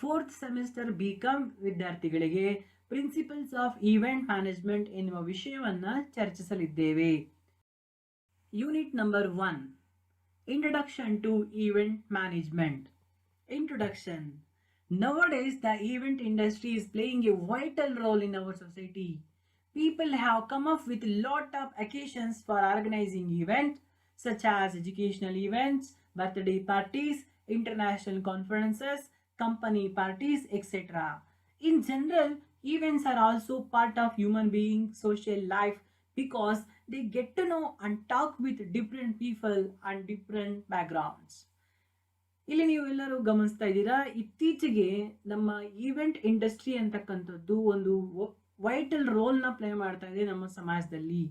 4th semester BCom ವಿದ್ಯಾರ್ಥಿಗಳಿಗೆ principles of event management ಎನ್ನುವ ವಿಷಯವನ್ನ ಚರ್ಚಿಸಲಿದ್ದೇವೆ. Unit number 1, introduction to event management. Introduction. Nowadays, the event industry is playing a vital role in our society. People have come up with a lot of occasions for organizing events such as educational events, birthday parties, international conferences, company parties, etc. In general, events are also part of human being social life because they get to know and talk with different people and different backgrounds. ಇಲ್ಲಿ ನೀವು ಎಲ್ಲರೂ ಗಮನಿಸ್ತಾ ಇದ್ದೀರಾ, ಇತ್ತೀಚೆಗೆ ನಮ್ಮ event industry ಅಂತಕ್ಕಂಥದ್ದು ಒಂದು vital ರೋಲ್ನ play ಮಾಡ್ತಾ ಇದೆ ನಮ್ಮ ಸಮಾಜದಲ್ಲಿ.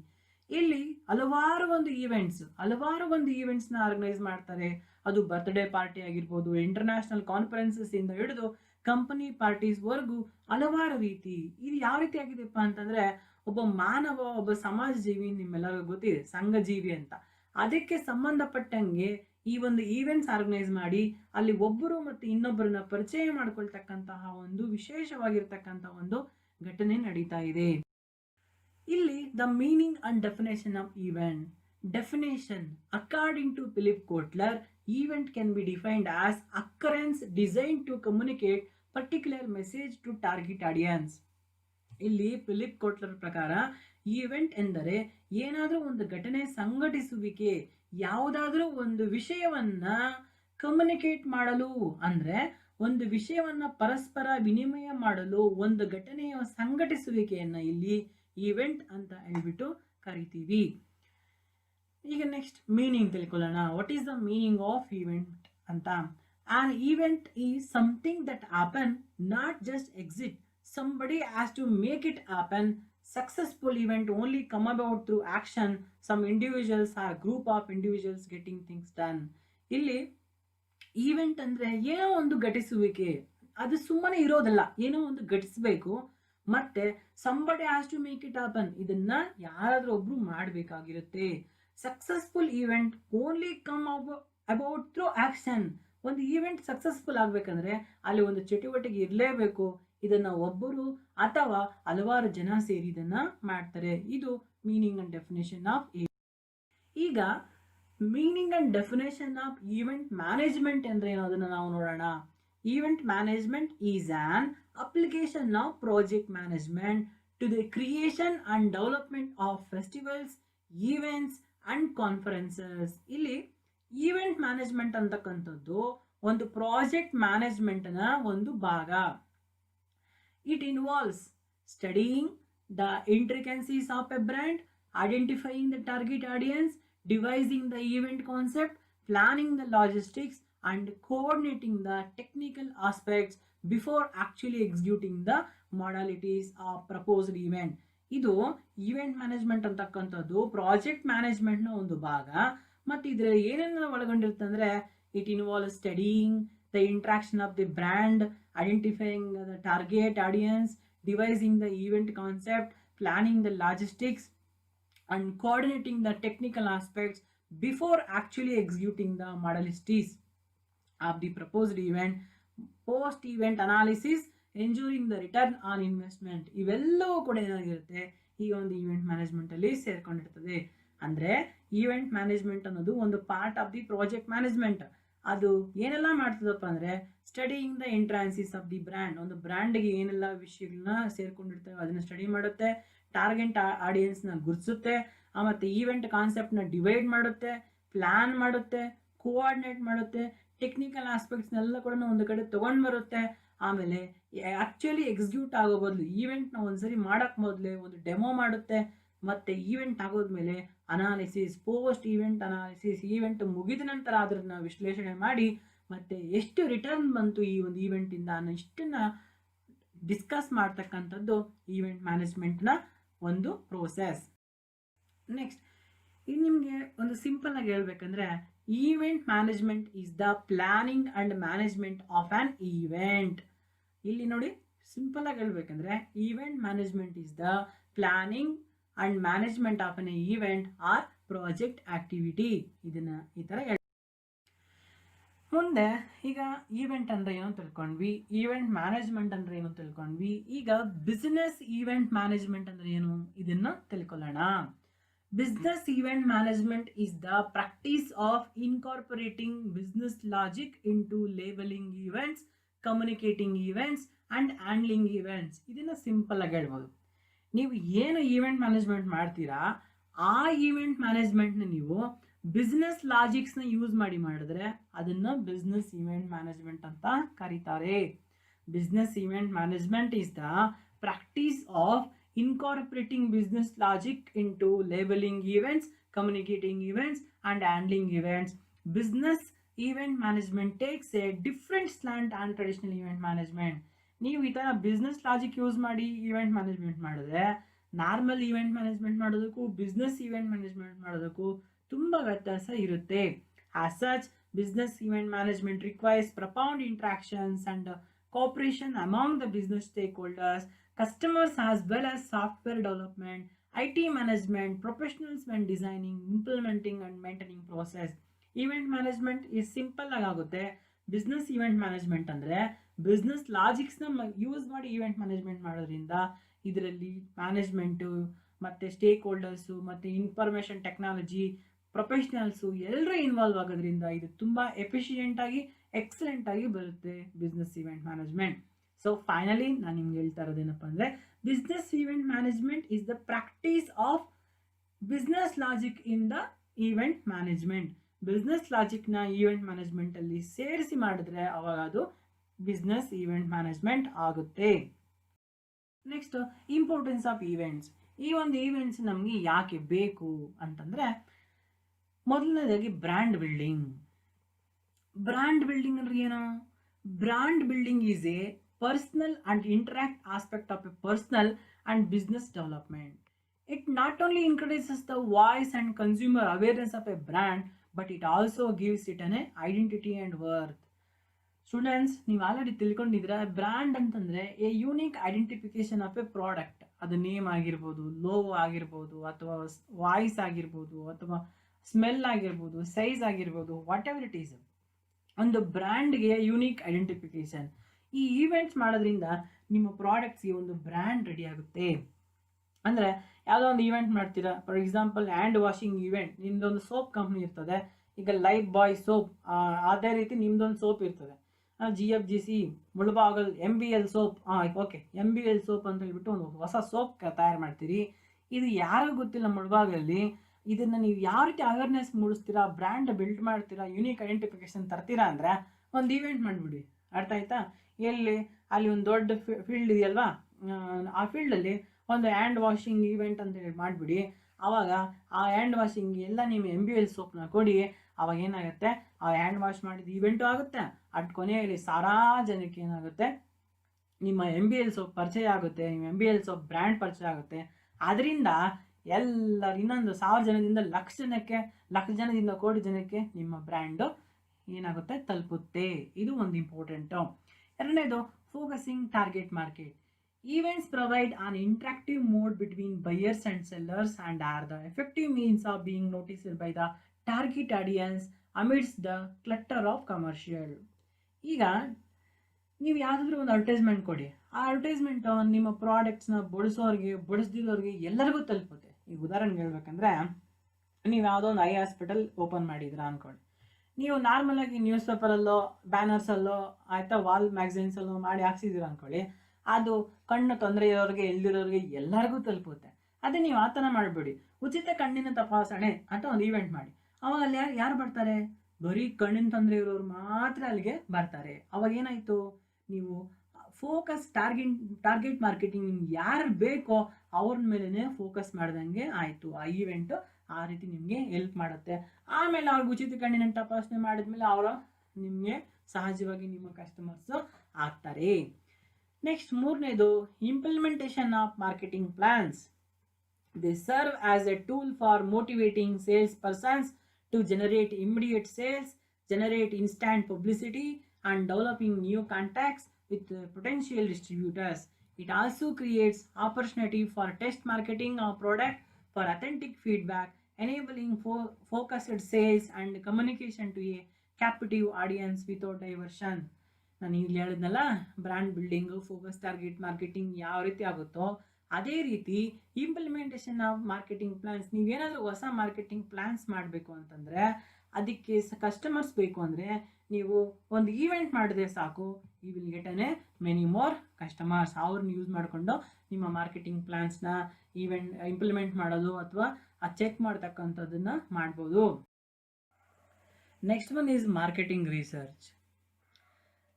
ಇಲ್ಲಿ ಹಲವಾರು ಒಂದು ಈವೆಂಟ್ಸ್ನ ಆರ್ಗನೈಸ್ ಮಾಡ್ತಾರೆ. ಅದು ಬರ್ತ್ಡೇ ಪಾರ್ಟಿ ಆಗಿರ್ಬೋದು, ಇಂಟರ್ನ್ಯಾಷನಲ್ ಕಾನ್ಫರೆನ್ಸಸ್ ಇಂದ ಹಿಡಿದು ಕಂಪನಿ ಪಾರ್ಟೀಸ್ ವರೆಗೂ ಹಲವಾರು ರೀತಿ. ಇದು ಯಾವ ರೀತಿ ಆಗಿದೆಪ್ಪ ಅಂತಂದ್ರೆ, ಒಬ್ಬ ಮಾನವ, ಒಬ್ಬ ಸಮಾಜ ಜೀವಿ, ನಿಮ್ಮೆಲ್ಲರಿಗೂ ಗೊತ್ತಿದೆ ಸಂಘ ಜೀವಿ ಅಂತ. ಅದಕ್ಕೆ ಸಂಬಂಧಪಟ್ಟಂಗೆ ಈ ಒಂದು ಈವೆಂಟ್ಸ್ ಆರ್ಗನೈಸ್ ಮಾಡಿ ಅಲ್ಲಿ ಒಬ್ಬರು ಮತ್ತು ಇನ್ನೊಬ್ಬರನ್ನ ಪರಿಚಯ ಮಾಡ್ಕೊಳ್ತಕ್ಕಂತಹ ಒಂದು ವಿಶೇಷವಾಗಿರ್ತಕ್ಕಂತಹ ಒಂದು ಘಟನೆ ನಡೀತಾ ಇದೆ. ಇಲ್ಲಿ the meaning and definition of event. Definition: according to Philip Kotler, event can be defined as occurrence design to communicate particular message to target audience. ಇಲ್ಲಿ ಫಿಲಿಪ್ ಕೋಟ್ಲರ್ ಪ್ರಕಾರ ಈವೆಂಟ್ ಎಂದರೆ ಏನಾದರೂ ಒಂದು ಘಟನೆ ಸಂಘಟಿಸುವಿಕೆ, ಯಾವುದಾದ್ರೂ ಒಂದು ವಿಷಯವನ್ನ ಕಮ್ಯುನಿಕೇಟ್ ಮಾಡಲು, ಅಂದ್ರೆ ಒಂದು ವಿಷಯವನ್ನ ಪರಸ್ಪರ ವಿನಿಮಯ ಮಾಡಲು ಒಂದು ಘಟನೆಯ ಸಂಘಟಿಸುವಿಕೆಯನ್ನ ಇಲ್ಲಿ ಈವೆಂಟ್ ಅಂತ ಹೇಳ್ಬಿಟ್ಟು ಕರಿತೀವಿ. ಈಗ ನೆಕ್ಸ್ಟ್ ಮೀನಿಂಗ್ ತಿಳ್ಕೊಳ್ಳೋಣ. What is the meaning of event ಅಂತ. An event is something that happen, not just exit. Somebody has to make it happen. Successful event only come about through action. Some individuals or group of individuals getting things done. ಇಲ್ಲಿ event ಅಂದ್ರೆ ಏನೋ ಒಂದು ಘಟಿಸುವಿಕೆ, ಅದು ಸುಮ್ಮನೆ ಇರೋದಲ್ಲ, ಏನೋ ಒಂದು ಘಟಿಸಬೇಕು. ಮತ್ತೆ somebody has to make it happen, ಇದನ್ನ ಯಾರಾದ್ರೂ ಒಬ್ರು ಮಾಡಬೇಕಾಗಿರುತ್ತೆ. Successful event only come about through action. ಒಂದು ಈವೆಂಟ್ ಸಕ್ಸಸ್ಫುಲ್ ಆಗ್ಬೇಕಂದ್ರೆ ಅಲ್ಲಿ ಒಂದು ಚಟುವಟಿಕೆ ಇರಲೇಬೇಕು. ಇದನ್ನ ಒಬ್ಬರು ಅಥವಾ ಹಲವಾರು ಜನ ಸೇರಿ ಇದನ್ನ ಮಾಡ್ತಾರೆ. ಇದು meaning and definition of event. ಈಗ meaning and definition of event management ಅಂದ್ರೆ ಏನೋದನ್ನ ನಾವು ನೋಡೋಣ. Event management is an application of project management to the creation and development of festivals, events and conferences. ಇಲ್ಲಿ ಈವೆಂಟ್ ಮ್ಯಾನೇಜ್ಮೆಂಟ್ ಅಂತಕ್ಕಂಥದ್ದು ಒಂದು project management ನ ಒಂದು ಭಾಗ. It involves studying the intricacies of a brand, identifying the target audience, devising the event concept, planning the logistics, and coordinating the technical aspects before actually executing the modalities of proposed event. ಇದು event management ಅಂತಕ್ಕಂಥದ್ದು project management ನ ಒಂದು ಭಾಗ. ಮತ್ತು ಇದರಲ್ಲಿ ಏನೇನು ಒಳಗೊಂಡಿರುತ್ತೆ ಅಂದ್ರೆ, it involve studying the interaction of the brand, identifying the target audience, devising the event concept, planning the logistics, and coordinating the technical aspects before actually executing the modalities of the proposed event, post event analysis, ensuring the return on investment. ಇವೆಲ್ಲವೂ ಕೂಡ ಏನಾಗಿರುತ್ತೆ, ಈ ಒಂದು event management ಅಲ್ಲಿ ಸೇರ್ಕೊಂಡಿರ್ತದೆ. ಅಂದ್ರೆ event management ಅನ್ನೋದು ಒಂದು part of the project management. ಅದು ಏನೆಲ್ಲ ಮಾಡ್ತದಪ್ಪ ಅಂದ್ರೆ, studying the intricacies of the brand, ಒಂದು ಬ್ರ್ಯಾಂಡ್ಗೆ ಏನೆಲ್ಲ ವಿಷಯಗಳನ್ನ ಸೇರ್ಕೊಂಡಿರ್ತವೆ ಅದನ್ನ ಸ್ಟಡಿ ಮಾಡುತ್ತೆ. ಟಾರ್ಗೆಟ್ ಆಡಿಯನ್ಸ್ ನ ಗುರುತಿಸುತ್ತೆ. ಮತ್ತೆ ಈವೆಂಟ್ ಕಾನ್ಸೆಪ್ಟ್ ನ ಡಿವೈಡ್ ಮಾಡುತ್ತೆ, ಪ್ಲಾನ್ ಮಾಡುತ್ತೆ, ಕೋಆರ್ಡಿನೇಟ್ ಮಾಡುತ್ತೆ, ಟೆಕ್ನಿಕಲ್ ಆಸ್ಪೆಕ್ಟ್ಸ್ ನೆಲ್ಲ ಕೂಡ ಒಂದು ಕಡೆ ತಗೊಂಡ್ ಬರುತ್ತೆ. ಆಮೇಲೆ ಆಕ್ಚುಲಿ ಎಕ್ಸಿಕ್ಯೂಟ್ ಆಗೋ ಬದಲು ಈವೆಂಟ್ ನ ಒಂದ್ಸರಿ ಮಾಡಕ್ ಮೊದಲೇ ಒಂದು ಡೆಮೋ ಮಾಡುತ್ತೆ. ಮತ್ತೆ ಈವೆಂಟ್ ಆಗೋದ್ಮೇಲೆ analysis, post event analysis, event ಮುಗಿದ ನಂತರ ಅದನ್ನ ವಿಶ್ಲೇಷಣೆ ಮಾಡಿ ಮತ್ತೆ ಎಷ್ಟು ರಿಟರ್ನ್ ಬಂತು ಈ ಒಂದು ಈವೆಂಟ್ ಇಂದ ಅನ್ನೋ ಇಷ್ಟನ್ನ ಡಿಸ್ಕಸ್ ಮಾಡ್ತಕ್ಕಂಥದ್ದು ಈವೆಂಟ್ ಮ್ಯಾನೇಜ್ಮೆಂಟ್ ನ ಒಂದು ಪ್ರೋಸೆಸ್. ನೆಕ್ಸ್ಟ್ ಇದು ನಿಮ್ಗೆ ಒಂದು ಸಿಂಪಲ್ ಆಗಿ ಹೇಳ್ಬೇಕಂದ್ರೆ, event management is the planning and management of an event. ಇಲ್ಲಿ ನೋಡಿ, ಸಿಂಪಲ್ ಆಗಿ ಹೇಳ್ಬೇಕಂದ್ರೆ event management is the planning and management of an event or project activity. ಇದನ್ನ ಈ ತರ ಮುಂದೆ ಈಗ ಈವೆಂಟ್ ಅಂದರೆ ಏನು ತಿಳ್ಕೊಂಡ್ವಿ, ಈವೆಂಟ್ ಮ್ಯಾನೇಜ್ಮೆಂಟ್ ಅಂದರೆ ಏನು ತಿಳ್ಕೊಂಡ್ವಿ. ಈಗ ಬಿಸ್ನೆಸ್ ಈವೆಂಟ್ ಮ್ಯಾನೇಜ್ಮೆಂಟ್ ಅಂದರೆ ಏನು ಇದನ್ನು ತಿಳ್ಕೊಳ್ಳೋಣ. Business event management is the practice of incorporating business logic into labeling events, communicating events and handling events. ಇದನ್ನು ಸಿಂಪಲ್ ಆಗಿ ಹೇಳ್ಬೋದು. ನೀವು ಏನು ಈವೆಂಟ್ ಮ್ಯಾನೇಜ್ಮೆಂಟ್ ಮಾಡ್ತೀರಾ ಆ ಈವೆಂಟ್ ಮ್ಯಾನೇಜ್ಮೆಂಟ್ನ ನೀವು ಬಿಸ್ನೆಸ್ ಲಾಜಿಕ್ಸ್ನ ಯೂಸ್ ಮಾಡಿದ್ರೆ ಅದನ್ನು ಬಿಸ್ನೆಸ್ ಈವೆಂಟ್ ಮ್ಯಾನೇಜ್ಮೆಂಟ್ ಅಂತ ಕರೀತಾರೆ. Business event management is the practice of incorporating business logic into labeling events, communicating events and handling events. Business event management takes a different slant on traditional event management. ನೀವು ಈ ಥರ business logic use ಮಾಡಿ event management ಮಾಡಿದ್ರೆ normal event management ಮಾಡೋದಕ್ಕೂ business event management ಮಾಡೋದಕ್ಕೂ ತುಂಬ ವ್ಯತ್ಯಾಸ ಇರುತ್ತೆ. As such business event management requires profound interactions and cooperation among the business stakeholders, customers as well as software development, IT management, professionals when designing, implementing and maintaining process. Event management is simple ಆಗುತ್ತೆ. Business event management ಅಂದರೆ business ಲಾಜಿಕ್ಸ್ನ use ಮಾಡಿ event management ಮಾಡೋದ್ರಿಂದ ಇದರಲ್ಲಿ management ಮತ್ತು stakeholders ಮತ್ತು information technology professionals ಎಲ್ಲರೂ involve ಆಗೋದ್ರಿಂದ ಇದು ತುಂಬ ಎಫಿಷಿಯೆಂಟಾಗಿ ಎಕ್ಸಲೆಂಟಾಗಿ ಬರುತ್ತೆ business event management. So finally ನಾನು ನಿಮ್ಗೆ ಹೇಳ್ತಾ ಇರೋದೇನಪ್ಪ ಅಂದರೆ business event management is the practice of business logic in the event management. Business ಲಾಜಿಕ್ನ ಈವೆಂಟ್ ಮ್ಯಾನೇಜ್ಮೆಂಟಲ್ಲಿ ಸೇರಿಸಿ ಮಾಡಿದ್ರೆ ಅವಾಗ ಅದು ಬಿಸ್ನೆಸ್ ಈವೆಂಟ್ ಮ್ಯಾನೇಜ್ಮೆಂಟ್ ಆಗುತ್ತೆ. Next importance of events. ಈ ಒಂದು ಈವೆಂಟ್ಸ್ ನಮಗೆ ಯಾಕೆ ಬೇಕು ಅಂತಂದರೆ ಮೊದಲನೇದಾಗಿ ಬ್ರ್ಯಾಂಡ್ ಬಿಲ್ಡಿಂಗ್. ಬ್ರ್ಯಾಂಡ್ ಬಿಲ್ಡಿಂಗ್ ಅಂದ್ರೆ ಏನು? Brand building is A personal and interact aspect of A personal and business development. It not only increases the voice and consumer awareness of A brand but it also gives it an identity and worth. Students, ನೀವು already ತಿಳ್ಕೊಂಡಿದ್ರೆ brand ಅಂತಂದರೆ A unique identification of A product. ಅದು name ಆಗಿರ್ಬೋದು, logo ಆಗಿರ್ಬೋದು, ಅಥವಾ voice ಆಗಿರ್ಬೋದು, ಅಥವಾ smell ಆಗಿರ್ಬೋದು, size ಆಗಿರ್ಬೋದು, ವಾಟ್ ಎವರ್ ಇಟ್ ಈಸ್. ಒಂದು ಬ್ರ್ಯಾಂಡ್ಗೆ ಯೂನಿಕ್ ಐಡೆಂಟಿಫಿಕೇಶನ್. ಈ ಈವೆಂಟ್ಸ್ ಮಾಡೋದ್ರಿಂದ ನಿಮ್ಮ ಪ್ರಾಡಕ್ಟ್ಸ್ಗೆ ಒಂದು ಬ್ರ್ಯಾಂಡ್ ರೆಡಿ ಆಗುತ್ತೆ. ಅಂದರೆ ಯಾವುದೋ ಒಂದು ಈವೆಂಟ್ ಮಾಡ್ತೀರಾ, for example hand washing event, ನಿಮ್ಮದೊಂದು ಸೋಪ್ ಕಂಪ್ನಿ ಇರ್ತದೆ, ಈಗ ಲೈಫ್ ಬಾಯ್ ಸೋಪ್, ಅದೇ ರೀತಿ ನಿಮ್ಮದೊಂದು ಸೋಪ್ ಇರ್ತದೆ, GFGC, Mulbagal MBL soap, okay MBL soap ಅಂತ ಹೇಳ್ಬಿಟ್ಟು ಒಂದು ಹೊಸ ಸೋಪ್ ತಯಾರು ಮಾಡ್ತೀರಿ. ಇದು ಯಾರಿಗೂ ಗೊತ್ತಿಲ್ಲ ಮುಳಬಾಗಲ್ಲಿ. ಇದನ್ನು ನೀವು ಯಾವ ರೀತಿ ಅವೇರ್ನೆಸ್ ಮೂಡಿಸ್ತೀರಾ, ಬ್ರ್ಯಾಂಡ್ ಬಿಲ್ಡ್ ಮಾಡ್ತೀರಾ, ಯೂನಿಕ್ ಐಡೆಂಟಿಫಿಕೇಶನ್ ತರ್ತೀರಾ ಅಂದರೆ ಒಂದು ಈವೆಂಟ್ ಮಾಡಿಬಿಡಿ. ಅರ್ಥ ಆಯ್ತಾ? ಎಲ್ಲಿ ಅಲ್ಲಿ ಒಂದು ದೊಡ್ಡ ಫೀಲ್ಡ್ ಇದೆಯಲ್ವಾ, ಆ ಫೀಲ್ಡಲ್ಲಿ ಒಂದು ಹ್ಯಾಂಡ್ ವಾಷಿಂಗ್ ಈವೆಂಟ್ ಅಂತ ಹೇಳಿ ಮಾಡಿಬಿಡಿ. ಆವಾಗ ಆ ಹ್ಯಾಂಡ್ ವಾಷಿಂಗ್ ಎಲ್ಲ ನಿಮ್ಮ MBL ಸೋಪ್ನ ಕೊಡಿ. ಆವಾಗ ಏನಾಗುತ್ತೆ, ಆ ಹ್ಯಾಂಡ್ ವಾಶ್ ಮಾಡಿದ ಈವೆಂಟು ಆಗುತ್ತೆ. ಅಟ್ ಕೊನೆಯಲ್ಲಿ ಸಾರಾ ಜನಕ್ಕೆ ಏನಾಗುತ್ತೆ, ನಿಮ್ಮ MBL ಸೋಪ್ ಪರಿಚಯ ಆಗುತ್ತೆ, ನಿಮ್ಮ MBL ಸೋಪ್ ಬ್ರ್ಯಾಂಡ್ ಪರಿಚಯ ಆಗುತ್ತೆ. ಅದರಿಂದ ಎಲ್ಲರೂ ಇನ್ನೊಂದು 1000 ಜನದಿಂದ ಲಕ್ಷ ಜನದಿಂದ ಕೋಟಿ ಜನಕ್ಕೆ ನಿಮ್ಮ ಬ್ರ್ಯಾಂಡು ಏನಾಗುತ್ತೆ, ತಲುಪುತ್ತೆ. ಇದು ಒಂದು ಇಂಪಾರ್ಟೆಂಟು. ಎರಡನೇದು focusing target market. Events provide an interactive mode between buyers and sellers and are the effective means of being noticed by the target audience amidst the clutter of commercial. ಈಗ ನೀವು ಯಾವುದಾದ್ರೂ ಒಂದು advertisement ಕೊಡಿ. ಆ advertisement ನಿಮ್ಮ ಪ್ರಾಡಕ್ಟ್ಸ್ನ ಬಳಸೋರಿಗೆ ಬಳಸ್ದಿರೋರಿಗೆ ಎಲ್ಲರಿಗೂ ತಲುಪುತ್ತೆ. ಈಗ ಉದಾಹರಣೆಗೆ ಹೇಳ್ಬೇಕಂದ್ರೆ, ನೀವು ಯಾವುದೋ ಒಂದು ಹಾಸ್ಪಿಟಲ್ ಓಪನ್ ಮಾಡಿದ್ದೀರಾ ಅಂದ್ಕೊಳ್ಳಿ. ನೀವು ನಾರ್ಮಲಾಗಿ ನ್ಯೂಸ್ ಪೇಪರಲ್ಲೋ ಬ್ಯಾನರ್ಸಲ್ಲೋ ಆಯಿತಾ ವಾಲ್ ಮ್ಯಾಗಝೈನ್ಸಲ್ಲೋ ಮಾಡಿ ಹಾಕ್ಸಿದ್ದೀರಾ ಅಂದ್ಕೊಳ್ಳಿ. ಅದು ಕಣ್ಣು ತೊಂದರೆ ಇರೋರಿಗೆ ಎಲ್ಲಿರೋರಿಗೆ ಎಲ್ಲರಿಗೂ ತಲುಪುತ್ತೆ. ಅದೇ ನೀವು ಆ ಥರ ಮಾಡಬೇಡಿ. ಉಚಿತ ಕಣ್ಣಿನ ತಪಾಸಣೆ ಅಂತ ಒಂದು ಈವೆಂಟ್ ಮಾಡಿ. ಅವಾಗ ಅಲ್ಲಿ ಯಾರು ಬರ್ತಾರೆ? ಬರೀ ಕಣ್ಣಿನ ತೊಂದರೆ ಇರೋರು ಮಾತ್ರ ಅಲ್ಲಿಗೆ ಬರ್ತಾರೆ. ಅವಾಗ ಏನಾಯಿತು, ನೀವು ಫೋಕಸ್ ಟಾರ್ಗೆಟ್ ಮಾರ್ಕೆಟಿಂಗ್ ನಿಮ್ಗೆ ಯಾರು ಬೇಕೋ ಅವ್ರ ಮೇಲೇ ಫೋಕಸ್ ಮಾಡ್ದಂಗೆ ಆಯಿತು. ಆ ಈವೆಂಟು ಆ ರೀತಿ ನಿಮಗೆ ಹೆಲ್ಪ್ ಮಾಡುತ್ತೆ. ಆಮೇಲೆ ಅವ್ರಿಗೆ ಉಚಿತ ಕಣ್ಣಿನ ತಪಾಸಣೆ ಮಾಡಿದ್ಮೇಲೆ ಅವರು ನಿಮಗೆ ಸಹಜವಾಗಿ ನಿಮ್ಮ ಕಸ್ಟಮರ್ಸು ಆಗ್ತಾರೆ. ನೆಕ್ಸ್ಟ್ ಮೂರನೇದು implementation of marketing plans. They serve as a tool for motivating sales persons to generate immediate sales, generate instant publicity and developing new contacts with potential distributors. It also creates opportunity for test marketing of product for authentic feedback, enabling focused sales and communication to a captive audience without diversion. ನಾನು ಈಗಲೇ ಹೇಳಿದ್ನಲ್ಲ, brand building, focus, target marketing ಯಾವ ರೀತಿ ಆಗುತ್ತೋ ಅದೇ ರೀತಿ implementation of marketing plants. ನೀವೇನಾದರೂ ಹೊಸ ಮಾರ್ಕೆಟಿಂಗ್ ಪ್ಲಾನ್ಸ್ ಮಾಡಬೇಕು ಅಂತಂದರೆ ಅದಕ್ಕೆ ಕಸ್ಟಮರ್ಸ್ ಬೇಕು ಅಂದರೆ ನೀವು ಒಂದು ಈವೆಂಟ್ ಮಾಡಿದ್ರೆ ಸಾಕು, you will get many more customers. ಅವ್ರನ್ನ ಯೂಸ್ ಮಾಡಿಕೊಂಡು ನಿಮ್ಮ ಮಾರ್ಕೆಟಿಂಗ್ ಪ್ಲಾನ್ಸ್ನ ಇಂಪ್ಲಿಮೆಂಟ್ ಮಾಡೋದು ಅಥವಾ ಚೆಕ್ ಮಾಡ್ತಕ್ಕಂಥದ್ದನ್ನು ಮಾಡ್ಬೋದು. Next one is marketing research.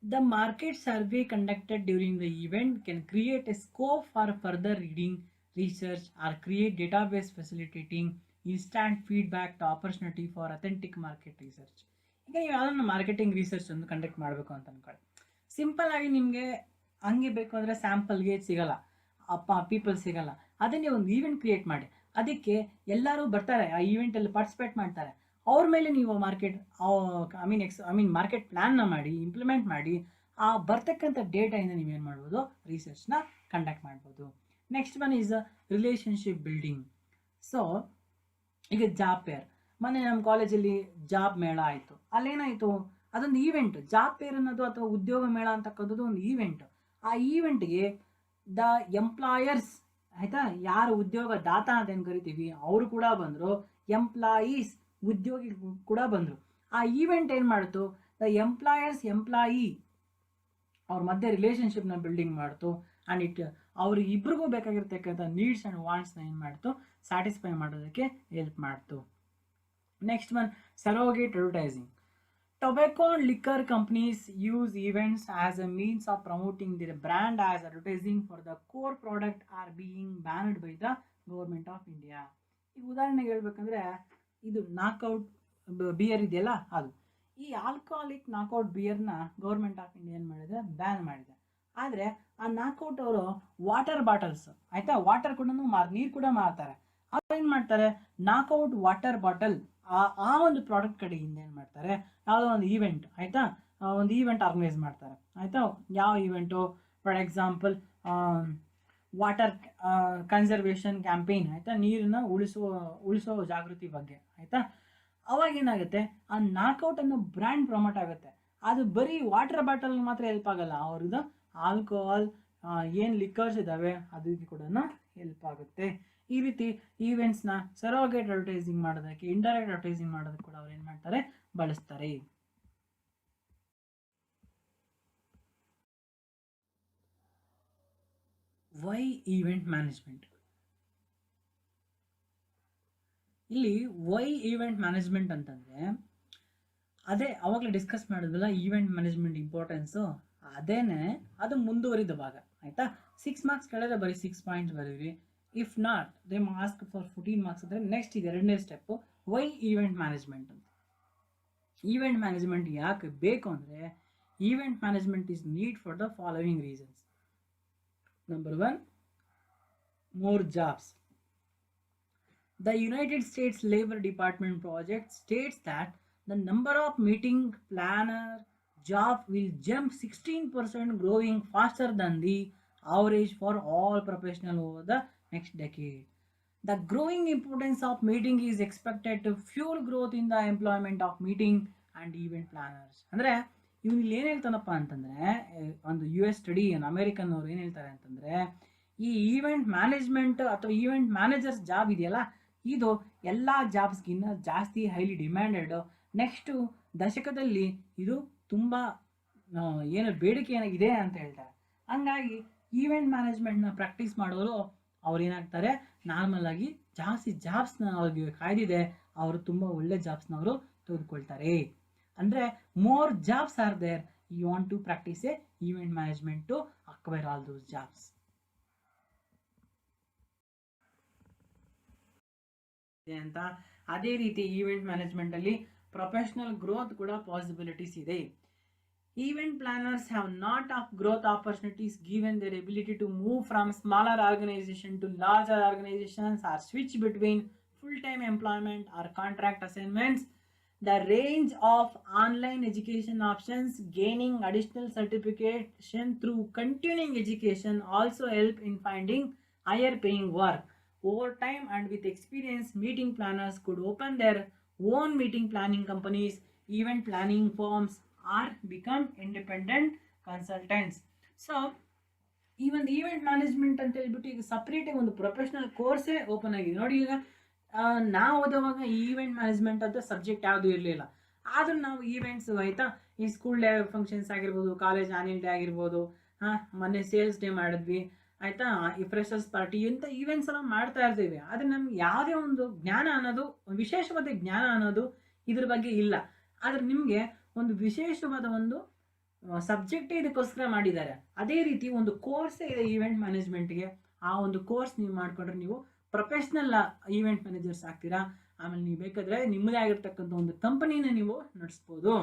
The market survey conducted during the event can create a scope for further reading, research, or create database facilitating instant feedback to opportunity for authentic market research. ಈಗ ನೀವು ಯಾವುದನ್ನು marketing research ಒಂದು conduct ಮಾಡಬೇಕು ಅಂತ ಅಂದ್ಕೊಳ್ಳಿ. Simple ಆಗಿ ನಿಮಗೆ ಹಂಗೆ ಬೇಕು ಅಂದರೆ ಸ್ಯಾಂಪಲ್ಗೆ ಸಿಗಲ್ಲ, ಪೀಪಲ್ ಸಿಗಲ್ಲ. ಅದನ್ನೇ ಒಂದು ಈವೆಂಟ್ ಕ್ರಿಯೇಟ್ ಮಾಡಿ, ಅದಕ್ಕೆ ಎಲ್ಲರೂ ಬರ್ತಾರೆ, ಆ ಈವೆಂಟಲ್ಲಿ ಪಾರ್ಟಿಸಿಪೇಟ್ ಮಾಡ್ತಾರೆ. ಅವ್ರ ಮೇಲೆ ನೀವು ಮಾರ್ಕೆಟ್ ಪ್ಲ್ಯಾನ್ನ ಮಾಡಿ ಇಂಪ್ಲಿಮೆಂಟ್ ಮಾಡಿ ಆ ಬರ್ತಕ್ಕಂಥ ಡೇಟಾಯಿಂದ ನೀವೇನು ಮಾಡ್ಬೋದು, ರಿಸರ್ಚ್ನ ಕಂಡಕ್ಟ್ ಮಾಡ್ಬೋದು. Next one is relationship building. So ಈಗ ಜಾಬ್ ಫೇರ್, ಮೊನ್ನೆ ನಮ್ಮ ಕಾಲೇಜಲ್ಲಿ ಜಾಬ್ ಮೇಳ ಆಯಿತು. ಅಲ್ಲೇನಾಯಿತು, ಅದೊಂದು ಈವೆಂಟ್. ಜಾಬ್ ಫೇರ್ ಅನ್ನೋದು ಅಥವಾ ಉದ್ಯೋಗ ಮೇಳ ಅಂತಕ್ಕಂಥದ್ದು ಒಂದು ಈವೆಂಟ್. ಆ ಈವೆಂಟ್ಗೆ ದ ಎಂಪ್ಲಾಯರ್ಸ್, ಆಯಿತಾ, ಯಾರು ಉದ್ಯೋಗದಾತ ಅಂತ ಏನು ಕರಿತೀವಿ ಅವರು ಕೂಡ ಬಂದರು, ಎಂಪ್ಲಾಯೀಸ್ ಉದ್ಯೋಗಿ ಕೂಡ ಬಂದರು. ಆ ಈವೆಂಟ್ ಏನು ಮಾಡ್ತು, ದ ಎಂಪ್ಲಾಯಿ ಅವ್ರ ಮಧ್ಯೆ ರಿಲೇಷನ್ಶಿಪ್ನ ಬಿಲ್ಡಿಂಗ್ ಮಾಡ್ತು. ಆ್ಯಂಡ್ ಅವ್ರಿಗೆ ಇಬ್ರಿಗೂ ಬೇಕಾಗಿರ್ತಕ್ಕಂಥ ನೀಡ್ಸ್ ಆ್ಯಂಡ್ ವಾಂಟ್ಸ್ನ ಏನು ಮಾಡ್ತು, ಸ್ಯಾಟಿಸ್ಫೈ ಮಾಡೋದಕ್ಕೆ ಹೆಲ್ಪ್ ಮಾಡ್ತು. Next one surrogate advertising. Tobacco and liquor companies use events as a means of promoting their brand as advertising for the core product are being banned by the government of India. ಈಗ ಉದಾಹರಣೆಗೆ ಹೇಳ್ಬೇಕಂದ್ರೆ ಇದು knockout beer ಇದೆಯಲ್ಲ, ಅದು ಈ alcoholic knockout ಬಿಯರ್ನ government of India ಏನು ಮಾಡಿದೆ, ಬ್ಯಾನ್ ಮಾಡಿದೆ. ಆದರೆ ಆ ನಾಕ್ಔಟ್ ಅವರು ವಾಟರ್ ಬಾಟಲ್ಸ್, ಆಯಿತಾ, ವಾಟರ್ ಕೂಡ ನೀರು ಕೂಡ ಮಾರ್ತಾರೆ. ಅವ್ರು ಏನು ಮಾಡ್ತಾರೆ, ನಾಕ್ಔಟ್ ವಾಟರ್ ಬಾಟಲ್ ಆ ಒಂದು ಪ್ರಾಡಕ್ಟ್ ಕಡೆಯಿಂದ ಏನು ಮಾಡ್ತಾರೆ, ಯಾವುದೋ ಒಂದು ಈವೆಂಟ್, ಆಯಿತಾ, ಒಂದು ಈವೆಂಟ್ ಆರ್ಗನೈಸ್ ಮಾಡ್ತಾರೆ. ಆಯಿತಾ, ಯಾವ event, for example water conservation campaign, ಆಯಿತಾ, ನೀರನ್ನ ಉಳಿಸೋ ಜಾಗೃತಿ ಬಗ್ಗೆ, ಆಯಿತಾ. ಅವಾಗೇನಾಗುತ್ತೆ, ಆ ನಾಕ್ಔಟ್ ಅನ್ನೋ ಬ್ರ್ಯಾಂಡ್ ಪ್ರಮೋಟ್ ಆಗುತ್ತೆ. ಅದು ಬರೀ ವಾಟರ್ ಬಾಟಲ್ ಮಾತ್ರ ಹೆಲ್ಪ್ ಆಗಲ್ಲ, ಅವ್ರದ್ದು ಆಲ್ಕೋಹಾಲ್ ಏನು ಲಿಕ್ಕರ್ಸ್ ಇದ್ದಾವೆ ಅದಕ್ಕೆ ಕೂಡ ಹೆಲ್ಪ್ ಆಗುತ್ತೆ. ಈ ರೀತಿ ಈವೆಂಟ್ಸ್ನ ಸರೋಗೇಟ್ ಅಡ್ವರ್ಟೈಸಿಂಗ್ ಮಾಡೋದಕ್ಕೆ, ಇಂಡೈರೆಕ್ಟ್ ಅಡ್ವರ್ಟೈಸಿಂಗ್ ಮಾಡೋದಕ್ಕೆ ಕೂಡ ಅವ್ರು ಏನು ಮಾಡ್ತಾರೆ, ಬಳಸ್ತಾರೆ. Why event management. ಇಲ್ಲಿ ವೈ ಈವೆಂಟ್ ಮ್ಯಾನೇಜ್ಮೆಂಟ್ ಅಂತಂದರೆ ಅದೇ ಅವಾಗಲೇ ಡಿಸ್ಕಸ್ ಮಾಡಿದ್ವಲ್ಲ ಈವೆಂಟ್ ಮ್ಯಾನೇಜ್ಮೆಂಟ್ ಇಂಪಾರ್ಟೆನ್ಸು, ಅದೇನೆ ಅದು ಮುಂದುವರಿದ ಭಾಗ, ಆಯಿತಾ. 6 ಮಾರ್ಕ್ಸ್ ಕೇಳಿದ್ರೆ ಬರೀ 6 ಪಾಯಿಂಟ್ಸ್ ಬರೀರಿ. If not they ask for 14 marks ಅಂದರೆ ನೆಕ್ಸ್ಟ್ ಇದು ಎರಡನೇ ಸ್ಟೆಪ್ಪು ವೈ ಈವೆಂಟ್ ಮ್ಯಾನೇಜ್ಮೆಂಟ್ ಅಂತ. ಈವೆಂಟ್ ಮ್ಯಾನೇಜ್ಮೆಂಟ್ ಯಾಕೆ ಬೇಕು ಅಂದರೆ, event management is need for the following reasons. Number 1, more jobs. The United States Labor Department project states that the number of meeting planner job will jump 16%, growing faster than the average for all professionals over the next decade. The growing importance of meeting is expected to fuel growth in the employment of meeting and event planners. ಅಂದರೆ ಇವನು ಇಲ್ಲಿ ಏನು ಹೇಳ್ತಾನಪ್ಪ ಅಂತಂದರೆ, ಒಂದು US study, American ಅವ್ರು ಏನು ಹೇಳ್ತಾರೆ ಅಂತಂದರೆ, ಈ ಈವೆಂಟ್ ಮ್ಯಾನೇಜ್ಮೆಂಟ್ ಅಥವಾ ಈವೆಂಟ್ ಮ್ಯಾನೇಜರ್ಸ್ ಜಾಬ್ ಇದೆಯಲ್ಲ, ಇದು ಎಲ್ಲ ಜಾಬ್ಸ್ಗಿನ್ನ ಜಾಸ್ತಿ ಹೈಲಿ ಡಿಮ್ಯಾಂಡೆಡ್. ನೆಕ್ಸ್ಟು ದಶಕದಲ್ಲಿ ಇದು ತುಂಬ ಏನು ಬೇಡಿಕೆ ಇದೆ ಅಂತ ಹೇಳ್ತಾರೆ. ಹಂಗಾಗಿ ಈವೆಂಟ್ ಮ್ಯಾನೇಜ್ಮೆಂಟ್ನ ಪ್ರಾಕ್ಟೀಸ್ ಮಾಡೋರು ಅವ್ರು ಏನಾಗ್ತಾರೆ, ನಾರ್ಮಲ್ ಆಗಿ ಜಾಸ್ತಿ ಜಾಬ್ಸ್ನ ಅವ್ರಿಗೆ ಕಾಯ್ದಿದೆ, ಅವರು ತುಂಬ ಒಳ್ಳೆ ಜಾಬ್ಸ್ನ ಅವರು ತೆಗೆದುಕೊಳ್ತಾರೆ. ಅಂದರೆ more jobs are there, you want to practise a event management to acquire all those jobs ಅಂತ. ಅದೇ ರೀತಿ ಈವೆಂಟ್ ಮ್ಯಾನೇಜ್ಮೆಂಟಲ್ಲಿ ಪ್ರೊಫೆಷನಲ್ ಗ್ರೋತ್ ಕೂಡ ಪಾಸಿಬಿಲಿಟೀಸ್ ಇದೆ. Event planners have not of growth opportunities given their ability to move from smaller organization to larger organizations or switch between full-time employment or contract assignments. The range of online education options, gaining additional certification through continuing education also help in finding higher paying work. Over time and with experience, meeting planners could open their own meeting planning companies, event planning firms or become independent consultants. So ಈ ಒಂದು event management ಅಂತ ಹೇಳ್ಬಿಟ್ಟು ಈಗ ಸಪ್ರೇಟಾಗಿ ಒಂದು professional ಕೋರ್ಸೇ open ಆಗಿದೆ ನೋಡಿ. ಈಗ ನಾವು ಓದುವಾಗ ಈವೆಂಟ್ ಮ್ಯಾನೇಜ್ಮೆಂಟ್ ಅಂತ ಸಬ್ಜೆಕ್ಟ್ ಯಾವುದೂ ಇರಲಿಲ್ಲ, ಆದರೂ ನಾವು ಈವೆಂಟ್ಸ್ ಆಯಿತಾ, ಈ ಸ್ಕೂಲ್ ಡೇ ಫಂಕ್ಷನ್ಸ್ ಆಗಿರ್ಬೋದು, ಕಾಲೇಜ್ ಆನ್ಯುವಲ್ ಡೇ ಆಗಿರ್ಬೋದು, ಮೊನ್ನೆ ಸೇಲ್ಸ್ ಡೇ ಮಾಡಿದ್ವಿ ಆಯಿತಾ, ಈ ಫ್ರೆಶರ್ಸ್ ಪಾರ್ಟಿ ಇಂಥ ಈವೆಂಟ್ಸ್ ಎಲ್ಲ ಮಾಡ್ತಾ ಇರ್ತೀವಿ. ಆದರೆ ನಮ್ಗೆ ಯಾವುದೇ ಒಂದು ಜ್ಞಾನ ಅನ್ನೋದು, ವಿಶೇಷವಾದ ಜ್ಞಾನ ಅನ್ನೋದು ಇದ್ರ ಬಗ್ಗೆ ಇಲ್ಲ. ಆದರೆ ನಿಮಗೆ ಒಂದು ವಿಶೇಷವಾದ ಒಂದು ಸಬ್ಜೆಕ್ಟೇ ಇದಕ್ಕೋಸ್ಕರ ಮಾಡಿದ್ದಾರೆ. ಅದೇ ರೀತಿ ಒಂದು ಕೋರ್ಸೇ ಇದೆ ಈವೆಂಟ್ ಮ್ಯಾನೇಜ್ಮೆಂಟ್ಗೆ. ಆ ಒಂದು ಕೋರ್ಸ್ ನೀವು ಮಾಡಿಕೊಂಡ್ರೆ ನೀವು ಪ್ರೊಫೆಷ್ನಲ್ ಈವೆಂಟ್ ಮ್ಯಾನೇಜರ್ಸ್ ಆಗ್ತೀರಾ. ಆಮೇಲೆ ನೀವು ಬೇಕಾದರೆ ನಿಮ್ಮದೇ ಆಗಿರ್ತಕ್ಕಂಥ ಒಂದು ಕಂಪನಿನ ನೀವು ನಡೆಸ್ಬೋದು.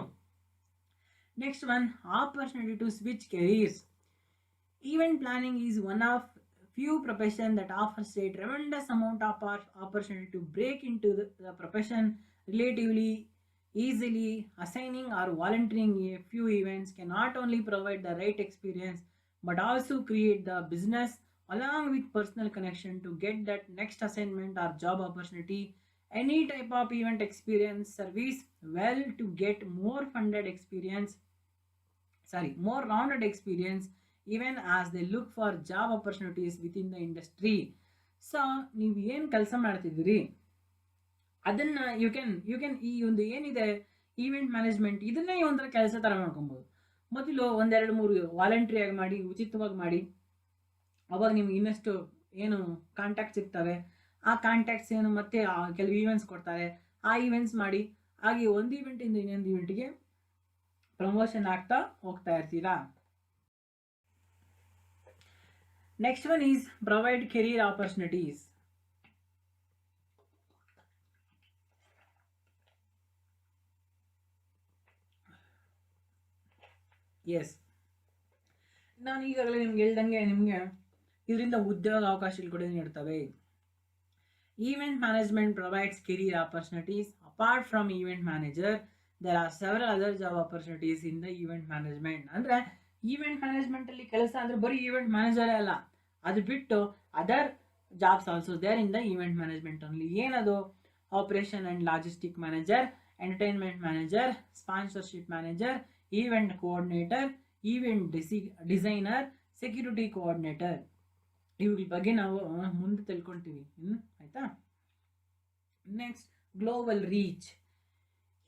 Next one, opportunity to switch careers. Event planning is one of few professions that offers a tremendous amount of opportunity to break into the profession relatively easily. Assigning or volunteering a few events can not only provide the right experience but also create the business along with personal connection to get that next assignment or job opportunity. Any type of event experience service well to get more funded experience, more rounded experience even as they look for job opportunities within the industry. So ನೀವು ಏನು ಕೆಲಸ ಮಾಡ್ತಿದ್ದೀರಿ ಅದನ್ನು you can ಈ ಒಂದು ಏನಿದೆ event management, ಇದನ್ನೇ ಒಂಥರ ಕೆಲಸ ಥರ ಮಾಡ್ಕೊಬೋದು. ಮೊದಲು 1-2-3 ವಾಲಂಟ್ರಿಯಾಗಿ ಮಾಡಿ, ಉಚಿತವಾಗಿ ಮಾಡಿ, ಅವಾಗ ನಿಮ್ಗೆ ಇನ್ನಷ್ಟು ಏನು ಕಾಂಟ್ಯಾಕ್ಟ್ ಸಿಗ್ತವೆ. ಆ ಕಾಂಟ್ಯಾಕ್ಟ್ಸ್ ಏನು ಮತ್ತೆ ಕೆಲವು ಈವೆಂಟ್ಸ್ ಕೊಡ್ತಾರೆ, ಆ ಈವೆಂಟ್ಸ್ ಮಾಡಿ, ಹಾಗೆ ಒಂದು ಈವೆಂಟಿಂದ ಇನ್ನೊಂದು ಈವೆಂಟಿಗೆ ಪ್ರಮೋಷನ್ ಆಗ್ತಾ ಹೋಗ್ತಾ ಇರ್ತೀರಾ. Next one is provide career opportunities. Yes, ನಾನು ಈಗಾಗಲೇ ನಿಮ್ಗೆ ಹೇಳ್ದಂಗೆ ನಿಮಗೆ ಇದರಿಂದ ಉದ್ಯೋಗ ಅವಕಾಶಗಳು ಕೂಡ ನೀಡ್ತವೆ. Event management provides career opportunities. Apart from event manager, there are several other job opportunities in the event management. ಅಂದರೆ ಈವೆಂಟ್ ಮ್ಯಾನೇಜ್ಮೆಂಟಲ್ಲಿ ಕೆಲಸ ಅಂದರೆ ಬರೀ ಈವೆಂಟ್ ಮ್ಯಾನೇಜರೇ ಅಲ್ಲ, ಅದು ಬಿಟ್ಟು other jobs also there in the event management only. ಏನದು? Operation and logistic manager, entertainment manager, sponsorship manager, event coordinator, event designer, security coordinator. ಇವುಗಳ ಬಗ್ಗೆ ನಾವು ಮುಂದೆ ತಿಳ್ಕೊಳ್ತೀವಿ ಆಯಿತಾ. Next, global reach.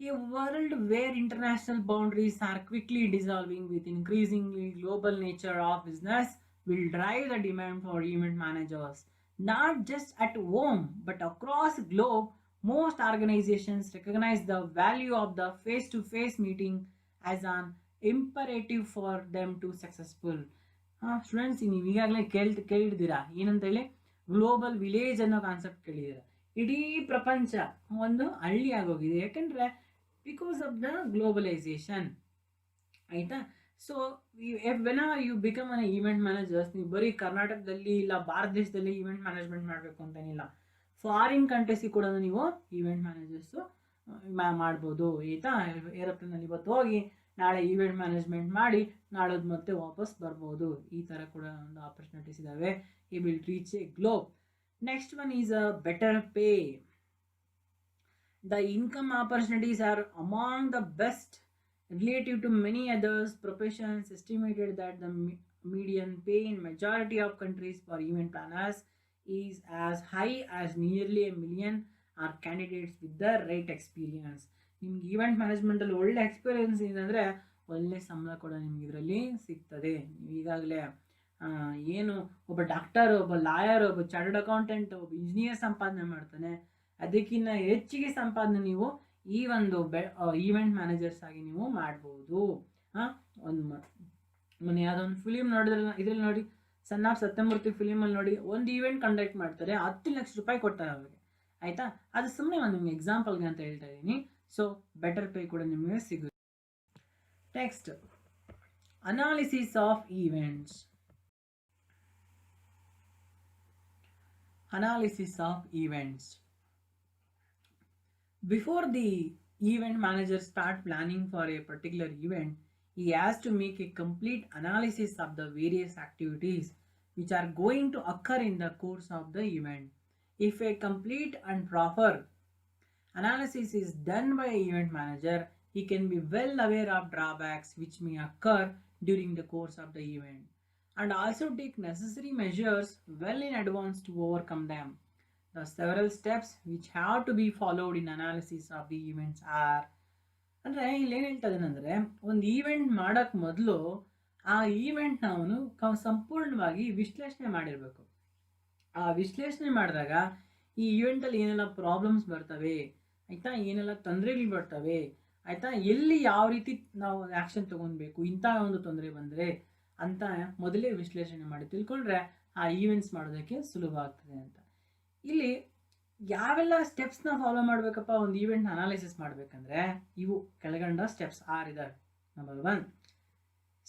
A world where international boundaries are quickly dissolving with increasingly global nature of business will drive the demand for event managers. Not just at home but across the globe, most organizations recognize the value of the face-to-face meeting as an imperative for them to successful. Students, ನೀವು ಈಗಾಗಲೇ ಕೇಳಿದ್ದೀರಾ ಏನಂತ ಹೇಳಿ, global village ಅನ್ನೋ concept ಕೇಳಿದ್ದೀರಾ. ಇಡೀ ಪ್ರಪಂಚ ಒಂದು ಹಳ್ಳಿ ಆಗೋಗಿದೆ, ಯಾಕೆಂದರೆ because of the globalization ಆಯಿತಾ. So whenever you become an event managers, ನೀವು ಬರೀ ಕರ್ನಾಟಕದಲ್ಲಿ ಇಲ್ಲ ಭಾರತ ದೇಶದಲ್ಲಿ ಈವೆಂಟ್ ಮ್ಯಾನೇಜ್ಮೆಂಟ್ ಮಾಡಬೇಕು ಅಂತೇನಿಲ್ಲ, ಫಾರಿನ್ ಕಂಟ್ರೀಸಿಗೆ ಕೂಡ ನೀವು ಈವೆಂಟ್ ಮ್ಯಾನೇಜರ್ಸು ಮಾಡ್ಬೋದು ಆಯಿತಾ. ಏರೋಪ್ಲೇನಲ್ಲಿ ಇವತ್ತು ಹೋಗಿ ನಾಳೆ ಈವೆಂಟ್ ಮ್ಯಾನೇಜ್ಮೆಂಟ್ ಮಾಡಿ ನಾಳೋದು ಮತ್ತೆ ವಾಪಸ್ ಬರ್ಬೋದು. ಈ ಥರ ಕೂಡ ಒಂದು ಆಪರ್ಚುನಿಟೀಸ್ ಇದ್ದಾವೆ. You will reach a globe. Next one is a better pay. The income opportunities are among the best relative to many others professions. Estimated that the median pay in majority of countries for event planners is as high as nearly $1 million are candidates with the right experience. ನಿಮ್ಗೆ event ಮ್ಯಾನೇಜ್ಮೆಂಟಲ್ಲಿ ಒಳ್ಳೆ experience ಇದೆ ಅಂದರೆ ಒಳ್ಳೆ ಸಂಬಳ ಕೂಡ ನಿಮ್ಗೆ ಇದರಲ್ಲಿ ಸಿಗ್ತದೆ. ನೀವು ಈಗಾಗಲೇ ಏನು ಒಬ್ಬ ಡಾಕ್ಟರ್, ಒಬ್ಬ ಲಾಯರ್, ಒಬ್ಬ ಚಾರ್ಟರ್ಡ್ ಅಕೌಂಟೆಂಟ್, ಒಬ್ಬ ಇಂಜಿನಿಯರ್ ಸಂಪಾದನೆ ಮಾಡ್ತಾನೆ, ಅದಕ್ಕಿಂತ ಹೆಚ್ಚಿಗೆ ಸಂಪಾದನೆ ನೀವು ಈ ಒಂದು ಈವೆಂಟ್ ಮ್ಯಾನೇಜರ್ಸ್ ಆಗಿ ನೀವು ಮಾಡ್ಬೋದು. ಒಂದು ಮೊನ್ನೆ ಯಾವುದೋ ಒಂದು ಫಿಲಿಮ್ ನೋಡಿದ್ರೆ, ಇದ್ರಲ್ಲಿ ನೋಡಿ, ಸನ್ ಆಫ್ ಸತ್ಯಮೂರ್ತಿ ಫಿಲಿಮಲ್ಲಿ ನೋಡಿ, ಒಂದು ಈವೆಂಟ್ ಕಂಡಕ್ಟ್ ಮಾಡ್ತಾರೆ, 10 ಲಕ್ಷ ರೂಪಾಯಿ ಕೊಡ್ತಾರೆ ಅವ್ರಿಗೆ ಆಯಿತಾ. ಅದು ಸುಮ್ಮನೆ ಒಂದು ನಿಮ್ಗೆ ಎಕ್ಸಾಂಪಲ್ಗೆ ಅಂತ ಹೇಳ್ತಾ ಇದ್ದೀನಿ. ಸೊ ಬೆಟರ್ ಪೇ ಕೂಡ ನಿಮಗೆ ಸಿಗುತ್ತೆ. Next, analysis of events. Analysis of events. Before the event manager starts planning for a particular event, he has to make a complete analysis of the various activities which are going to occur in the course of the event. If a complete and proper analysis is done by an event manager, he can be well aware of drawbacks which may occur during the course of the event and also take necessary measures well in advance to overcome them. The several steps which have to be followed in analysis of the events are ಅಂದರೆ ಇಲ್ಲಿ ಏನು ಹೇಳ್ತಾ ಇದ್ದಾನೆಂದರೆ ಒಂದು event ಮಾಡೋಕ್ಕೆ ಮೊದಲು ಆ ಈವೆಂಟ್ನ ಅವನು ಸಂಪೂರ್ಣವಾಗಿ ವಿಶ್ಲೇಷಣೆ ಮಾಡಿರಬೇಕು. ಆ ವಿಶ್ಲೇಷಣೆ ಮಾಡಿದಾಗ ಈ ಈವೆಂಟಲ್ಲಿ ಏನೆಲ್ಲ ಪ್ರಾಬ್ಲಮ್ಸ್ ಬರ್ತವೆ ಆಯಿತಾ, ಏನೆಲ್ಲ ತೊಂದರೆಗಳು ಬರ್ತವೆ ಆಯಿತಾ, ಎಲ್ಲಿ ಯಾವ ರೀತಿ ನಾವು ಆ್ಯಕ್ಷನ್ ತೊಗೊಳ್ಬೇಕು, ಇಂಥ ಒಂದು ತೊಂದರೆ ಬಂದರೆ ಅಂತ ಮೊದಲೇ ವಿಶ್ಲೇಷಣೆ ಮಾಡಿ ತಿಳ್ಕೊಂಡ್ರೆ ಆ ಈವೆಂಟ್ಸ್ ಮಾಡೋದಕ್ಕೆ ಸುಲಭ ಆಗ್ತದೆ ಅಂತ. ಇಲ್ಲಿ ಯಾವೆಲ್ಲ ಸ್ಟೆಪ್ಸ್ನ ಫಾಲೋ ಮಾಡಬೇಕಪ್ಪ ಒಂದು ಈವೆಂಟ್ ಅನಾಲಿಸಿಸ್ ಮಾಡಬೇಕಂದ್ರೆ ಇವು ಕೆಳಗಂಡ ಸ್ಟೆಪ್ಸ್ 6 ಇದ್ದಾವೆ. Number 1,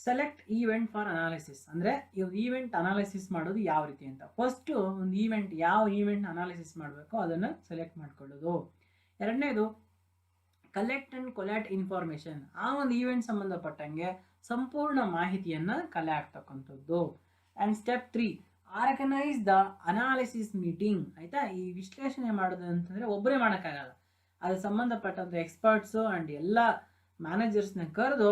select event for analysis. ಅಂದರೆ ಈ ಒಂದು ಈವೆಂಟ್ ಅನಾಲಿಸಿಸ್ ಮಾಡೋದು ಯಾವ ರೀತಿ ಅಂತ. ಫಸ್ಟು ಒಂದು ಈವೆಂಟ್ ಯಾವ ಈವೆಂಟ್ ಅನಾಲಿಸಿಸ್ ಮಾಡಬೇಕೋ ಅದನ್ನು ಸೆಲೆಕ್ಟ್ ಮಾಡ್ಕೊಳ್ಳೋದು. ಎರಡನೇದು ಕಲೆಕ್ಟ್ ಆ್ಯಂಡ್ ಕೊಲ್ಯಾಟ್ ಇನ್ಫಾರ್ಮೇಷನ್. ಆ ಒಂದು ಈವೆಂಟ್ ಸಂಬಂಧಪಟ್ಟಂಗೆ ಸಂಪೂರ್ಣ ಮಾಹಿತಿಯನ್ನು ಕಲೆ ಆಗ್ತಕ್ಕಂಥದ್ದು. And step 3, organise the analysis meeting. ಆಯಿತಾ, ಈ ವಿಶ್ಲೇಷಣೆ ಮಾಡೋದು ಅಂತಂದರೆ ಒಬ್ಬರೇ ಮಾಡೋಕ್ಕಾಗಲ್ಲ, ಅದು ಸಂಬಂಧಪಟ್ಟಂಥ ಎಕ್ಸ್ಪರ್ಟ್ಸು ಆ್ಯಂಡ್ ಎಲ್ಲ ಮ್ಯಾನೇಜರ್ಸ್ನ ಕರೆದು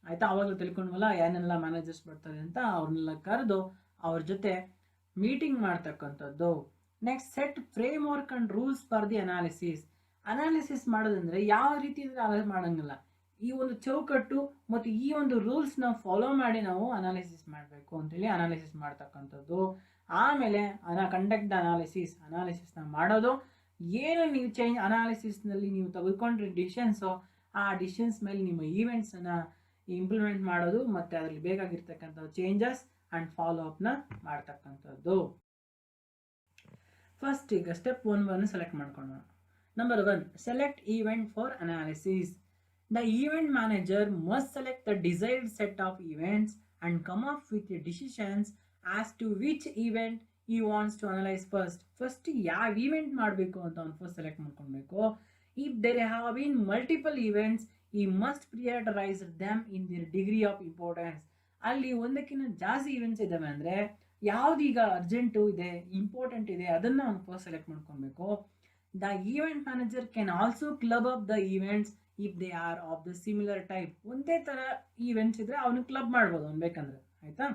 ಆಯಿತಾ, ಅವಾಗಲೂ ತಿಳ್ಕೊಂಡ್ವಲ್ಲ ಏನೆಲ್ಲ ಮ್ಯಾನೇಜರ್ಸ್ ಬರ್ತಾರೆ ಅಂತ, ಅವ್ರನ್ನೆಲ್ಲ ಕರೆದು ಅವ್ರ ಜೊತೆ ಮೀಟಿಂಗ್ ಮಾಡ್ತಕ್ಕಂಥದ್ದು. Next, set frame work and rules for the analysis. Analysis ಮಾಡೋದಂದರೆ ಯಾವ ರೀತಿ ಅಂದರೆ ಮಾಡೋಂಗಿಲ್ಲ, ಈ ಒಂದು ಚೌಕಟ್ಟು ಮತ್ತು ಈ ಒಂದು ರೂಲ್ಸ್ನ ಫಾಲೋ ಮಾಡಿ ನಾವು ಅನಾಲಿಸಿಸ್ ಮಾಡಬೇಕು ಅಂತೇಳಿ ಅನಾಲಿಸಿಸ್ ಮಾಡ್ತಕ್ಕಂಥದ್ದು. ಆಮೇಲೆ ಕಂಡಕ್ಟ್ ದ ಅನಾಲಿಸಿಸ್ನ ಮಾಡೋದು. ಏನು ನೀವು ಅನಾಲಿಸಿಸ್ನಲ್ಲಿ ನೀವು ತೆಗೆದುಕೊಂಡ್ರೆ ಡಿಸಿಷನ್ಸು, ಆ ಡಿಸಿಷನ್ಸ್ ಮೇಲೆ ನಿಮ್ಮ ಈವೆಂಟ್ಸನ್ನು ಇಂಪ್ಲಿಮೆಂಟ್ ಮಾಡೋದು ಮತ್ತು ಅದರಲ್ಲಿ ಬೇಕಾಗಿರ್ತಕ್ಕಂಥ ಚೇಂಜಸ್ ಆ್ಯಂಡ್ ಫಾಲೋ ಅಪ್ನ ಮಾಡ್ತಕ್ಕಂಥದ್ದು. ಫಸ್ಟ್ ಈಗ ಸ್ಟೆಪ್ 1 ಸೆಲೆಕ್ಟ್ ಮಾಡ್ಕೊಳ್ಳೋಣ. Number 1, select event for analysis. The event manager must select the desired set of events and come up with decisions as to which event he wants to analyze first. First ಯಾವ event ಮಾಡಬೇಕು ಅಂತ ಅವ್ನು first select ಮಾಡ್ಕೊಳ್ಬೇಕು. If there have been multiple events, he must prioritize them in their degree of importance. ಅಲ್ಲಿ ಒಂದಕ್ಕಿಂತ ಜಾಸ್ತಿ events ಇದ್ದಾವೆ ಅಂದರೆ ಯಾವುದೀಗ ಅರ್ಜೆಂಟು ಇದೆ, ಇಂಪಾರ್ಟೆಂಟ್ ಇದೆ, ಅದನ್ನು ಅವ್ನು ಫಸ್ಟ್ ಸೆಲೆಕ್ಟ್ ಮಾಡ್ಕೊಬೇಕು. The event manager can also club up the events if they are of the similar type. ಒಂದೇ ಥರ ಈವೆಂಟ್ಸ್ ಇದ್ರೆ ಅವನು ಕ್ಲಬ್ ಮಾಡ್ಬೋದು ಅವ್ನು ಬೇಕಂದ್ರೆ, ಆಯಿತಾ.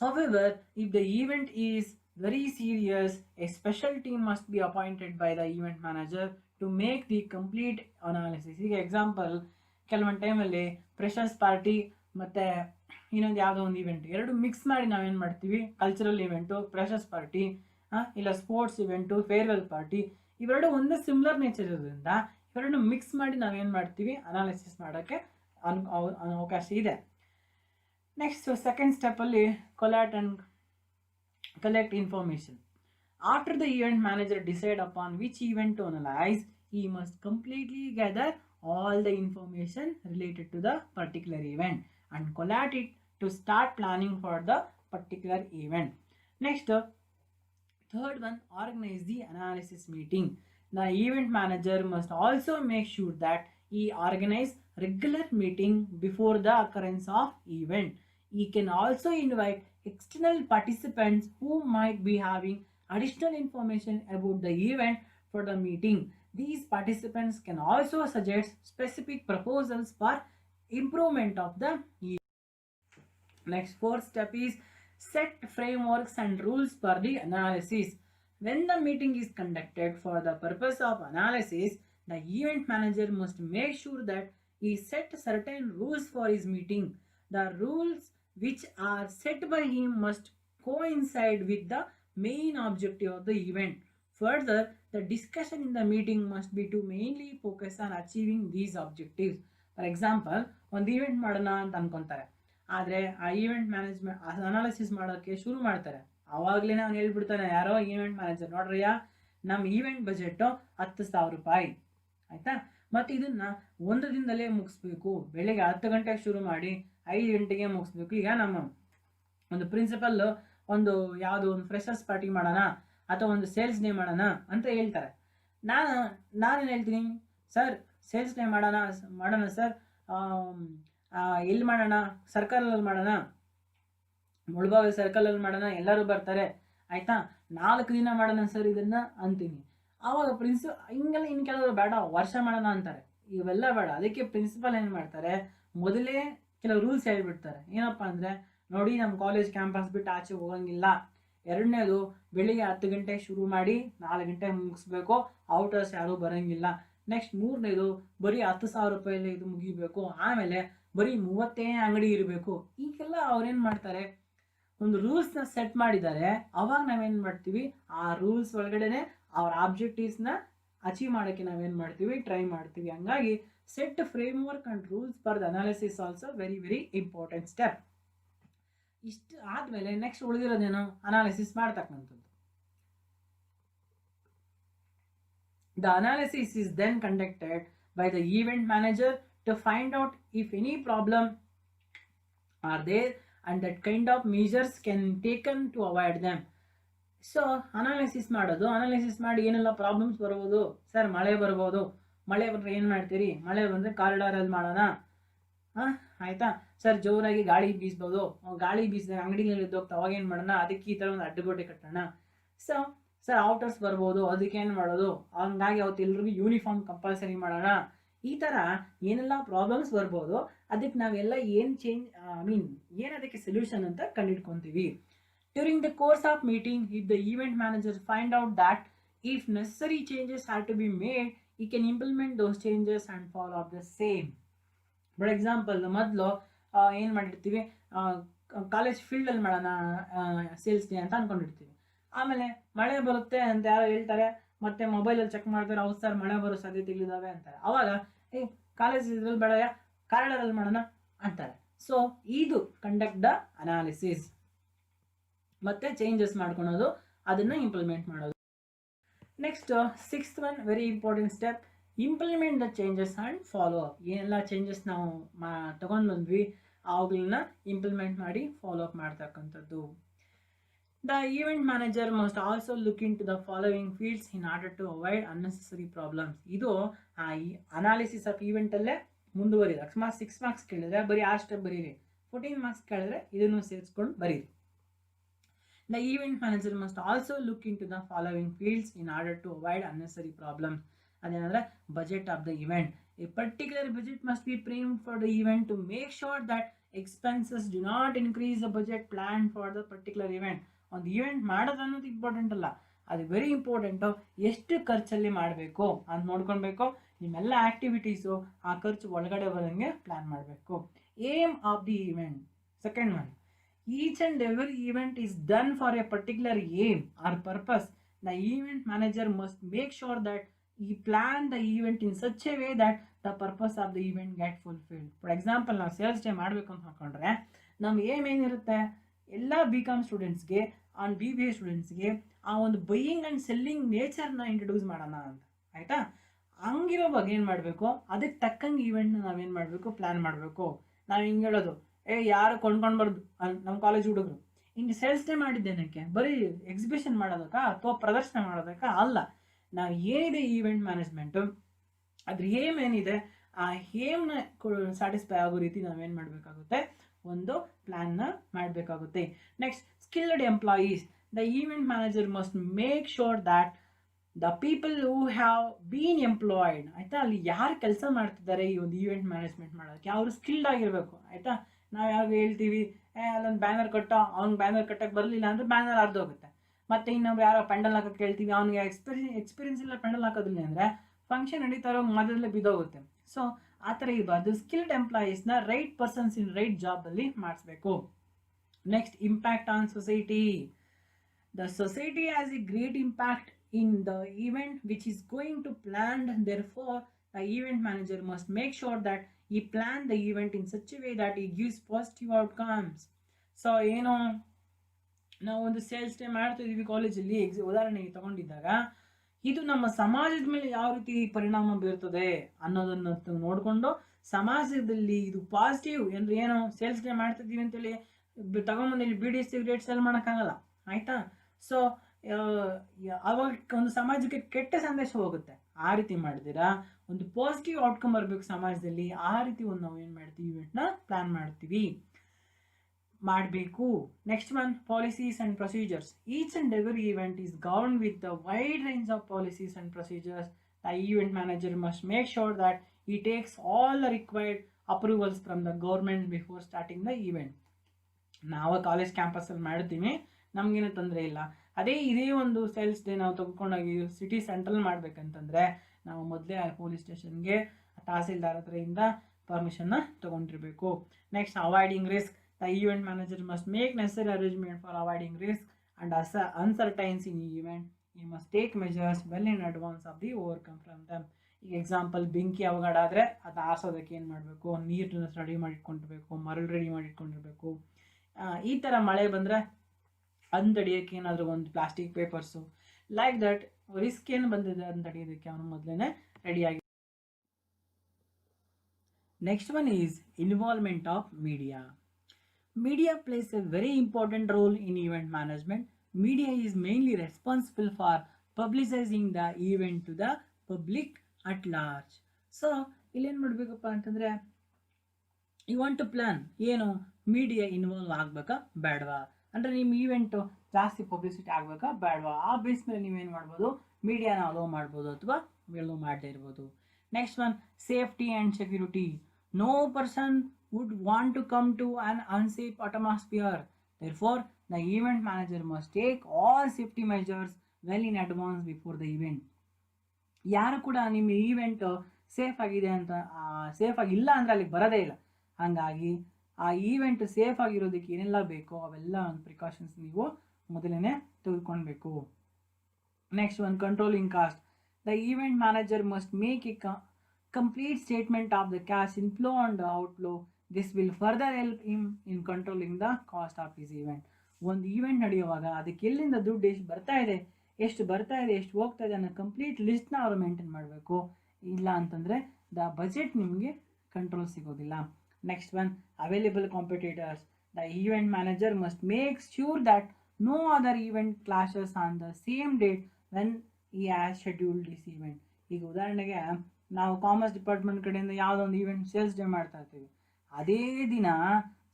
However, if the event is very serious, a special team must be appointed by the event manager to make the complete analysis. ಈಗ example, ಕೆಲವೊಂದು ಟೈಮಲ್ಲಿ ಫ್ರೆಷರ್ಸ್ ಪಾರ್ಟಿ ಮತ್ತು ಇನ್ನೊಂದು ಯಾವುದೋ ಒಂದು ಈವೆಂಟ್ ಎರಡು ಮಿಕ್ಸ್ ಮಾಡಿ ನಾವೇನು ಮಾಡ್ತೀವಿ, ಕಲ್ಚರಲ್ ಈವೆಂಟು, ಫ್ರೆಷರ್ಸ್ ಪಾರ್ಟಿ, ಇಲ್ಲ ಸ್ಪೋರ್ಟ್ಸ್ ಇವೆಂಟು, ಫೇರ್ವೆಲ್ ಪಾರ್ಟಿ, ಇವೆರಡು ಒಂದೇ ಸಿಮಿಲರ್ ನೇಚರ್ ಇರೋದ್ರಿಂದ ಇವೆರಡನ್ನು ಮಿಕ್ಸ್ ಮಾಡಿ ನಾವೇನು ಮಾಡ್ತೀವಿ, ಅನಾಲಿಸಿಸ್ ಮಾಡೋಕ್ಕೆ ಅವಕಾಶ ಇದೆ. ನೆಕ್ಸ್ಟ್ ಸೆಕೆಂಡ್ ಸ್ಟೆಪ್ಪಲ್ಲಿ collect information. After the event manager decide upon which event to analyse, he must completely gather all the information related to the particular event and collate it to start planning for the particular event. Next, third one, organize the analysis meeting. The event manager must also make sure that he organize regular meeting before the occurrence of event. He can also invite external participants who might be having additional information about the event for the meeting. These participants can also suggest specific proposals for improvement of the event. Next, fourth step is set frameworks and rules for the analysis. When the meeting is conducted for the purpose of analysis, the event manager must make sure that he set certain rules for his meeting. The rules which are set by him must coincide with the main objective of the event. Further, the discussion in the meeting must be to mainly focus on achieving these objectives. For example, ಒಂದು event ಮಾಡೋಣ ಅಂತ ಅನ್ಕೊತಾರೆ, ಆದರೆ ಆ event management analysis ಮಾಡೋಕ್ಕೆ ಶುರು ಮಾಡ್ತಾರೆ. ಆವಾಗಲೇ ಅವ್ನು ಹೇಳ್ಬಿಡ್ತಾನೆ, ಯಾರೋ ಈವೆಂಟ್ ಮ್ಯಾನೇಜರ್, ನೋಡ್ರಿಯ ನಮ್ಮ ಈವೆಂಟ್ ಬಜೆಟು 10,000 ರೂಪಾಯಿ, ಆಯಿತಾ, ಮತ್ತು ಇದನ್ನು ಒಂದು ದಿನದಲ್ಲೇ ಮುಗಿಸ್ಬೇಕು, ಬೆಳಿಗ್ಗೆ 10 ಗಂಟೆಗೆ ಶುರು ಮಾಡಿ 5 ಗಂಟೆಗೆ ಮುಗಿಸ್ಬೇಕು. ಈಗ ನಮ್ಮ ಒಂದು ಪ್ರಿನ್ಸಿಪಲ್ಲು ಒಂದು ಯಾವುದೋ ಒಂದು ಫ್ರೆಷರ್ಸ್ ಪಾರ್ಟಿ ಮಾಡೋಣ ಅಥವಾ ಒಂದು ಸೇಲ್ಸ್ ಡೇ ಮಾಡೋಣ ಅಂತ ಹೇಳ್ತಾರೆ. ನಾನೇನು ಹೇಳ್ತೀನಿ, ಸರ್ ಸೇಲ್ಸ್ ಡೇ ಮಾಡೋಣ ಸರ್, ಎಲ್ಲಿ ಮಾಡೋಣ, ಸರ್ಕಲಲ್ಲಿ ಮಾಡೋಣ, ಮುಳಬಾಗಿಲು ಸರ್ಕಲಲ್ಲಿ ಮಾಡೋಣ, ಎಲ್ಲರೂ ಬರ್ತಾರೆ, ಆಯಿತಾ, 4 ದಿನ ಮಾಡೋಣ ಸರ್ ಇದನ್ನು ಅಂತೀನಿ. ಆವಾಗ ಹಿಂಗೆಲ್ಲ ಇನ್ನು ಕೆಲವರು ಬೇಡ ವರ್ಷ ಮಾಡೋಣ ಅಂತಾರೆ. ಇವೆಲ್ಲ ಬೇಡ. ಅದಕ್ಕೆ ಪ್ರಿನ್ಸಿಪಲ್ ಏನು ಮಾಡ್ತಾರೆ, ಮೊದಲೇ ಕೆಲವು ರೂಲ್ಸ್ ಹೇಳ್ಬಿಡ್ತಾರೆ. ಏನಪ್ಪ ಅಂದರೆ, ನೋಡಿ ನಮ್ಮ ಕಾಲೇಜ್ ಕ್ಯಾಂಪಸ್ ಬಿಟ್ಟು ಆಚೆ ಹೋಗಂಗಿಲ್ಲ. ಎರಡನೇದು, ಬೆಳಿಗ್ಗೆ 10 ಗಂಟೆಗೆ ಶುರು ಮಾಡಿ 4 ಗಂಟೆಗೆ ಮುಗಿಸ್ಬೇಕು, ಔಟರ್ಸ್ ಯಾರೂ ಬರೋಂಗಿಲ್ಲ. ನೆಕ್ಸ್ಟ್ ಮೂರನೇದು, ಬರೀ 10,000 ರೂಪಾಯಲ್ಲಿ ಇದು ಮುಗಿಬೇಕು. ಆಮೇಲೆ ಬರೀ 30 ಅಂಗಡಿ ಇರಬೇಕು. ಈಗೆಲ್ಲ ಅವ್ರೇನು ಮಾಡ್ತಾರೆ, ಒಂದು ರೂಲ್ಸ್ನ ಸೆಟ್ ಮಾಡಿದ್ದಾರೆ. ಅವಾಗ ನಾವೇನು ಮಾಡ್ತೀವಿ, ಆ ರೂಲ್ಸ್ ಒಳಗಡೆನೆ ಅವ್ರ ಆಬ್ಜೆಕ್ಟಿವ್ಸ್ನ ಅಚೀವ್ ಮಾಡೋಕ್ಕೆ ನಾವೇನು ಮಾಡ್ತೀವಿ, ಟ್ರೈ ಮಾಡ್ತೀವಿ. ಹಂಗಾಗಿ set framework and rules for the analysis also very very important step. ಇಷ್ಟು ಆದಮೇಲೆ ನೆಕ್ಸ್ಟ್ ಉಳಿದಿರೋದೇನು, ಅನಾಲಿಸಿಸ್ ಮಾಡ್ತಕ್ಕಂಥದ್ದು. The analysis is then conducted by the event manager to find out if any problem are there and that kind of measures can taken to avoid them. So analysis ಮಾಡೋದು, analysis ಮಾಡಿ ಏನೆಲ್ಲ problems ಬರ್ಬೋದು. Sir ಮಳೆ ಬರ್ಬೋದು, ಮಳೆ ಬಂದರೆ ಏನು ಮಾಡ್ತೀರಿ, ಮಳೆ ಬಂದರೆ ಕಾರಿಡಾರಲ್ಲಿ ಮಾಡೋಣ, ಆಯಿತಾ. ಸರ್ ಜೋರಾಗಿ ಗಾಳಿ ಬೀಸ್ಬೋದು, ಗಾಳಿ ಬೀಸಿದಾಗ ಅಂಗಡಿಗಳಲ್ಲಿ ಇದ್ದೋಗ್ತಾ ಅವಾಗ ಏನು ಮಾಡೋಣ, ಅದಕ್ಕೆ ಈ ಥರ ಒಂದು ಅಡ್ಡಗೋಡೆ ಕಟ್ಟೋಣ. ಸೊ ಸರ್ ಔಟರ್ಸ್ ಬರ್ಬೋದು, ಅದಕ್ಕೆ ಏನು ಮಾಡೋದು, ಹಂಗಾಗಿ ಅವತ್ತು ಎಲ್ರಿಗೂ ಯೂನಿಫಾರ್ಮ್ ಕಂಪಲ್ಸರಿ ಮಾಡೋಣ. ಈ ಥರ ಏನೆಲ್ಲ ಪ್ರಾಬ್ಲಮ್ಸ್ ಬರ್ಬೋದು, ಅದಕ್ಕೆ ನಾವೆಲ್ಲ ಏನು ಏನು ಅದಕ್ಕೆ ಸೊಲ್ಯೂಷನ್ ಅಂತ ಕಂಡುಹಿಡ್ಕೊತೀವಿ. During the course of meeting, if the event manager find out that if necessary changes have to be made, he can implement those changes and follow up the same. For example, ಮೊದಲು ಏನು ಮಾಡಿರ್ತೀವಿ, college ಫೀಲ್ಡಲ್ಲಿ ಮಾಡೋಣ sales day ಅಂತ ಅಂದ್ಕೊಂಡಿರ್ತೀವಿ. ಆಮೇಲೆ ಮಳೆ ಬರುತ್ತೆ ಅಂತ ಯಾರೋ ಹೇಳ್ತಾರೆ, ಮತ್ತೆ ಮೊಬೈಲಲ್ಲಿ ಚೆಕ್ ಮಾಡ್ತಾರೆ, ಹೌದು ಸರ್ ಮಳೆ ಬರೋ ಸಾಧ್ಯತೆಗಳಿದ್ದಾವೆ ಅಂತಾರೆ. ಅವಾಗ ಕಾಲೇಜ್ ಇದ್ರಲ್ಲಿ ಬೇಡ, ಕಾರಿಡಾರಲ್ಲಿ ಮಾಡೋಣ ಅಂತಾರೆ. ಸೊ ಇದು ಕಂಡಕ್ಟ್ ದ ಅನಾಲಿಸಿಸ್. ಮತ್ತೆ ಚೇಂಜಸ್ ಮಾಡ್ಕೊಳೋದು, ಅದನ್ನು ಇಂಪ್ಲಿಮೆಂಟ್ ಮಾಡೋದು. Next 6th one, very important step, implement the changes and follow up. ಏನೆಲ್ಲ ಚೇಂಜಸ್ ನಾವು ತಗೊಂಡು ಬಂದ್ವಿ ಅವುಗಳನ್ನ ಇಂಪ್ಲಿಮೆಂಟ್ ಮಾಡಿ ಫಾಲೋ ಅಪ್ ಮಾಡ್ತಕ್ಕಂಥದ್ದು. The event manager must also look into the following fields in order to avoid unnecessary problems. ಇದು analysis of ಈವೆಂಟಲ್ಲೇ ಮುಂದುವರಿದ. ಅಕಸ್ಮಾತ್ 6 ಮಾರ್ಕ್ಸ್ ಕೇಳಿದ್ರೆ ಬರೀ ಆ ಸ್ಟೆಪ್ ಬರೀರಿ, 14 ಮಾರ್ಕ್ಸ್ ಕೇಳಿದ್ರೆ ಇದನ್ನು ಸೇರಿಸ್ಕೊಂಡು ಬರೀರಿ. The event manager must also look into the following fields in order to avoid unnecessary problems. ಅದೇನಂದ್ರೆ budget of the event. A particular budget must be framed for the event to make sure that expenses do not increase the budget planned for the particular event. ಒಂದು event ಮಾಡೋದು ಅನ್ನೋದು important ಅಲ್ಲ, ಅದು very important. ಎಷ್ಟು ಖರ್ಚಲ್ಲಿ ಮಾಡಬೇಕು ಅಂತ ನೋಡ್ಕೊಳ್ಬೇಕು. ನಿಮ್ಮೆಲ್ಲ ಆ್ಯಕ್ಟಿವಿಟೀಸು ಆ ಖರ್ಚು ಒಳಗಡೆ ಬರೋಂಗೆ ಪ್ಲ್ಯಾನ್ ಮಾಡಬೇಕು. Aim of the event, second one, each and every event is done for a particular aim or purpose. The event manager must make sure that he plan the event in such a way that the purpose of the event get fulfilled. For example, ನಾವು sales day ಮಾಡಬೇಕು ಅಂತ ಹಾಕೊಂಡ್ರೆ ನಮ್ಮ aim ಏನಿರುತ್ತೆ, ಎಲ್ಲ BCom ಸ್ಟೂಡೆಂಟ್ಸ್ಗೆ on BBA ಸ್ಟೂಡೆಂಟ್ಸ್ಗೆ ಆ ಒಂದು ಬೈಯಿಂಗ್ ಆ್ಯಂಡ್ ಸೆಲ್ಲಿಂಗ್ ನೇಚರ್ನ ಇಂಟ್ರೊಡ್ಯೂಸ್ ಮಾಡೋಣ ಅಂತ, ಆಯಿತಾ. ಹಂಗಿರೋವಾಗ ಏನು ಮಾಡಬೇಕು, ಅದಕ್ಕೆ ತಕ್ಕಂಗೆ ಈವೆಂಟ್ನ ನಾವೇನು ಮಾಡಬೇಕು, ಪ್ಲ್ಯಾನ್ ಮಾಡಬೇಕು. ನಾವು ಹಿಂಗೆ ಹೇಳೋದು, ಯಾರು ಕೊಂಡ್ಕೊಂಡ್ಬಾರ್ದು ನಮ್ಮ ಕಾಲೇಜ್ ಹುಡುಗರು. ಇನ್ನು ಸೇಲ್ಸ್ ಡೇ ಮಾಡಿದ್ದೇನಕ್ಕೆ, ಬರೀ ಎಕ್ಸಿಬಿಷನ್ ಮಾಡೋದಕ್ಕ ಅಥವಾ ಪ್ರದರ್ಶನ ಮಾಡೋದಕ್ಕ ಅಲ್ಲ. ನಾವು ಏನಿದೆ ಈವೆಂಟ್ ಮ್ಯಾನೇಜ್ಮೆಂಟು, ಅದ್ರ ಏನಿದೆ ಆ ಏಮ್ನ ಸ್ಯಾಟಿಸ್ಫೈ ಆಗೋ ರೀತಿ ನಾವೇನು ಮಾಡಬೇಕಾಗುತ್ತೆ, ಒಂದು ಪ್ಲ್ಯಾನ್ನ ಮಾಡಬೇಕಾಗುತ್ತೆ. Next, skilled employees. The event manager must make sure that the people who have bean employed, ಆಯಿತಾ, ಅಲ್ಲಿ ಯಾರು ಕೆಲಸ ಮಾಡ್ತಿದ್ದಾರೆ ಈ ಒಂದು ಈವೆಂಟ್ ಮ್ಯಾನೇಜ್ಮೆಂಟ್ ಮಾಡೋದಕ್ಕೆ ಅವರು ಸ್ಕಿಲ್ಡ್ ಆಗಿರಬೇಕು, ಆಯಿತಾ. ನಾವು ಯಾವಾಗ ಹೇಳ್ತೀವಿ ಅಲ್ಲೊಂದು ಬ್ಯಾನರ್ ಕಟ್ಟೋ, ಅವ್ನಿಗೆ ಬ್ಯಾನರ್ ಕಟ್ಟಕ್ಕೆ ಬರಲಿಲ್ಲ ಅಂದರೆ ಬ್ಯಾನರ್ ಅರ್ಧೋಗುತ್ತೆ. ಮತ್ತು ಇನ್ನೊಬ್ರು ಯಾರೋ ಪೆಂಡಲ್ ಹಾಕೋಕ್ಕೆ ಹೇಳ್ತೀವಿ, ಅವ್ನಿಗೆ ಎಕ್ಸ್ಪೀರಿಯನ್ಸ್ ಇಲ್ಲ ಪೆಂಡಲ್ ಹಾಕೋದಿಲ್ಲ ಅಂದರೆ ಫಂಕ್ಷನ್ ನಡೀತಾ ಇರೋ ಮಧ್ಯದಲ್ಲೇ ಬಿದ್ದೋಗುತ್ತೆ. ಸೊ ಆ ಥರ ಇರಬಾರ್ದು. ಸ್ಕಿಲ್ಡ್ ಎಂಪ್ಲಾಯೀಸ್ನ ರೈಟ್ ಪರ್ಸನ್ಸ್ ಇನ್ ರೈಟ್ ಜಾಬಲ್ಲಿ ಮಾಡಿಸ್ಬೇಕು. Next, impact on society. The society has a great impact in the event which is going to planned. Therefore, the event manager must make sure that he plan the event in such a way that he gives positive outcomes. So ಏನು, ನಾವು ಒಂದು sales day ಮಾಡ್ತಿದ್ದೀವಿ ಕಾಲೇಜಲ್ಲಿ, ಉದಾಹರಣೆಗೆ ತಗೊಂಡಿದ್ದಾಗ ಇದು ನಮ್ಮ ಸಮಾಜದ ಮೇಲೆ ಯಾವ ರೀತಿ ಪರಿಣಾಮ ಬೀರ್ತದೆ ಅನ್ನೋದನ್ನು ನೋಡಿಕೊಂಡು ಸಮಾಜದಲ್ಲಿ ಇದು ಪಾಸಿಟಿವ್ ಅಂದರೆ ಏನು, ಸೇಲ್ಸ್ ಡೇ ಮಾಡ್ತಿದ್ದೀವಿ ಅಂತೇಳಿ ತಗೊಂಬಂದು ಬೀಡಿ ಸಿಗರೇಟ್ ಸೆಲ್ ಮಾಡೋಕ್ಕಾಗಲ್ಲ, ಆಯಿತಾ. ಸೊ ಅವಾಗ ಒಂದು ಸಮಾಜಕ್ಕೆ ಕೆಟ್ಟ ಸಂದೇಶ ಹೋಗುತ್ತೆ. ಆ ರೀತಿ ಮಾಡಿದಿರಾ ಒಂದು ಪಾಸಿಟಿವ್ ಔಟ್ಕಮ್ ಬರಬೇಕು ಸಮಾಜದಲ್ಲಿ, ಆ ರೀತಿ ಒಂದು ನಾವು ಏನು ಮಾಡ್ತೀವಿ, ಇವೆಂಟ್ನ ಪ್ಲಾನ್ ಮಾಡಬೇಕು. Next one, policies and procedures. Each and every event is govern with the wide range of policies and procedures. The event manager must make sure that he takes all the required approvals from the government before starting the event. ನಾವು college ಕ್ಯಾಂಪಸಲ್ಲಿ ಮಾಡ್ತೀವಿ, ನಮಗೇನು ತೊಂದರೆ ಇಲ್ಲ. ಅದೇ ಇದೇ ಒಂದು sales day ನಾವು ತೆಗೆದುಕೊಂಡೋಗಿ city central ಮಾಡಬೇಕಂತಂದರೆ ನಾವು ಮೊದಲೇ ಆ ಪೊಲೀಸ್ ಸ್ಟೇಷನ್ಗೆ ತಹಸೀಲ್ದಾರ್ ಹತ್ರದಿಂದ ಪರ್ಮಿಷನ್ನ ತೊಗೊಂಡಿರಬೇಕು. Next, avoiding risk. The event manager must make necessary arrangement for avoiding risk and uncertainties in event. He must take measures well in advance of the overcome from them. ಈಗ example, ಬೆಂಕಿ ಅವಘಡ ಆದರೆ ಅದು ಆರಿಸೋದಕ್ಕೆ ಏನು ಮಾಡಬೇಕು, ನೀರನ್ನ ರೆಡಿ ಮಾಡಿಟ್ಕೊಂಡಿರ್ಬೇಕು, ಮರಳು ready ಮಾಡಿಟ್ಕೊಂಡಿರ್ಬೇಕು. ಈ ಥರ ಮಳೆ ಬಂದರೆ ಅದನ್ನ ತಡೆಯೋಕ್ಕೆ ಏನಾದರೂ ಒಂದು plastic papers like that risk ಏನು ಬಂದಿದೆ ಅದನ್ನ ತಡೆಯೋದಕ್ಕೆ ಅವನು ಮೊದಲೇ ರೆಡಿಯಾಗಿ. Next one is involvement of media. Media plays a very important role in event management. Media is mainly responsible for publicizing the event to the public at large. So, ಇಲ್ಲೇನು ಮಾಡಬೇಕಪ್ಪ ಅಂತಂದರೆ, you want to plan, ಏನು media involve ಆಗಬೇಕಾ ಬೇಡವಾ, ಅಂದರೆ ನಿಮ್ಮ event ಜಾಸ್ತಿ publicity ಆಗಬೇಕಾ ಬೇಡವಾ, ಆ ಬೇಸ್ ಮೇಲೆ ನೀವೇನು ಮಾಡ್ಬೋದು, ಮೀಡಿಯಾನ ಅಲೋ ಮಾಡ್ಬೋದು ಅಥವಾ ಅಲೋ ಮಾಡದೇ ಇರ್ಬೋದು. Next one, safety and security. No person would want to come to an unsafe atmosphere. Therefore, the event manager must take all safety measures well in advance before the event. ಯಾರು ಕೂಡ ನಿಮ್ಮ event safe ಆಗಿದೆ ಅಂತ safe ಆಗಿಲ್ಲ ಅಂದರೆ ಅಲ್ಲಿಗೆ ಬರೋದೇ ಇಲ್ಲ. ಹಾಗಾಗಿ ಆ ಈವೆಂಟ್ ಸೇಫ್ ಆಗಿರೋದಕ್ಕೆ ಏನೆಲ್ಲ ಬೇಕೋ ಅವೆಲ್ಲ ಒಂದು ಪ್ರಿಕಾಷನ್ಸ್ ನೀವು ಮೊದಲೇ ತೆಗೆದುಕೊಳ್ಬೇಕು. Next one, controlling cost. The event manager must make A complete statement of the cash inflow and outflow. This will further help him in controlling the cost of his event. ಒಂದು event ನಡೆಯುವಾಗ ಅದಕ್ಕೆ ಎಲ್ಲಿಂದ ದುಡ್ಡು ಎಷ್ಟು ಬರ್ತಾ ಇದೆ ಎಷ್ಟು ಹೋಗ್ತಾ ಇದೆ ಅನ್ನೋ ಕಂಪ್ಲೀಟ್ ಲಿಸ್ಟ್ನ ಅವರು ಮೇಂಟೈನ್ ಮಾಡಬೇಕು. ಇಲ್ಲ ಅಂತಂದರೆ ದ ಬಜೆಟ್ ನಿಮಗೆ ಕಂಟ್ರೋಲ್ ಸಿಗೋದಿಲ್ಲ. Next one, available competitors. The event manager must make sure that no other event clashes on the same date when he has scheduled this event. ಈಗ ಉದಾಹರಣೆಗೆ ನಾವು ಕಾಮರ್ಸ್ ಡಿಪಾರ್ಟ್ಮೆಂಟ್ ಕಡೆಯಿಂದ ಯಾವುದೋ ಒಂದು ಈವೆಂಟ್ ಸೇಲ್ಸ್ ಡೇ ಮಾಡ್ತಾ ಇರ್ತೀವಿ, ಅದೇ ದಿನ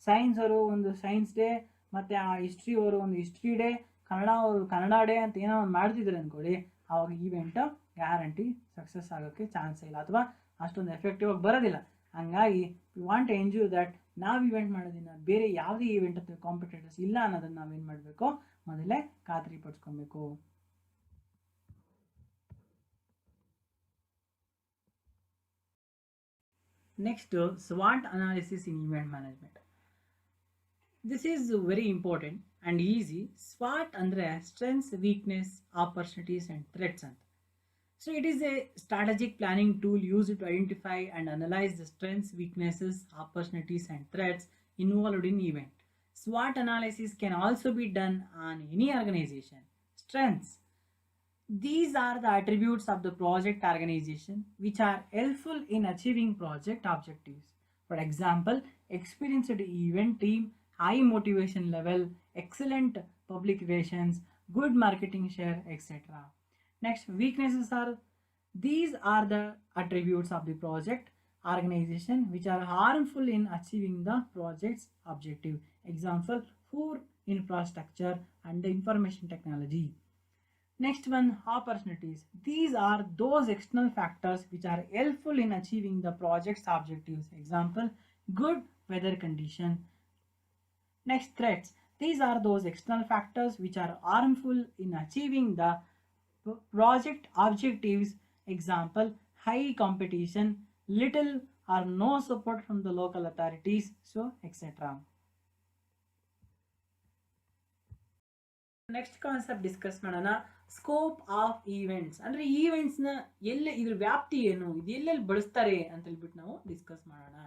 ಸೈನ್ಸ್ ಅವರು ಒಂದು ಸೈನ್ಸ್ ಡೇ ಮತ್ತು ಆ ಹಿಸ್ಟ್ರಿ ಅವರು ಒಂದು ಹಿಸ್ಟ್ರಿ ಡೇ, ಕನ್ನಡ ಅವರು ಕನ್ನಡ ಡೇ ಅಂತ ಏನೋ ಒಂದು ಮಾಡ್ತಿದ್ದಾರೆ ಅಂದ್ಕೊಳ್ಳಿ, ಆವಾಗ ಈವೆಂಟ್ ಗ್ಯಾರಂಟಿ ಸಕ್ಸಸ್ ಆಗೋಕ್ಕೆ ಚಾನ್ಸ್ ಇಲ್ಲ ಅಥವಾ ಅಷ್ಟೊಂದು ಎಫೆಕ್ಟಿವ್ ಆಗಿ ಬರೋದಿಲ್ಲ. ಹಾಗಾಗಿ we want to ensure that ನಾವು ಈವೆಂಟ್ ಮಾಡೋದಿನ ಬೇರೆ ಯಾವುದೇ ಈವೆಂಟ್ ಅಥವಾ ಕಾಂಪಿಟೇಟರ್ಸ್ ಇಲ್ಲ ಅನ್ನೋದನ್ನು ನಾವೇನು ಮಾಡಬೇಕು, ಮೊದಲೇ ಖಾತ್ರಿ ಪಡಿಸ್ಕೊಬೇಕು. Next, SWOT analysis in event management. This is very important and easy. SWOT andre strengths, weakness, opportunities and threats anta. So it is a strategic planning tool used to identify and analyze the strengths, weaknesses, opportunities and threats involved in event. SWOT analysis can also be done on any organization. Strengths. These are the attributes of the project organization which are helpful in achieving project objectives. For example, experienced event team, high motivation level, excellent public relations, good marketing share, etc. Next, weaknesses are, these are the attributes of the project organization which are harmful in achieving the project's objective. Example, poor infrastructure and the information technology. Next one, opportunities. These are those external factors which are helpful in achieving the project's objectives. Example, good weather condition. Next, threats. These are those external factors which are harmful in achieving the project objectives. Example, high competition, little or no support from the local authorities, so etc. Next concept discuss ಮಾಡೋಣ, scope of events. ಅಂದರೆ ಈವೆಂಟ್ಸ್ನ ಇದ್ರ ವ್ಯಾಪ್ತಿ ಏನು, ಇದು ಎಲ್ಲೆಲ್ಲಿ ಬಳಸ್ತಾರೆ ಅಂತ ಹೇಳ್ಬಿಟ್ಟು ನಾವು ಡಿಸ್ಕಸ್ ಮಾಡೋಣ.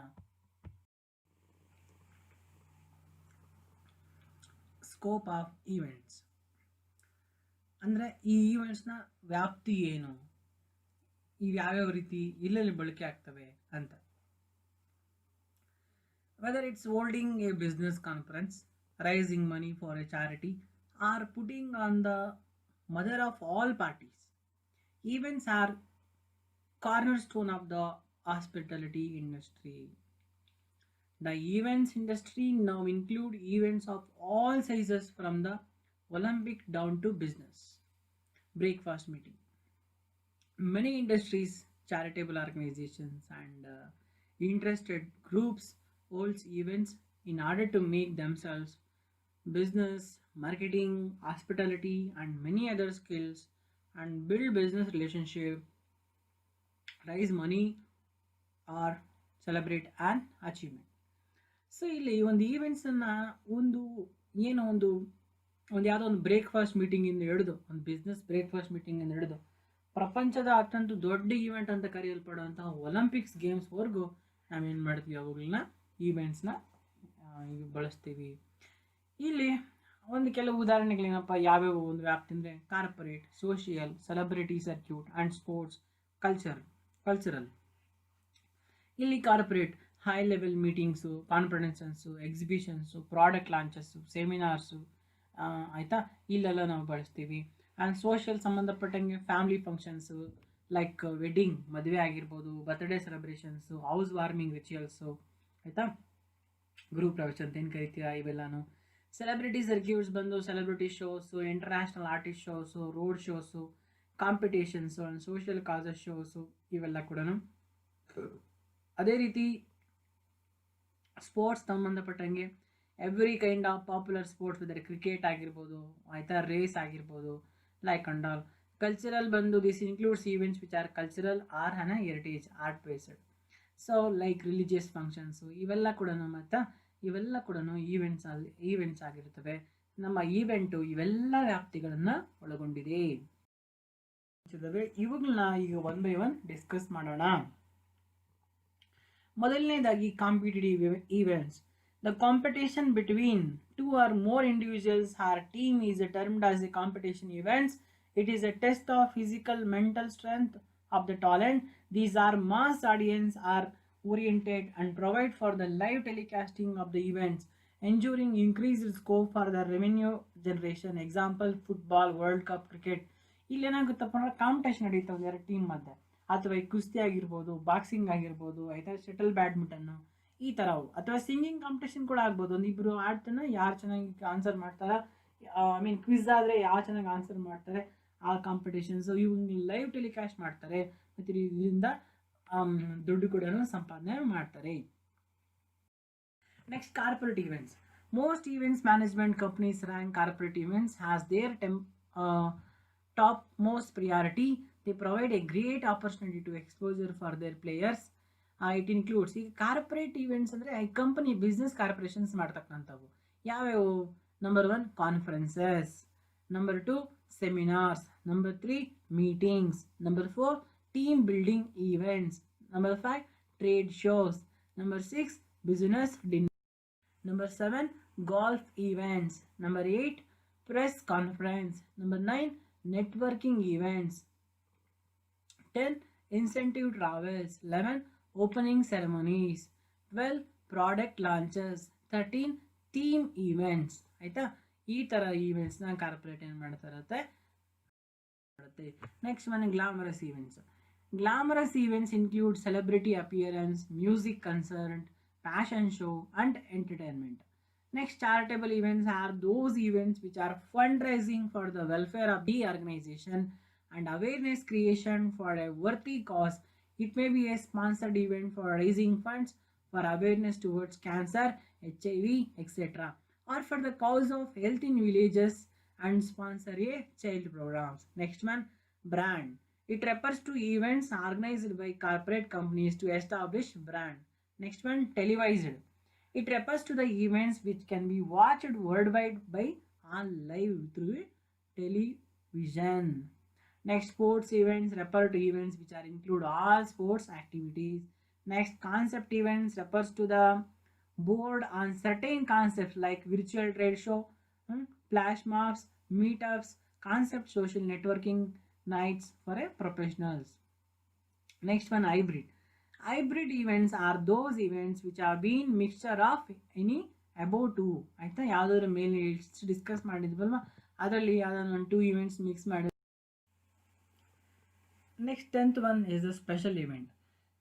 ಸ್ಕೋಪ್ ಆಫ್ ಈವೆಂಟ್ಸ್ ಅಂದರೆ ಈ ಈವೆಂಟ್ಸ್ನ ವ್ಯಾಪ್ತಿ ಏನು, ಇವು ಯಾವ್ಯಾವ ರೀತಿ ಎಲ್ಲೆಲ್ಲಿ ಬಳಕೆ ಆಗ್ತವೆ ಅಂತ. Whether it's holding a business conference, raising money for a charity, are putting on the mother of all parties. Events are cornerstone of the hospitality industry. The events industry now include events of all sizes from the Olympic down to business breakfast meeting. Many industries charitable organizations, and interested groups holds events in order to make themselves business, marketing, hospitality, and many other skills, and build business relationship, raise money, or celebrate an achievement. So ಇಲ್ಲಿ ಒಂದು ಈವೆಂಟ್ಸನ್ನು ಒಂದು ಏನೋ ಯಾವುದೋ ಒಂದು breakfast ಮೀಟಿಂಗಿಂದ ಹಿಡಿದು ಒಂದು business breakfast ಮೀಟಿಂಗಿಂದ ಹಿಡಿದು ಪ್ರಪಂಚದ ಅತ್ಯಂತ ದೊಡ್ಡ ಈವೆಂಟ್ ಅಂತ ಕರೆಯಲ್ಪಡುವಂತಹ ಒಲಿಂಪಿಕ್ಸ್ ಗೇಮ್ಸ್ವರೆಗೂ ನಾವೇನು ಮಾಡ್ತೀವಿ, ಅವುಗಳನ್ನ ಈವೆಂಟ್ಸ್ನ ಬಳಸ್ತೀವಿ. ಇಲ್ಲಿ ಒಂದು ಕೆಲವು ಉದಾಹರಣೆಗಳೇನಪ್ಪ, ಯಾವ್ಯಾವ ಒಂದು ವ್ಯಾಪ್ತಿ ಅಂದರೆ corporate, social, celebrity circuit and sports, cultural. ಇಲ್ಲಿ corporate high level meetings, conferences, exhibitions, product launches, seminars, ಆಯಿತಾ, ಇಲ್ಲೆಲ್ಲ ನಾವು ಬಳಸ್ತೀವಿ. ಆ್ಯಂಡ್ ಸೋಷಿಯಲ್ ಸಂಬಂಧಪಟ್ಟಂಗೆ ಫ್ಯಾಮಿಲಿ ಫಂಕ್ಷನ್ಸು ಲೈಕ್ ವೆಡ್ಡಿಂಗ್, ಮದುವೆ ಆಗಿರ್ಬೋದು, birthday celebrations, house warming rituals, ಆಯಿತಾ, ಗೃಹ ಪ್ರವೇಶ ಅಂತ ಏನು ಕರಿತೀರಾ, ಇವೆಲ್ಲನೂ. ಸೆಲೆಬ್ರಿಟಿ ಸರ್ಕ್ಯೂಟ್ಸ್ ಬಂದು celebrity shows, international artist shows, road shows, competitions and social causes shows, ಇವೆಲ್ಲ ಕೂಡ. ಅದೇ ರೀತಿ ಸ್ಪೋರ್ಟ್ಸ್ ಸಂಬಂಧಪಟ್ಟಂಗೆ every kind of popular sports, whether cricket ಆಗಿರ್ಬೋದು, ಆಯಿತಾ, ರೇಸ್ ಆಗಿರ್ಬೋದು, ಲೈಕ್ ಅಂಡ್ ಆಲ್. ಕಲ್ಚರಲ್ ಬಂದು this includes events which are cultural or heritage art based. So like religious functions, ಇವೆಲ್ಲ ಕೂಡ ಈವೆಂಟ್ಸ್ ಆಗಿರುತ್ತವೆ. ನಮ್ಮ ಈವೆಂಟು ಇವೆಲ್ಲ ವ್ಯಾಪ್ತಿಗಳನ್ನು ಒಳಗೊಂಡಿದೆ. ಇವುಗಳನ್ನ ಈಗ ಒನ್ ಬೈ ಒನ್ ಡಿಸ್ಕಸ್ ಮಾಡೋಣ. ಮೊದಲನೇದಾಗಿ competitive events. The competition between two or more individuals or team is termed as a competition events. It is a test of physical mental strength of the talent. These are mass audience are oriented and provide for the live telecasting of the events, ensuring increased scope for the revenue generation. Example, football, World Cup, cricket. ಇಲ್ಲೇನಾಗುತ್ತಪ್ಪ ಅಂದ್ರೆ competition ನಡೀತಾ ಒಂದು ಎರಡು team ಮಧ್ಯೆ, ಅಥವಾ ಈ ಕುಸ್ತಿ ಆಗಿರ್ಬೋದು, boxing ಆಗಿರ್ಬೋದು, ಆಯಿತಾ, ಶಟಲ್ ಬ್ಯಾಡ್ಮಿಂಟನ್ನು, ಈ ಥರವು. ಅಥವಾ ಸಿಂಗಿಂಗ್ ಕಾಂಪಿಟೇಷನ್ ಕೂಡ ಆಗ್ಬೋದು. ಒಂದಿಬ್ಬರು ಆಡ್ತಾನೆ, ಯಾರು ಚೆನ್ನಾಗಿ ಆನ್ಸರ್ ಮಾಡ್ತಾರೆ, ಐ ಮೀನ್ ಕ್ವಿಜ್ ಆದರೆ ಯಾರು ಚೆನ್ನಾಗಿ ಆನ್ಸರ್ ಮಾಡ್ತಾರೆ ಆ ಕಾಂಪಿಟೇಷನ್ಸು, ಇವು ಲೈವ್ ಟೆಲಿಕಾಸ್ಟ್ ಮಾಡ್ತಾರೆ. ಮತ್ತು ಇದರಿಂದ ದುಡ್ಡು ಕೂಡ ಸಂಪಾದನೆ ಮಾಡ್ತಾರೆ. Next, corporate events. Most events management companies rank corporate events has their top most priority. They provide a great opportunity to exposure for their players. It includes ಈಗ ಕಾರ್ಪೊರೇಟ್ ಈವೆಂಟ್ಸ್ ಅಂದರೆ company business corporations ಮಾಡ್ತಕ್ಕಂಥವು ಯಾವ್ಯಾವು? Number 1 conferences, number 2 seminars, number 3 meetings, number 4 team building events, number 5 trade shows, number 6 business dinner, number 7 golf events, number 8 press conference, number 9 networking events, 10 incentive travels, 11 opening ceremonies, 12 product launches, 13 team events. ಆಯಿತಾ, ಈ ಥರ ಈವೆಂಟ್ಸ್ನ corporate ಏನು ಮಾಡ್ತಾರತ್ತೆ. Next one glamorous events. Glamorous events include celebrity appearance, music concert, fashion show and entertainment. Next, charitable events are those events which are fundraising for the welfare of the organization and awareness creation for a worthy cause. It may be a sponsored event for raising funds for awareness towards cancer, HIV, etc. or for the cause of health in villages and sponsor a child programs. Next one, brand. It refers to events organized by corporate companies to establish brand. Next one, televised. It refers to the events which can be watched worldwide by on live through television. Next, sports events refer to events which are include all sports activities. Next, concept events refers to the board on certain concepts like virtual trade show, flash mobs, meetups, concept social networking nights for a professionals. Next one, hybrid. Hybrid events are those events which are been mixture of any above two. ಆಯಿತಾ, ಯಾವುದಾದ್ರು ಮೇಲೆ discuss ಮಾಡಿದ್ವಲ್ವ ಅದರಲ್ಲಿ ಯಾವುದಾದ್ರು ಒಂದು 2 events mix ಮಾಡಿ. Next 10th one is a special event.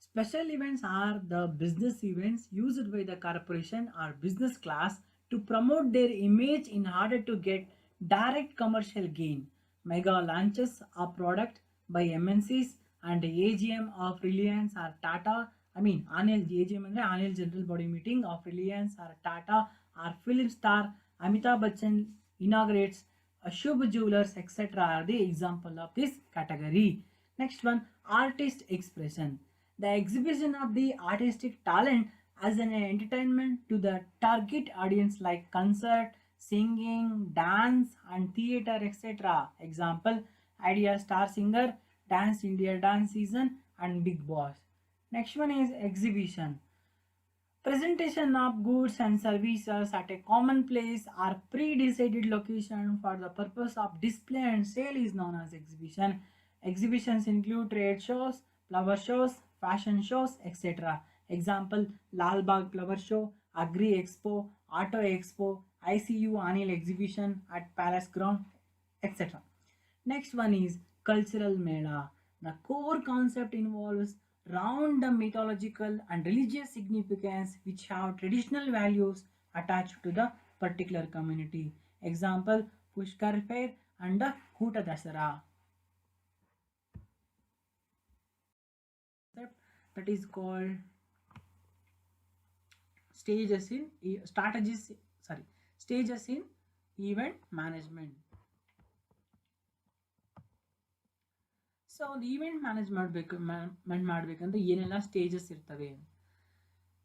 Special events are the business events used by the corporation or business class to promote their image in order to get direct commercial gain. Mega launches of product by MNCs and AGM of Reliance or Tata. I mean, annual AGM and annual general body meeting of Reliance or Tata or film star Amitabh Bachchan inaugurates Shubh Jewelers, etc. are the example of this category. Next one, artist expression. The exhibition of the artistic talent as an entertainment to the target audience like concert, singing, dance and theatre, etc. Example, Idea Star Singer, Dance India Dance Season and Big Boss. Next one is exhibition. Presentation of goods and services at a common place or pre-decided location for the purpose of display and sale is known as exhibition. Exhibitions include trade shows, flower shows, fashion shows, etc. Example, Lal Bagh Flower Show, Agri Expo, Auto Expo, ICU Annual Exhibition at Palace Ground, etc. Next one is cultural mela. The core concept involves round the mythological and religious significance which have traditional values attached to the particular community. Example, Pushkar Fair and the Kuta Dasara. That is called stages in event management. So ಒಂದು event management ಮಾಡಬೇಕಂದ್ರೆ ಏನೆಲ್ಲ stages ಇರ್ತವೆ.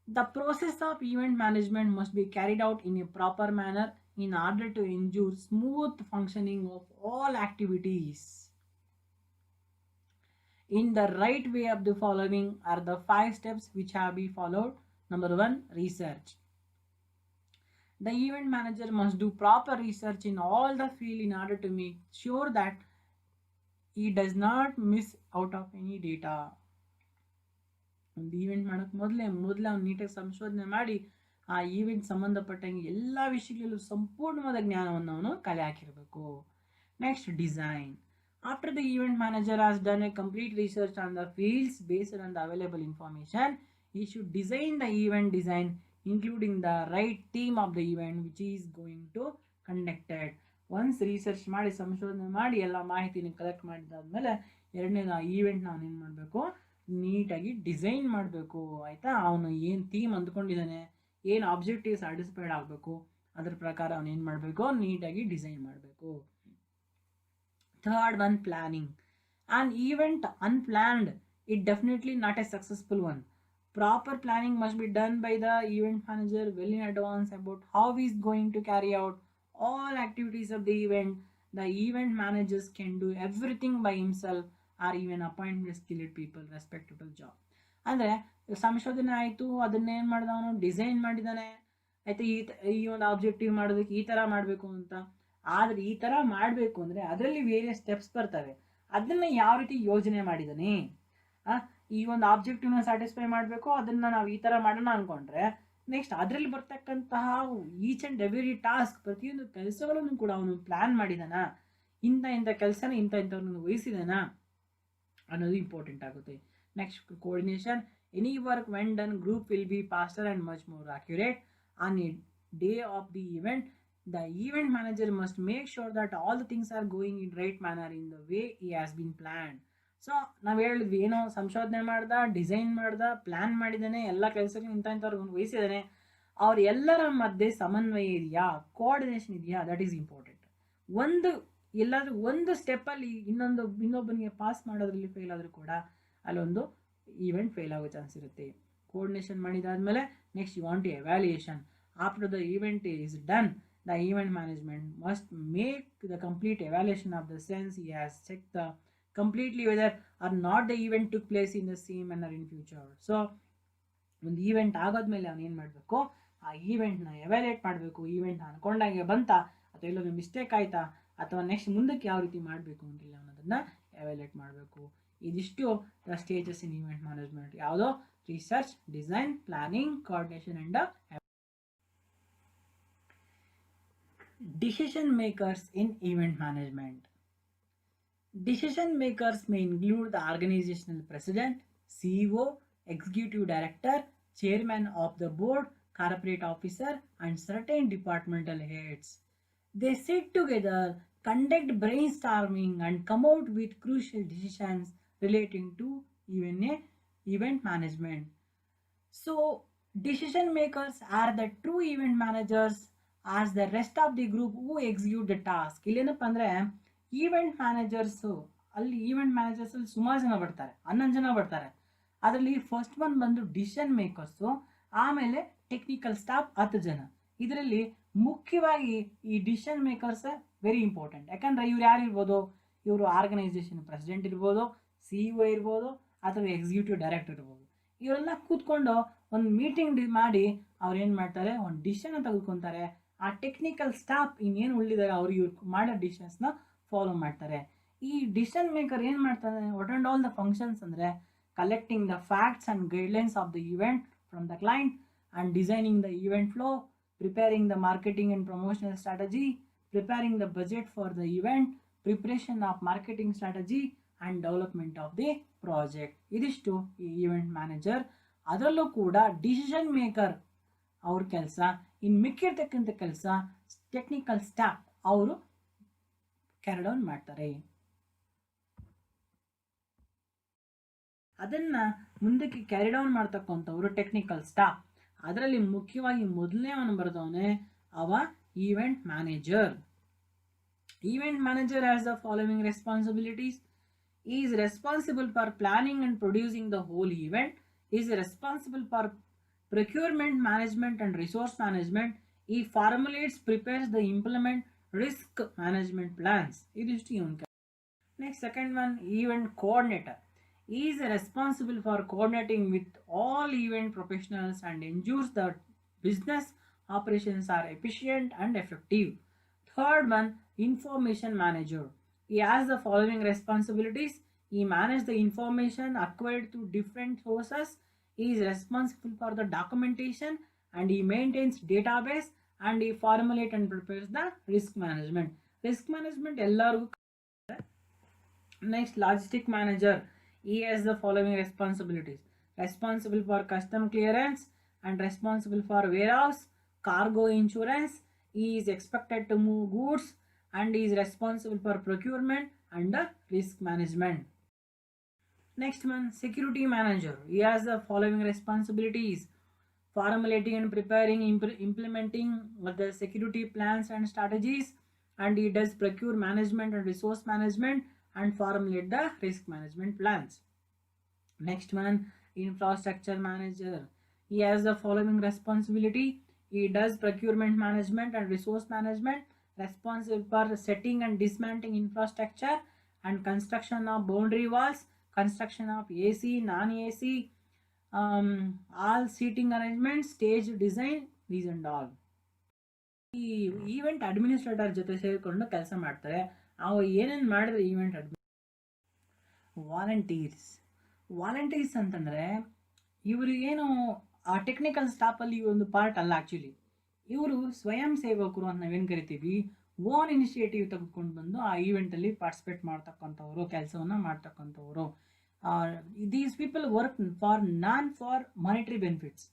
The process of event management must be carried out in a proper manner in order to ensure smooth functioning of all activities. In the right way of the following are the 5 steps which have been followed. Number 1, research. The event manager must do proper research in all the field in order to make sure that he does not miss out of any data. ಒಂದು event ಮಾಡೋಕ್ಕೆ ಮೊದಲೇ ಅವ್ನು ನೀಟಾಗಿ ಸಂಶೋಧನೆ ಮಾಡಿ ಆ event ಸಂಬಂಧಪಟ್ಟಂಗೆ ಎಲ್ಲ ವಿಷಯಗಳಲ್ಲೂ ಸಂಪೂರ್ಣವಾದ ಜ್ಞಾನವನ್ನು ಅವನು ಕಲೆ ಹಾಕಿರಬೇಕು. Next, design. After the event manager has done a complete research on the fields based on the available information, he should design the event design including the right theme of the event which is going to conducted. Once research ಮಾಡಿ ಸಂಶೋಧನೆ ಮಾಡಿ ಎಲ್ಲ ಮಾಹಿತಿನ collect ಮಾಡಿದಾದ್ಮೇಲೆ ಎರಡನೇದು ಆ ಈವೆಂಟ್ನ ಅವನು ಏನು ಮಾಡಬೇಕು, ನೀಟಾಗಿ ಡಿಸೈನ್ ಮಾಡಬೇಕು. ಆಯಿತಾ, ಅವನು ಏನು ಥೀಮ್ ಅಂದ್ಕೊಂಡಿದ್ದಾನೆ, ಏನು ಆಬ್ಜೆಕ್ಟಿವ್ ಸ್ಯಾಟಿಸ್ಫೈಡ್ ಆಗಬೇಕು, ಅದ್ರ ಪ್ರಕಾರ ಅವನು ಏನು ಮಾಡಬೇಕು, ನೀಟಾಗಿ ಡಿಸೈನ್ ಮಾಡಬೇಕು. Third one, planning. On event unplanned it definitely not A successful one. Proper planning must be done by the event manager well in advance about how he is going to carry out all activities of the event. The event managers can do everything by himself or even appoint skilled people respective to the job. ಅಂದರೆ ಸಂಶೋಧನೆ ಆಯಿತು, ಅದನ್ನೇನು ಮಾಡಿದವನು design ಮಾಡಿದ್ದಾನೆ, ಆಯಿತು, ಈ ಒಂದು objective ಮಾಡೋದಕ್ಕೆ ಈ ಥರ ಮಾಡಬೇಕು ಅಂತ. ಆದರೆ ಈ ಥರ ಮಾಡಬೇಕು ಅಂದರೆ ಅದರಲ್ಲಿ ವೇರಿಯಸ್ ಸ್ಟೆಪ್ಸ್ ಬರ್ತವೆ. ಅದನ್ನು ಯಾವ ರೀತಿ ಯೋಜನೆ ಮಾಡಿದ್ದಾನೆ, ಈ ಒಂದು ಆಬ್ಜೆಕ್ಟಿವ್ನ ಸ್ಯಾಟಿಸ್ಫೈ ಮಾಡಬೇಕು, ಅದನ್ನು ನಾವು ಈ ಥರ ಮಾಡೋಣ ಅಂದ್ಕೊಂಡ್ರೆ ನೆಕ್ಸ್ಟ್ ಅದರಲ್ಲಿ ಬರ್ತಕ್ಕಂತಹ ಈಚ್ ಆ್ಯಂಡ್ ಎವ್ರಿ ಟಾಸ್ಕ್, ಪ್ರತಿಯೊಂದು ಕೆಲಸಗಳನ್ನು ಕೂಡ ಅವನು ಪ್ಲ್ಯಾನ್ ಮಾಡಿದಾನ, ಇಂಥ ಕೆಲಸನ ಇಂಥವ್ರನ್ನ ವಹಿಸಿದಾನ ಅನ್ನೋದು ಇಂಪಾರ್ಟೆಂಟ್ ಆಗುತ್ತೆ. Next, coordination. Any work when done group will be faster and much more accurate. On A day of the event, the event manager must make sure that all the things are going in right manner in the way he has been planned. So ನಾವು ಹೇಳಿದ್ವಿ, ಏನೋ ಸಂಶೋಧನೆ ಮಾಡ್ದ, design ಮಾಡ್ದ, plan ಮಾಡಿದ್ದಾನೆ, ಎಲ್ಲ ಕೆಲಸಗಳು ಇಂಥವ್ರು ವಹಿಸಿದ್ದಾನೆ, ಅವ್ರ ಎಲ್ಲರ ಮಧ್ಯೆ ಸಮನ್ವಯ ಇದೆಯಾ, ಕೋಆರ್ಡಿನೇಷನ್ ಇದೆಯಾ, ದಟ್ ಈಸ್ ಇಂಪಾರ್ಟೆಂಟ್. ಎಲ್ಲಾದರೂ ಒಂದು ಸ್ಟೆಪ್ಪಲ್ಲಿ ಇನ್ನೊಬ್ಬನಿಗೆ ಪಾಸ್ ಮಾಡೋದ್ರಲ್ಲಿ ಫೇಲ್ ಆದರೂ ಕೂಡ ಅಲ್ಲೊಂದು ಈವೆಂಟ್ ಫೇಲ್ ಆಗೋ ಚಾನ್ಸ್ ಇರುತ್ತೆ. ಕೋಆರ್ಡಿನೇಷನ್ ಮಾಡಿದಾದ್ಮೇಲೆ next you want evaluation. After the event is done, the event management must make the complete evaluation of the sense he has checked the completely whether or not the event took place in the same manner in future. So ಒಂದು event ಆಗೋದ್ಮೇಲೆ ಅವನು ಏನು ಮಾಡಬೇಕು, ಆ ಈವೆಂಟ್ನ evaluate ಮಾಡಬೇಕು. Event ಅಂದ್ಕೊಂಡಾಗೆ ಬಂತಾ ಅಥವಾ ಎಲ್ಲೊಂದು mistake ಆಯಿತಾ ಅಥವಾ ನೆಕ್ಸ್ಟ್ ಮುಂದಕ್ಕೆ ಯಾವ ರೀತಿ ಮಾಡಬೇಕು ಅಂತಿಲ್ಲ ಅನ್ನೋದನ್ನು ಎವ್ಯಾಲ್ಯೂಯೇಟ್ ಮಾಡಬೇಕು. ಇದಿಷ್ಟು the stages in event management. ಯಾವುದೋ research, design, planning, coordination and decision makers in event management. Decision makers may include the organizational president, CEO, executive director, chairman of the board, corporate officer, and certain departmental heads. They sit together, conduct brainstorming, and come out with crucial decisions relating to event management. So decision makers are the true event managers as the rest of the group who execute the task. ಇಲ್ಲೇನಪ್ಪ ಅಂದರೆ event managers ಅಲ್ಲಿ event ಮ್ಯಾನೇಜರ್ಸಲ್ಲಿ ಸುಮಾರು ಜನ ಬರ್ತಾರೆ, 11 ಜನ ಬರ್ತಾರೆ. ಅದರಲ್ಲಿ first one ಬಂದು decision makers, ಆಮೇಲೆ ಟೆಕ್ನಿಕಲ್ ಸ್ಟಾಫ್ 10 ಜನ. ಇದರಲ್ಲಿ ಮುಖ್ಯವಾಗಿ ಈ ಡಿಸಿಷನ್ ಮೇಕರ್ಸ್ ವೆರಿ ಇಂಪಾರ್ಟೆಂಟ್. ಯಾಕಂದರೆ ಇವ್ರು ಯಾರು ಇರ್ಬೋದು, ಇವರು ಆರ್ಗನೈಸೇಷನ್ ಪ್ರೆಸಿಡೆಂಟ್ ಇರ್ಬೋದು, CEO ಇರ್ಬೋದು, ಅಥವಾ ಎಕ್ಸಿಕ್ಯೂಟಿವ್ ಡೈರೆಕ್ಟರ್ ಇರ್ಬೋದು. ಇವರೆಲ್ಲ ಕೂತ್ಕೊಂಡು ಒಂದು ಮೀಟಿಂಗ್ ಮಾಡಿ ಅವ್ರು ಏನು ಮಾಡ್ತಾರೆ, ಒಂದು ಡಿಸಿಷನ್ ತೆಗೆದುಕೊತಾರೆ. ಆ ಟೆಕ್ನಿಕಲ್ ಸ್ಟಾಫ್ ಇನ್ನೇನು ಉಳಿದಿದ್ದಾರೆ ಅವ್ರು ಇವ್ರು ಮಾಡೋ ಡಿಸಿಷನ್ಸ್ನ ಫಾಲೋ ಮಾಡ್ತಾರೆ. ಈ ಡಿಸಿಷನ್ ಮೇಕರ್ ಏನು ಮಾಡ್ತಾರೆ, what and all the functions ಅಂದರೆ collecting the facts and guidelines of the event from the client and designing the event flow, preparing the marketing and promotional strategy, preparing the budget for the event, preparation of marketing strategy and development of the project. ಇದಿಷ್ಟು ಈ event manager. ಅದರಲ್ಲೂ ಕೂಡ decision maker ಅವ್ರ ಕೆಲಸ. ಇನ್ನು ಮಿಕ್ಕಿರ್ತಕ್ಕಂಥ ಕೆಲಸ technical staff ಅವರು ಕ್ಯಾರಿ ಡೌನ್ ಮಾಡ್ತಾರೆ. ಅದನ್ನ ಮುಂದಕ್ಕೆ ಕ್ಯಾರಿ ಡೌನ್ ಮಾಡ್ತಕ್ಕಂಥವ್ರು ಟೆಕ್ನಿಕಲ್ ಸ್ಟಾಫ್. ಅದರಲ್ಲಿ ಮುಖ್ಯವಾಗಿ ಮೊದಲನೇ ಅವನು ಬರೆದವನೇ ಅವ event manager. Event manager has the following responsibilities. Is responsible for planning and producing the whole event. Is responsible for procurement management and resource management. He formulates prepares the implement risk management plans. ಇದಿಷ್ಟು ಇವನ್. Next second one event coordinator. He is responsible for coordinating with all event professionals and ensures that business operations are efficient and effective. Third one, information manager. He has the following responsibilities. He manages the information acquired through different sources. He is responsible for the documentation and he maintains database and he formulates and prepares the risk management. Risk management ಎಲ್ಲರಿಗೂ. Next, logistic manager. He has the following responsibilities. Responsible for custom clearance and responsible for warehouse, cargo insurance. He is expected to move goods and he is responsible for procurement and risk management. Next one, security manager. He has the following responsibilities. Formulating and preparing, implementing the security plans and strategies, and he does procure management and resource management and formulate the risk management plans. Next one, infrastructure manager. He has the following responsibility. He does procurement management and resource management, responsible for setting and dismantling infrastructure and construction of boundary walls, construction of AC, non-AC, all seating arrangements, stage design, these and all. ಈ event administrator ಜೊತೆ ಸೇರಿಕೊಂಡು ಕೆಲಸ ಮಾಡ್ತಾರೆ. ಅವು ಏನೇನು ಮಾಡಿದ್ರೆ event ವಾಲಂಟೀರ್ಸ್ ಅಂತಂದರೆ ಇವರು ಏನು ಆ ಟೆಕ್ನಿಕಲ್ ಸ್ಟಾಫಲ್ಲಿ ಒಂದು ಪಾರ್ಟ್ ಅಲ್ಲ. ಆ್ಯಕ್ಚುಲಿ ಇವರು ಸ್ವಯಂ ಸೇವಕರು ಅಂತ ನಾವೇನು ಕರಿತೀವಿ. ಓನ್ ಇನಿಷಿಯೇಟಿವ್ ತೆಗೆದುಕೊಂಡು ಬಂದು ಆ ಈವೆಂಟಲ್ಲಿ ಪಾರ್ಟಿಸಿಪೇಟ್ ಮಾಡ್ತಕ್ಕಂಥವ್ರು, ಕೆಲಸವನ್ನು ಮಾಡ್ತಕ್ಕಂಥವ್ರು. These people work not for monetary benefits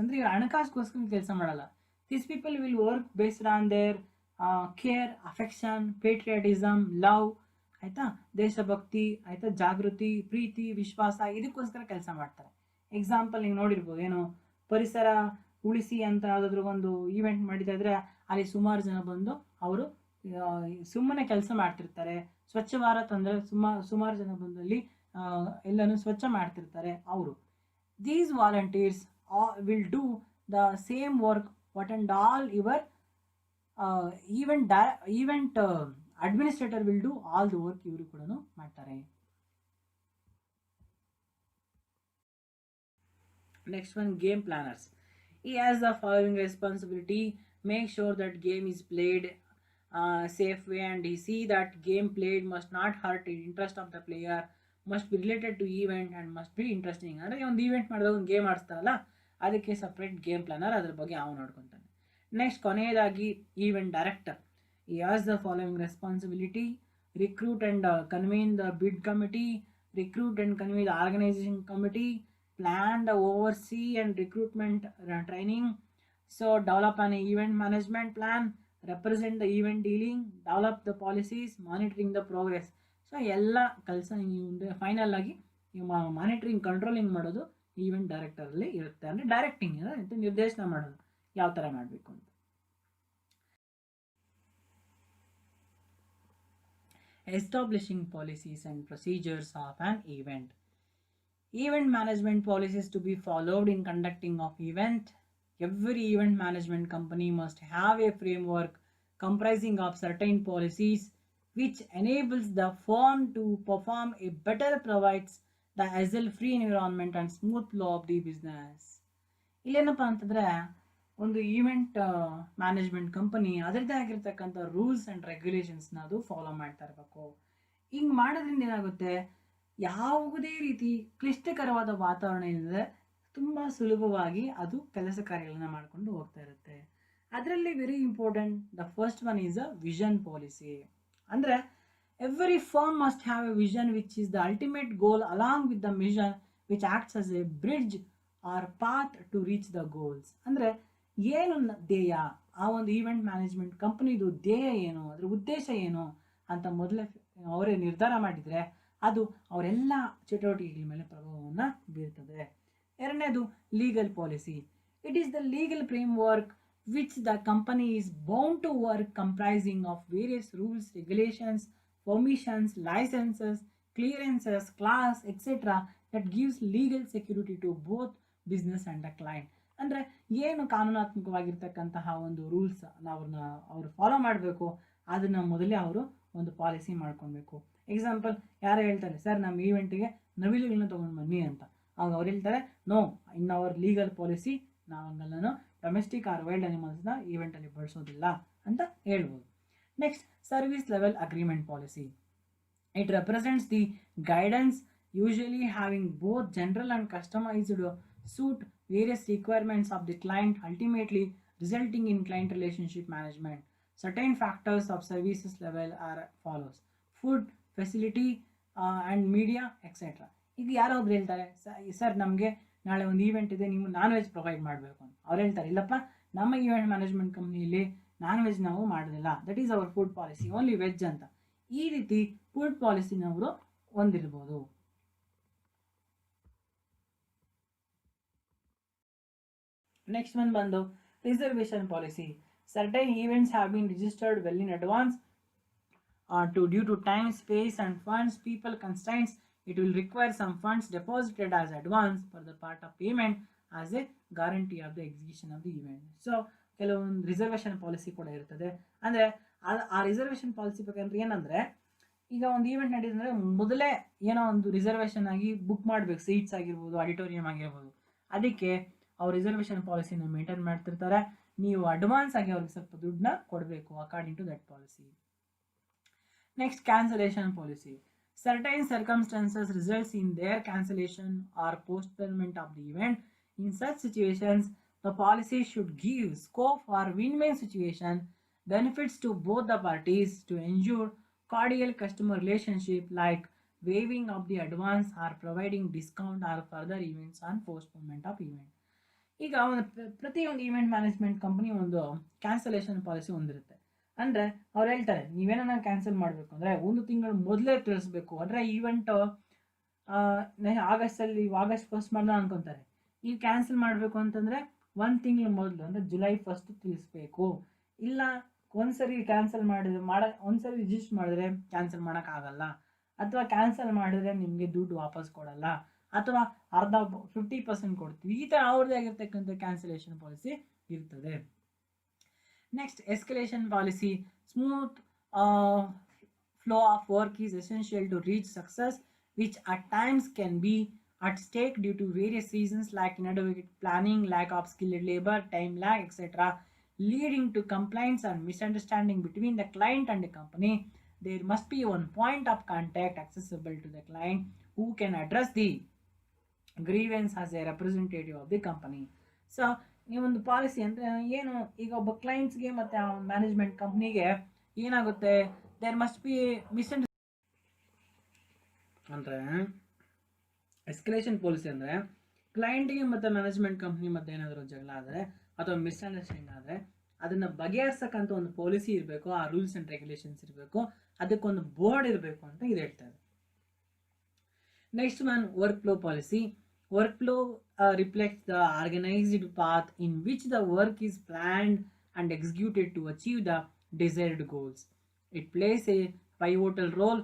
ಅಂದರೆ ಇವರು ಹಣಕಾಸಿಗೋಸ್ಕರ ಕೆಲಸ ಮಾಡಲ್ಲ. These people will work based on their care, affection, patriotism, love, ಆಯಿತಾ, ದೇಶಭಕ್ತಿ, ಆಯಿತಾ, ಜಾಗೃತಿ, ಪ್ರೀತಿ, ವಿಶ್ವಾಸ, ಇದಕ್ಕೋಸ್ಕರ ಕೆಲಸ ಮಾಡ್ತಾರೆ. ಎಕ್ಸಾಂಪಲ್ ನೀವು ನೋಡಿರ್ಬೋದು, ಏನು ಪರಿಸರ ಉಳಿಸಿ ಅಂತ ಯಾವುದಾದ್ರೂ ಒಂದು ಈವೆಂಟ್ ಮಾಡಿತಾ ಇದ್ರೆ ಅಲ್ಲಿ ಸುಮಾರು ಜನ ಬಂದು ಅವರು ಸುಮ್ಮನೆ ಕೆಲಸ ಮಾಡ್ತಿರ್ತಾರೆ. ಸ್ವಚ್ಛ ಭಾರತ್ ಅಂದರೆ ಸುಮಾರು ಜನ ಬಂದು ಅಲ್ಲಿ ಎಲ್ಲನೂ ಸ್ವಚ್ಛ ಮಾಡ್ತಿರ್ತಾರೆ ಅವರು. These volunteers will do the same work what and all your event administrator will do all the work. ಇವರು ಕೂಡ ಮಾಡ್ತಾರೆ. Next one, game planners. He has the following responsibility. Make sure that game is played safe way and he see that game played must not hurt the interest of the player, must be related to event and must be interesting. ಅಂದರೆ ಒಂದು event ಮಾಡಿದಾಗ ಒಂದು game ಆಡಿಸ್ತಾರಲ್ಲ, ಅದಕ್ಕೆ separate game planner, ಅದ್ರ ಬಗ್ಗೆ ಅವನು ನೋಡ್ಕೊತಾನೆ. Next ಕೊನೆಯದಾಗಿ event director. He has the following responsibility. Recruit and convene the bid committee, recruit and convene the organization committee, plan the oversee and recruitment training, so develop an event management plan, represent the event dealing, develop the policies, monitoring the progress. So ಎಲ್ಲ ಕೆಲಸ ಮುಂದೆ final ಆಗಿ monitoring controlling ಮಾಡೋದು event ಡೈರೆಕ್ಟರಲ್ಲಿ ಇರುತ್ತೆ. ಅಂದರೆ directing ನಿರ್ದೇಶನ ಮಾಡೋದು ಯಾವ ಥರ ಮಾಡಬೇಕು ಅಂತ. Establishing policies and procedures of an event. Event management policies to be followed in conducting of event. Every event management company must have a framework comprising of certain policies which enables the firm to perform a better, provides the hassle-free environment and smooth flow of the business. ಇಲ್ಲೇನಪ್ಪ ಅಂತಂದರೆ ಒಂದು event management company ಅದರದ್ದೇ ಆಗಿರ್ತಕ್ಕಂಥ rules and ರೆಗ್ಯುಲೇಷನ್ಸ್ನ ಅದು follow ಮಾಡ್ತಾ ಇರಬೇಕು. ಹಿಂಗೆ ಮಾಡೋದ್ರಿಂದ ಏನಾಗುತ್ತೆ, ಯಾವುದೇ ರೀತಿ ಕ್ಲಿಷ್ಟಕರವಾದ ವಾತಾವರಣ ಇಲ್ಲದೆ ತುಂಬ ಸುಲಭವಾಗಿ ಅದು ಕೆಲಸ ಕಾರ್ಯಗಳನ್ನು ಮಾಡಿಕೊಂಡು ಹೋಗ್ತಾ ಇರುತ್ತೆ. ಅದರಲ್ಲಿ very important the first one is a vision policy. ಅಂದರೆ every firm must have a vision which is the ultimate goal along with the mission which acts as a bridge or path to reach the goals. ಅಂದರೆ ಏನು ಧ್ಯೇಯ, ಆ ಒಂದು event management ಕಂಪ್ನಿದು ಧ್ಯೇಯ ಏನು, ಅದರ ಉದ್ದೇಶ ಏನು ಅಂತ ಮೊದಲೇ ಅವರೇ ನಿರ್ಧಾರ ಮಾಡಿದರೆ ಅದು ಅವರೆಲ್ಲ ಚಟುವಟಿಕೆಗಳ ಮೇಲೆ ಪ್ರಭಾವವನ್ನು ಬೀರ್ತದೆ. ಎರಡನೇದು legal policy. It is the legal framework which the company is bound to work, comprising of various rules, regulations, permissions, licences, clearances, clause etcetera that gives legal security to both business and the client. ಅಂದರೆ ಏನು ಕಾನೂನಾತ್ಮಕವಾಗಿರ್ತಕ್ಕಂತಹ ಒಂದು rules ಅವರು follow ಮಾಡಬೇಕು, ಅದನ್ನು ಮೊದಲೇ ಅವರು ಒಂದು policy ಮಾಡ್ಕೊಬೇಕು. ಎಕ್ಸಾಂಪಲ್ ಯಾರು ಹೇಳ್ತಾರೆ, ಸರ್ ನಮ್ಮ ಈವೆಂಟಿಗೆ ನವಿಲುಗಳನ್ನ ತೊಗೊಂಡು ಬನ್ನಿ ಅಂತ, ಆವಾಗ ಅವ್ರು ಹೇಳ್ತಾರೆ no, in our legal policy ನಾವೆಲ್ಲನೂ ಡೊಮೆಸ್ಟಿಕ್ ಆರ್ ವೈಲ್ಡ್ ಅನಿಮಲ್ಸ್ನ ಈವೆಂಟಲ್ಲಿ ಬಳಸೋದಿಲ್ಲ ಅಂತ ಹೇಳ್ಬೋದು. Next, service level agreement policy. It represents the guidance usually having both general and customized suit various requirements of the client, ultimately resulting in client relationship management. Certain factors of services level are follows: food, facility and media, etc. ಈಗ ಯಾರೋ ಒಬ್ರು ಹೇಳ್ತಾರೆ, sir ನಮಗೆ ನಾಳೆ ಒಂದು event ಇದೆ, ನೀವು non veg provide ಮಾಡಬೇಕು ಅಂತ. ಅವ್ರು ಹೇಳ್ತಾರೆ, ಇಲ್ಲಪ್ಪ ನಮ್ಮ ಈವೆಂಟ್ ಮ್ಯಾನೇಜ್ಮೆಂಟ್ ಕಂಪ್ನಿಯಲ್ಲಿ ನಾನ್ ವೆಜ್ ನಾವು ಮಾಡೋದಿಲ್ಲ, that is our food policy, only veg ಅಂತ. ಈ ರೀತಿ ಫುಡ್ ಪಾಲಿಸಿನವರು ಹೊಂದಿರ್ಬೋದು. Next one ಬಂದು reservation policy. Certain events have been registered well in advance due to time, space and funds, people constraints. It will require some funds deposited as advance for the part of payment as a guarantee of the execution of the event. So ಕೆಲವೊಂದು reservation policy ಕೂಡ ಇರ್ತದೆ. ಅಂದರೆ ಆ reservation policy ಬೇಕಂದ್ರೆ ಏನಂದರೆ, ಈಗ ಒಂದು event ನಡೀತಂದರೆ ಮೊದಲೇ ಏನೋ ಒಂದು ರಿಸರ್ವೇಷನ್ ಆಗಿ ಬುಕ್ ಮಾಡಬೇಕು, ಸೀಟ್ಸ್ ಆಗಿರ್ಬೋದು, ಆಡಿಟೋರಿಯಂ ಆಗಿರ್ಬೋದು. ಅದಕ್ಕೆ ಅವ್ರು ರಿಸರ್ವೇಷನ್ ಪಾಲಿಸಿನ ಮೇಂಟೈನ್ ಮಾಡ್ತಿರ್ತಾರೆ. ನೀವು ಅಡ್ವಾನ್ಸ್ ಆಗಿ ಅವ್ರಿಗೆ ಸ್ವಲ್ಪ ದುಡ್ಡನ್ನ ಕೊಡಬೇಕು according to that policy. Next, cancellation policy. Certain circumstances results in their cancellation or postponement of the event. In such situations the policy should give scope for win win situation, benefits to both the parties to ensure cordial customer relationship like waiving of the advance or providing discount or further events on postponement of event. ಈಗ ಪ್ರತಿಯೊಂದು event management company ಒಂದು cancellation policy ಹೊಂದಿರುತ್ತೆ. ಅಂದರೆ ಅವ್ರು ಹೇಳ್ತಾರೆ, ನೀವೇನ cancel ಮಾಡಬೇಕು ಅಂದರೆ 1 ತಿಂಗಳು ಮೊದಲೇ ತಿಳಿಸ್ಬೇಕು. ಅಂದರೆ ಈವೆಂಟ್ ಆಗಸ್ಟ್ 1 ಮಾಡೋಣ ಅನ್ಕೊತಾರೆ, ನೀವು ಕ್ಯಾನ್ಸಲ್ ಮಾಡಬೇಕು ಅಂತಂದರೆ 1 ತಿಂಗಳು ಮೊದಲು ಅಂದರೆ ಜುಲೈ 1 ತಿಳಿಸ್ಬೇಕು. ಇಲ್ಲ ಒಂದ್ಸರಿ ಕ್ಯಾನ್ಸಲ್ ಒಂದ್ಸರಿ ರಿಜಿಸ್ಟರ್ ಮಾಡಿದ್ರೆ ಕ್ಯಾನ್ಸಲ್ ಮಾಡೋಕ್ಕಾಗಲ್ಲ, ಅಥವಾ ಕ್ಯಾನ್ಸಲ್ ಮಾಡಿದ್ರೆ ನಿಮಗೆ ದುಡ್ಡು ವಾಪಸ್ ಕೊಡಲ್ಲ, ಅಥವಾ 50% ಕೊಡ್ತೀವಿ. ಈ ಥರ ಅವ್ರದ್ದೇ ಆಗಿರ್ತಕ್ಕಂಥ ಕ್ಯಾನ್ಸಲೇಷನ್ ಪಾಲಿಸಿ ಇರ್ತದೆ. Next, escalation policy. Smooth flow of work is essential to reach success which at times can be at stake due to various reasons like inadequate planning, lack of skilled labor, time lag, etc., leading to complaints and misunderstanding between the client and the company. There must be one point of contact accessible to the client who can address the grievance as a representative of the company. So ಈ ಒಂದು policy ಅಂದರೆ ಏನು, ಈಗ ಒಬ್ಬ ಕ್ಲೈಂಟ್ಸ್ಗೆ ಮತ್ತು ಆ ಒಂದು management ಕಂಪ್ನಿಗೆ ಏನಾಗುತ್ತೆ, ದೇರ್ ಮಸ್ಟ್ ಬಿ ಅಂದರೆ ಎಸ್ಕಲೇಷನ್ ಪಾಲಿಸಿ ಅಂದರೆ ಕ್ಲೈಂಟ್ಗೆ ಮತ್ತು ಮ್ಯಾನೇಜ್ಮೆಂಟ್ ಕಂಪ್ನಿ ಮಧ್ಯೆ ಏನಾದರೂ ಜಗಳ ಆದರೆ ಅಥವಾ ಮಿಸ್ಅಂಡರ್ಸ್ಟ್ಯಾಂಡಿಂಗ್ ಆದರೆ ಅದನ್ನು ಬಗೆಹರಿಸಕ್ಕಂತ ಒಂದು ಪಾಲಿಸಿ ಇರಬೇಕು, ಆ ರೂಲ್ಸ್ ಆ್ಯಂಡ್ ರೆಗ್ಯುಲೇಷನ್ಸ್ ಇರಬೇಕು, ಅದಕ್ಕೊಂದು ಬೋರ್ಡ್ ಇರಬೇಕು ಅಂತ ಇದು ಹೇಳ್ತಾರೆ. Next one, work flow policy. Work flow reflects the organized path in which the work is planned and executed to achieve the desired goals. It plays a pivotal role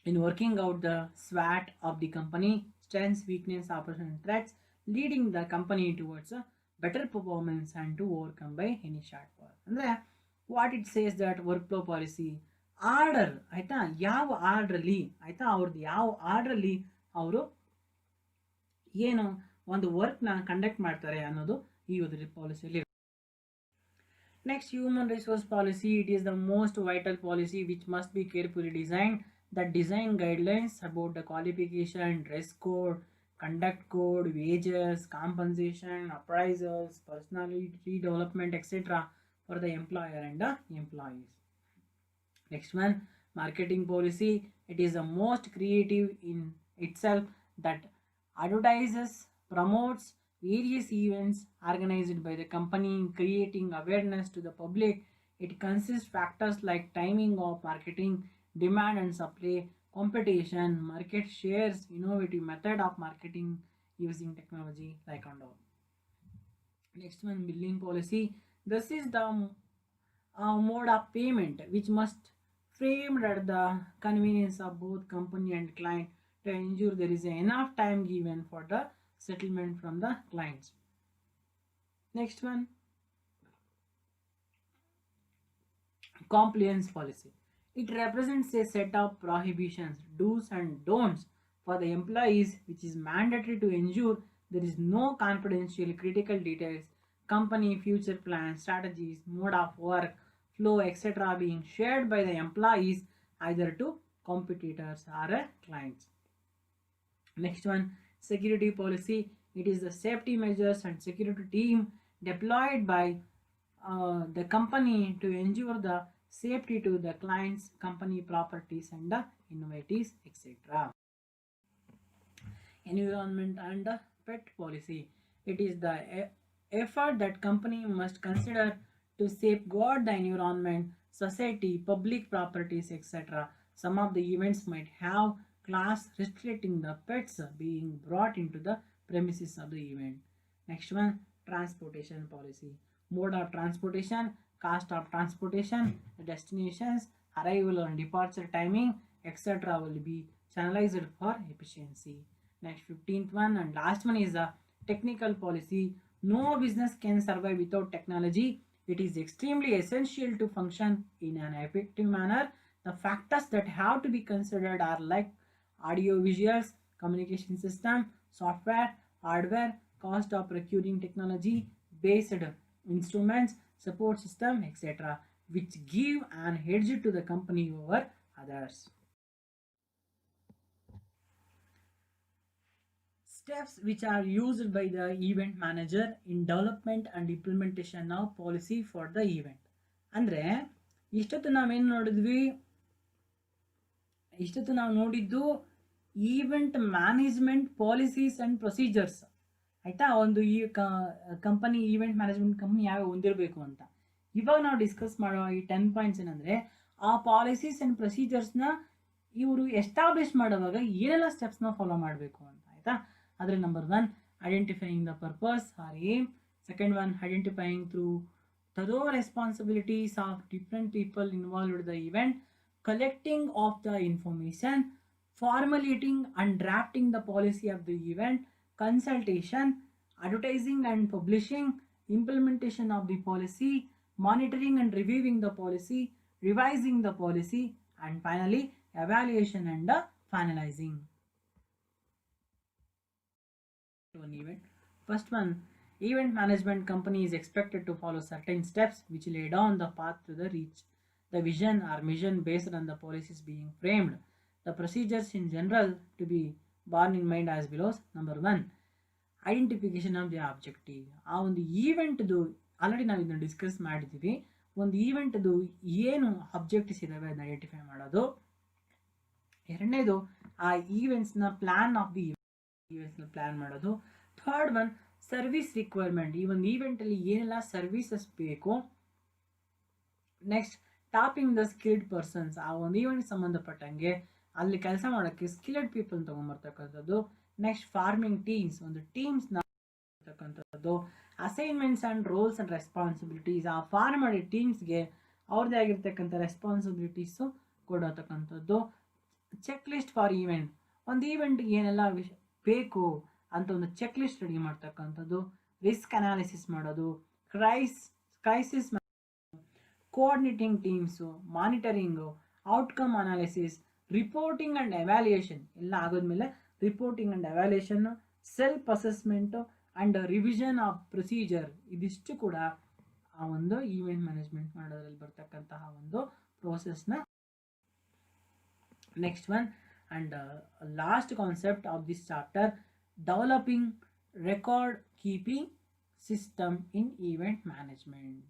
in working out the SWOT of the company, strengths, weakness, opportunity, threats, leading the company towards a better performance and to overcome by any shortfall. ಅಂದರೆ what it says that work flow policy order, ಆಯಿತಾ, ಯಾವ ಆರ್ಡ್ರಲ್ಲಿ, ಆಯಿತಾ, ಅವ್ರದ್ದು ಯಾವ ಆರ್ಡ್ರಲ್ಲಿ ಅವರು ಏನು ಒಂದು ವರ್ಕ್ನ conduct ಮಾಡ್ತಾರೆ ಅನ್ನೋದು ಈ ಒಂದು ಪಾಲಿಸಿಯಲ್ಲಿ. Next, human resource policy. It is the most vital policy which must be carefully designed. The design guidelines about the qualification, dress code, conduct code, wages, compensation, appraisals, personality development, etc. for the employer and the employees. Next one, marketing policy. It is the most creative in itself that advertises, promotes various events organized by the company, creating awareness to the public. It consists factors like timing of marketing, demand and supply, competition, market shares, innovative method of marketing using technology like and all. Next one, billing policy. This is the mode of payment which must framed at the convenience of both company and client to ensure there is enough time given for the settlement from the clients. Next one, compliance policy. It represents a set of prohibitions, do's and don'ts for the employees, which is mandatory to ensure there is no confidential critical details, company future plans, strategies, mode of work, flow, etc. being shared by the employees either to competitors or clients. Next one, security policy. It is the safety measures and security team deployed by the company to ensure the safety to the clients, company properties and the innovatives, etc. Environment and pet policy. It is the effort that company must consider to safeguard the environment, society, public properties, etc. Some of the events might have class restricting the pets being brought into the premises of the event. Next one, transportation policy. Mode of transportation, cost of transportation, destinations, arrival and departure timing, etc. will be channelized for efficiency. Next, 15th one and last one is the technical policy. No business can survive without technology. It is extremely essential to function in an effective manner. The factors that have to be considered are like audio visuals, communication system, software, hardware, cost of procuring technology based instruments, support system, etc., which give an edge to the company over others. Steps which are used by the event manager in development and implementation of policy for the event. ಅಂದರೆ ಇಷ್ಟೊತ್ತು ನಾವು ನೋಡಿದ್ದು event management policies and procedures, ಆಯಿತಾ. ಒಂದು ಈ company event management company ಯಾವ್ಯಾವ ಹೊಂದಿರಬೇಕು ಅಂತ. ಇವಾಗ ನಾವು ಡಿಸ್ಕಸ್ ಮಾಡೋ ಈ 10 ಪಾಯಿಂಟ್ಸ್ ಏನಂದರೆ, ಆ ಪಾಲಿಸೀಸ್ ಆ್ಯಂಡ್ ಪ್ರೊಸೀಜರ್ಸ್ನ ಇವರು ಎಸ್ಟಾಬ್ಲಿಷ್ ಮಾಡುವಾಗ ಏನೆಲ್ಲ ಸ್ಟೆಪ್ಸ್ನ ಫಾಲೋ ಮಾಡಬೇಕು ಅಂತ, ಆಯಿತಾ. ಆದರೆ number 1, identifying the purpose or aim. Second one, identifying through thorough responsibilities of different people involved in the event, collecting of the information, formulating and drafting the policy of the event, consultation, advertising and publishing, implementation of the policy, monitoring and reviewing the policy, revising the policy, and finally evaluation and finalizing. One event. First one, event management company is expected to follow certain steps which lay down the path to the reach the vision or mission based on the policies being framed. The procedures in general to be borne in mind as below. Number 1, identification of the objective. ಆ ಒಂದು ಈವೆಂಟ್ದು already ನಾವು ಇದನ್ನು discuss ಮಾಡಿದ್ದೀವಿ. ಒಂದು ಈವೆಂಟ್ದು ಏನು objectives ಇದ್ದಾವೆ ಅದನ್ನ identify ಮಾಡೋದು. ಎರಡನೇದು, ಆ ಈವೆಂಟ್ಸ್ನ ಪ್ಲ್ಯಾನ್ ಆಫ್ ದಿ ಈವೆಂಟ್ಸ್ನ ಪ್ಲ್ಯಾನ್ ಮಾಡೋದು. ಥರ್ಡ್ ಒನ್, ಸರ್ವಿಸ್ ರಿಕ್ವೈರ್ಮೆಂಟ್, ಈ ಒಂದು ಈವೆಂಟಲ್ಲಿ ಏನೆಲ್ಲ ಸರ್ವಿಸಸ್ ಬೇಕು. Next tapping the skilled persons, ಆ ಒಂದು ಈವೆಂಟ್ಗೆ ಸಂಬಂಧಪಟ್ಟಂಗೆ ಅಲ್ಲಿ ಕೆಲಸ ಮಾಡೋಕ್ಕೆ ಸ್ಕಿಲ್ಡ್ ಪೀಪಲ್ ತೊಗೊಂಬರ್ತಕ್ಕಂಥದ್ದು. ನೆಕ್ಸ್ಟ್ ಫಾರ್ಮಿಂಗ್ ಟೀಮ್ಸ್, ಒಂದು ಟೀಮ್ಸ್ನ ತಕ್ಕಂಥದ್ದು. Assignments and roles and responsibilities, ಆ ಫಾರ್ಮ್ ಮಾಡಿ ಟೀಮ್ಸ್ಗೆ ಅವ್ರದ್ದೇ ಆಗಿರ್ತಕ್ಕಂಥ ರೆಸ್ಪಾನ್ಸಿಬಿಲಿಟೀಸು ಕೊಡತಕ್ಕಂಥದ್ದು. ಚೆಕ್ ಲಿಸ್ಟ್ ಫಾರ್ ಈವೆಂಟ್, ಒಂದು ಈವೆಂಟ್ಗೆ ಏನೆಲ್ಲ ಬೇಕು ಅಂತ ಒಂದು ಚೆಕ್ ಲಿಸ್ಟ್ ರೆಡಿ ಮಾಡ್ತಕ್ಕಂಥದ್ದು. ರಿಸ್ಕ್ ಅನಾಲಿಸಿಸ್ ಮಾಡೋದು, crisis coordinating teams, monitoring, outcome analysis, reporting and evaluation ಎಲ್ಲ ಆಗೋದ್ಮೇಲೆ ರಿಪೋರ್ಟಿಂಗ್ ಆ್ಯಂಡ್ ಎವ್ಯಾಲ್ಯೂಯೇಷನ್ನು, self assessment and revision of procedure, ಇದಿಷ್ಟು ಕೂಡ ಆ ಒಂದು ಈವೆಂಟ್ ಮ್ಯಾನೇಜ್ಮೆಂಟ್ ಮಾಡೋದ್ರಲ್ಲಿ ಬರ್ತಕ್ಕಂತಹ ಒಂದು ಪ್ರೋಸೆಸ್ನ. Next one and last concept of this chapter, developing record keeping system in event management.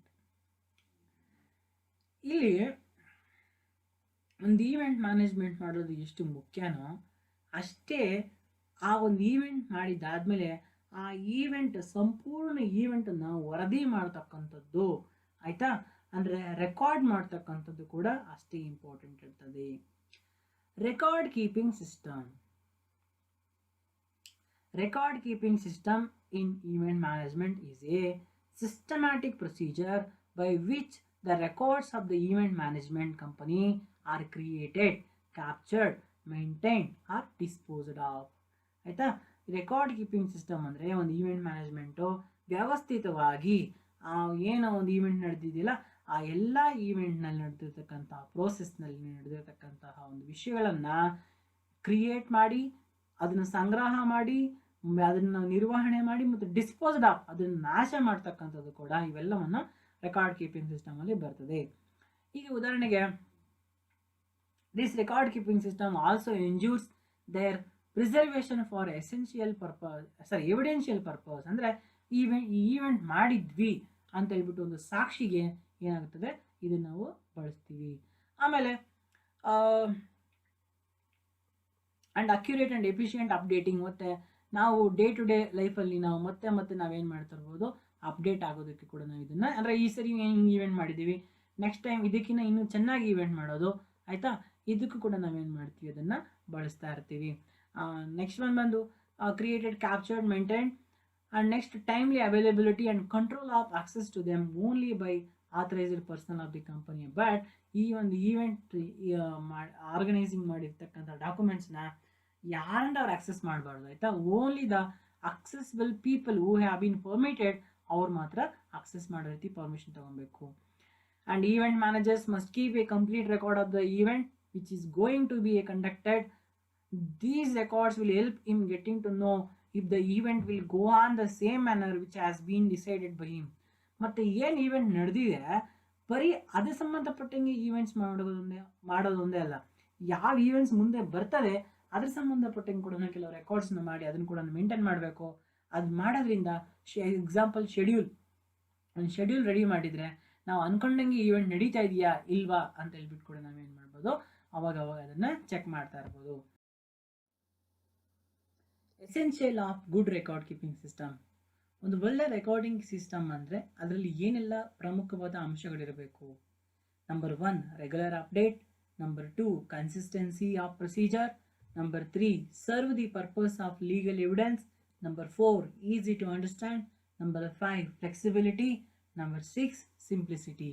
ಇಲ್ಲಿ ಒಂದು ಈವೆಂಟ್ ಮ್ಯಾನೇಜ್ಮೆಂಟ್ ಮಾಡೋದು ಎಷ್ಟು ಮುಖ್ಯನೋ ಅಷ್ಟೇ ಆ ಒಂದು ಈವೆಂಟ್ ಮಾಡಿದ್ದಾದಮೇಲೆ ಆ ಈವೆಂಟ್ ಸಂಪೂರ್ಣ ಈವೆಂಟನ್ನು ವರದಿ ಮಾಡ್ತಕ್ಕಂಥದ್ದು, ಆಯಿತಾ, ಅಂದರೆ ರೆಕಾರ್ಡ್ ಮಾಡ್ತಕ್ಕಂಥದ್ದು ಕೂಡ ಅಷ್ಟೇ ಇಂಪಾರ್ಟೆಂಟ್ ಇರ್ತದೆ. Record keeping system. Record keeping system in event management is a systematic procedure by which the records of the event management company are created, captured, maintained or disposed of. ಆಯಿತಾ, record keeping system ಅಂದರೆ ಒಂದು event management ವ್ಯವಸ್ಥಿತವಾಗಿ ಏನೋ ಒಂದು event ನಡೆದಿದೆಯಲ್ಲ ಆ ಎಲ್ಲ ಈವೆಂಟ್ನಲ್ಲಿ ನಡೆದಿರ್ತಕ್ಕಂಥ ಪ್ರೋಸೆಸ್ನಲ್ಲಿ ನಡೆದಿರ್ತಕ್ಕಂತಹ ಒಂದು ವಿಷಯಗಳನ್ನು ಕ್ರಿಯೇಟ್ ಮಾಡಿ, ಅದನ್ನು ಸಂಗ್ರಹ ಮಾಡಿ, ಅದನ್ನು ನಿರ್ವಹಣೆ ಮಾಡಿ ಮತ್ತು ಡಿಸ್ಪೋಸ್ಡ್ ಆಫ್, ಅದನ್ನು ನಾಶ ಮಾಡ್ತಕ್ಕಂಥದ್ದು ಕೂಡ ಇವೆಲ್ಲವನ್ನು ರೆಕಾರ್ಡ್ ಕೀಪಿಂಗ್ ಸಿಸ್ಟಮಲ್ಲಿ ಬರ್ತದೆ. ಈಗ ಉದಾಹರಣೆಗೆ this record keeping system also ensures their preservation for evidential purpose, ಅಂದರೆ ಈ ಈವೆಂಟ್ ಮಾಡಿದ್ವಿ ಅಂತ ಹೇಳ್ಬಿಟ್ಟು ಒಂದು ಸಾಕ್ಷಿಗೆ ಏನಾಗುತ್ತದೆ ಇದನ್ನು ನಾವು ಬಳಸ್ತೀವಿ. ಆಮೇಲೆ and accurate and efficient updating, ಮತ್ತು ನಾವು ಡೇ ಟು ಡೇ ಲೈಫಲ್ಲಿ ನಾವು ಮತ್ತೆ ನಾವೇನು ಮಾಡ್ತಾ ಇರ್ಬೋದು, ಅಪ್ಡೇಟ್ ಆಗೋದಕ್ಕೆ ಕೂಡ ನಾವು ಇದನ್ನು, ಅಂದರೆ ಈ ಸರಿ ಈವೆಂಟ್ ಮಾಡಿದ್ದೀವಿ, ನೆಕ್ಸ್ಟ್ ಟೈಮ್ ಇದಕ್ಕಿಂತ ಇನ್ನೂ ಚೆನ್ನಾಗಿ ಈವೆಂಟ್ ಮಾಡೋದು, ಆಯಿತಾ, ಇದಕ್ಕೂ ಕೂಡ ನಾವೇನು ಮಾಡ್ತೀವಿ ಅದನ್ನು ಬಳಸ್ತಾ ಇರ್ತೀವಿ. ನೆಕ್ಸ್ಟ್ ಒನ್ ಬಂದು created, captured, maintained and next timely availability and control of access to them only by authorised person of the company. But ಈ ಒಂದು ಈವೆಂಟ್ ಆರ್ಗನೈಸಿಂಗ್ ಮಾಡಿರ್ತಕ್ಕಂಥ ಡಾಕ್ಯುಮೆಂಟ್ಸ್ನ ಯಾರಂದ್ರೆ ಅವ್ರು ಆಕ್ಸೆಸ್ ಮಾಡಬಾರ್ದು, ಆಯಿತಾ, only the accessible people who have been permitted ಅವ್ರು ಮಾತ್ರ access ಮಾಡೋ ರೀತಿ ಪರ್ಮಿಷನ್ ತೊಗೊಬೇಕು. And event managers must keep a complete record of the event which is going to be conducted. These records will help in getting to know if the event will go on the same manner which has been decided by him. ಮತ್ತು ಏನು event ನಡೆದಿದೆ ಬರೀ ಅದೇ ಸಂಬಂಧಪಟ್ಟಂಗೆ events ಮಾಡೋದೊಂದೇ ಅಲ್ಲ, ಯಾವ events ಮುಂದೆ ಬರ್ತದೆ ಅದ್ರ ಸಂಬಂಧಪಟ್ಟಂಗೆ ಕೂಡ ಕೆಲವು ರೆಕಾರ್ಡ್ಸ್ನ ಮಾಡಿ ಅದನ್ನು ಕೂಡ ಮೇಂಟೈನ್ ಮಾಡಬೇಕು. ಅದು ಮಾಡೋದ್ರಿಂದ ಎಕ್ಸಾಂಪಲ್ ಒಂದು ಶೆಡ್ಯೂಲ್ ರೆಡಿ ಮಾಡಿದರೆ ನಾವು ಅಂದ್ಕೊಂಡಂಗೆ ಈವೆಂಟ್ ನಡೀತಾ ಇದೆಯಾ ಇಲ್ವಾ ಅಂತ ಹೇಳ್ಬಿಟ್ಟು ಕೂಡ ನಾವೇನು ಮಾಡ್ಬೋದು, ಅವಾಗ ಅದನ್ನು ಚೆಕ್ ಮಾಡ್ತಾ ಇರ್ಬೋದು. Essential of good record keeping system. ಒಂದು ಒಳ್ಳೆ ರೆಕಾರ್ಡಿಂಗ್ ಸಿಸ್ಟಮ್ ಅಂದರೆ ಅದರಲ್ಲಿ ಏನೆಲ್ಲ ಪ್ರಮುಖವಾದ ಅಂಶಗಳಿರಬೇಕು. Number 1 regular update, number 2 consistency of procedure, number 3 serve the purpose of legal evidence, number 4 easy to understand, number 5 flexibility, number 6 simplicity.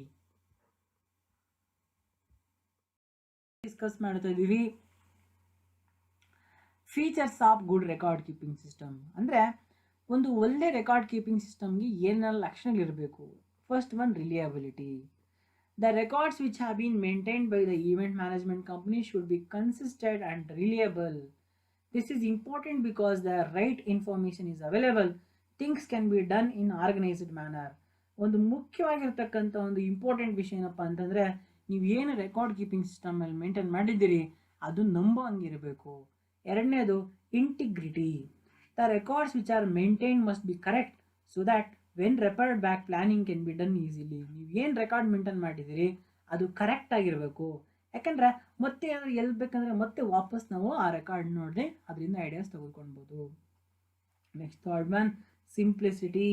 Discuss ಮಾಡ್ತಾ ಇದ್ದೀವಿ features of good record keeping system. ಅಂದರೆ ಒಂದು ಒಳ್ಳೆ ರೆಕಾರ್ಡ್ ಕೀಪಿಂಗ್ ಸಿಸ್ಟಮ್ಗೆ ಏನೆಲ್ಲ ಲಕ್ಷಣಗಳಿರಬೇಕು. First one reliability. The records which have been maintained by the event management company should be consistent and reliable. This is important because the right information is available. Things can be done in organized manner. ಒಂದು ಮುಖ್ಯವಾಗಿರ್ತಕ್ಕಂಥ ಒಂದು important ವಿಷಯ ಏನಪ್ಪ ಅಂತಂದರೆ, ನೀವು ಏನು record keeping ಸಿಸ್ಟಮಲ್ಲಿ maintain ಮಾಡಿದ್ದೀರಿ ಅದು ನಂಬೋ ಹಂಗಿರಬೇಕು. ಎರಡನೇದು integrity. The records which are maintain must be correct so that when referred back planning can be done easily. ನೀವು ಏನು ರೆಕಾರ್ಡ್ ಮೇಂಟೈನ್ ಮಾಡಿದ್ದೀರಿ ಅದು ಕರೆಕ್ಟ್ ಆಗಿರಬೇಕು. ಯಾಕಂದರೆ ಮತ್ತೆ ಏನಾದರೂ ಎಲ್ಲಿ ಬೇಕಂದರೆ ಮತ್ತೆ ವಾಪಸ್ ನಾವು ಆ ರೆಕಾರ್ಡ್ ನೋಡಿ ಅದರಿಂದ ಐಡಿಯಾಸ್ ತೆಗೆದುಕೊಳ್ಬೋದು. Next third one simplicity.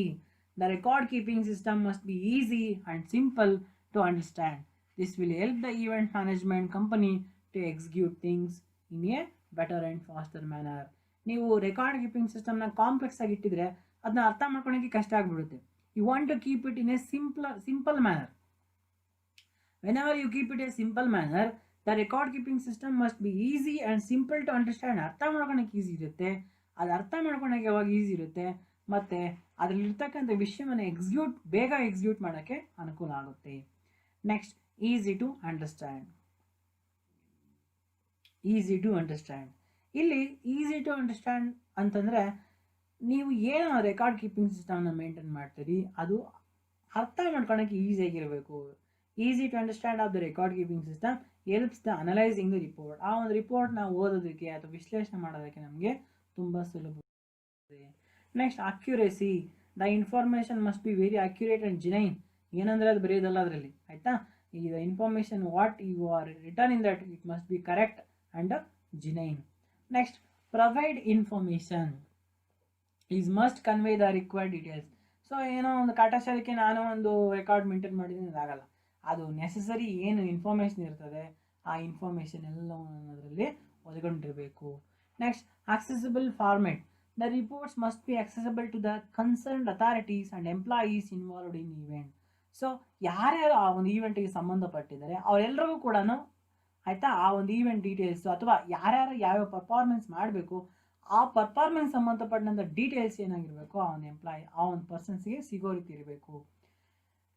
The record keeping system must be easy and simple to understand. This will help the event management company to execute things in a better and faster manner. ನೀವು record keeping ಸಿಸ್ಟಮ್ನ complex ಆಗಿ ಇಟ್ಟಿದ್ರೆ ಅದನ್ನ ಅರ್ಥ ಮಾಡ್ಕೊಳಕ್ಕೆ ಕಷ್ಟ ಆಗಿಬಿಡುತ್ತೆ. You want to keep it in a simple manner. Whenever you keep it a simple manner, the record keeping system must be easy and simple to understand. ಅರ್ಥ ಮಾಡ್ಕೊಳಕ್ಕೆ ಈಸಿ ಇರುತ್ತೆ. ಅದು ಅರ್ಥ ಮಾಡ್ಕೊಳಕ್ಕೆ ಯಾವಾಗ ಈಸಿ ಇರುತ್ತೆ ಮತ್ತು ಅದರಲ್ಲಿರ್ತಕ್ಕಂಥ ವಿಷಯವನ್ನು ಬೇಗ ಎಕ್ಸಿಕ್ಯೂಟ್ ಮಾಡೋಕ್ಕೆ ಅನುಕೂಲ ಆಗುತ್ತೆ. Next, easy to understand. ಇಲ್ಲಿ ಈಸಿ ಟು ಅಂಡರ್ಸ್ಟ್ಯಾಂಡ್ ಅಂತಂದರೆ ನೀವು ಏನು ರೆಕಾರ್ಡ್ ಕೀಪಿಂಗ್ ಸಿಸ್ಟಮ್ನ ಮೇಂಟೈನ್ ಮಾಡ್ತೀರಿ ಅದು ಅರ್ಥ ಮಾಡ್ಕೊಳಕ್ಕೆ ಈಸಿಯಾಗಿರಬೇಕು. Easy to understand of the record keeping system helps the analysing the report. ಆ ಒಂದು ರಿಪೋರ್ಟ್ನ ಓದೋದಕ್ಕೆ ಅಥವಾ ವಿಶ್ಲೇಷಣೆ ಮಾಡೋದಕ್ಕೆ ನಮಗೆ ತುಂಬ ಸುಲಭ. Next, accuracy. The information must be very accurate and genuine. ಏನಂದರೆ ಅದು ಬರೆಯೋದಲ್ಲ ಅದರಲ್ಲಿ, ಆಯಿತಾ. ಈ the information what you are return in that it must be correct and genuine. Next, provide information is must convey the required details. So ಏನೋ ಒಂದು ಕಾಟಾಚಾರಕ್ಕೆ ನಾನು ಒಂದು ರೆಕಾರ್ಡ್ ಮೇಂಟೈನ್ ಮಾಡಿದ್ದೀನಿ ಅದಾಗಲ್ಲ. ಅದು ನೆಸಸರಿ ಏನು ಇನ್ಫಾರ್ಮೇಷನ್ ಇರ್ತದೆ ಆ ಇನ್ಫಾರ್ಮೇಷನ್ ಎಲ್ಲವನ್ನು ಅದರಲ್ಲಿ ಒಳಗೊಂಡಿರಬೇಕು. Next, accessible format. The reports must be accessible to the concerned authorities and employees involved in event. So ಯಾರ್ಯಾರು ಆ ಒಂದು ಈವೆಂಟಿಗೆ ಸಂಬಂಧಪಟ್ಟಿದ್ದಾರೆ ಅವರೆಲ್ಲರಿಗೂ ಕೂಡ ಆಯಿತಾ ಆ ಒಂದು ಈವೆಂಟ್ ಡೀಟೇಲ್ಸು ಅಥವಾ ಯಾರ್ಯಾರು ಯಾವ್ಯಾವ ಪರ್ಫಾರ್ಮೆನ್ಸ್ ಮಾಡಬೇಕು ಆ ಪರ್ಫಾರ್ಮೆನ್ಸ್ ಸಂಬಂಧಪಟ್ಟಂಥ ಡೀಟೇಲ್ಸ್ ಏನಾಗಿರಬೇಕು ಆ ಒಂದು ಎಂಪ್ಲಾಯಿ ಆ ಒಂದು ಪರ್ಸನ್ಸ್ಗೆ ಸಿಗೋ ರೀತಿ ಇರಬೇಕು.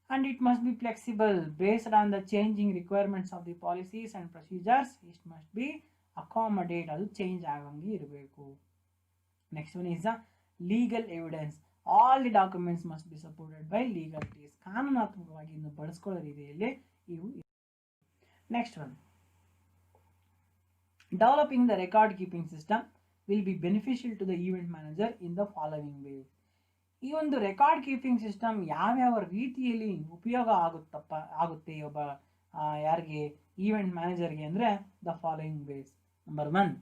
And it must be flexible based on the changing requirements of the policies and procedures. It must be accommodate, ಅದು ಚೇಂಜ್ ಆಗಂಗೆ ಇರಬೇಕು. Next one is the legal evidence. All the documents must be supported by legalities. ಕಾನೂನಾತ್ಮಕವಾಗಿ ಇನ್ನು ಬಳಸ್ಕೊಳ್ಳೋ ರೀತಿಯಲ್ಲಿ ಇವು. Next one, developing the record keeping system will be beneficial to the event manager in the following way. ಈ ಒಂದು record keeping system ಯಾವ್ಯಾವ ರೀತಿಯಲ್ಲಿ ಉಪಯೋಗ ಆಗುತ್ತೆ ಒಬ್ಬ ಯಾರಿಗೆ ಈವೆಂಟ್ ಮ್ಯಾನೇಜರ್ಗೆ ಅಂದರೆ the following ways. Number 1,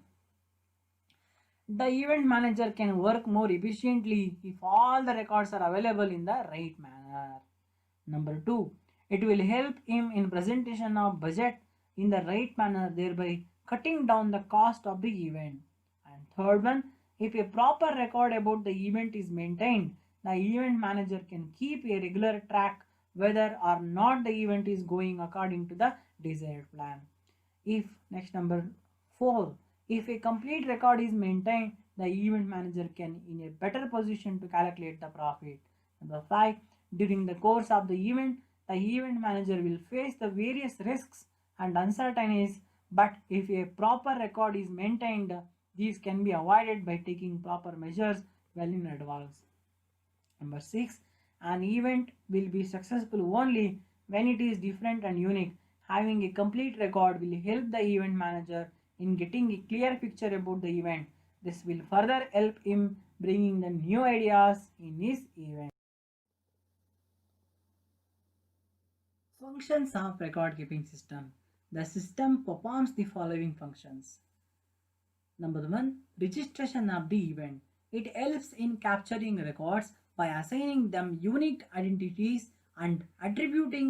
the event manager can work more efficiently if all the records are available in the right manner. Number 2, it will help him in presentation of budget in the right manner, thereby cutting down the cost of the event. And third one, if a proper record about the event is maintained, the event manager can keep a regular track whether or not the event is going according to the desired plan. Next number 4, if a complete record is maintained, the event manager can in a better position to calculate the profit. Number 5, during the course of the event manager will face the various risks and uncertainties, but if a proper record is maintained, these can be avoided by taking proper measures well in advance. Number 6, an event will be successful only when it is different and unique. Having a complete record will help the event manager in getting a clear picture about the event. This will further help him bringing the new ideas in his event. Functions of record keeping system. The system performs the following functions. Number 1, registration of the event. It helps in capturing records by assigning them unique identities and attributing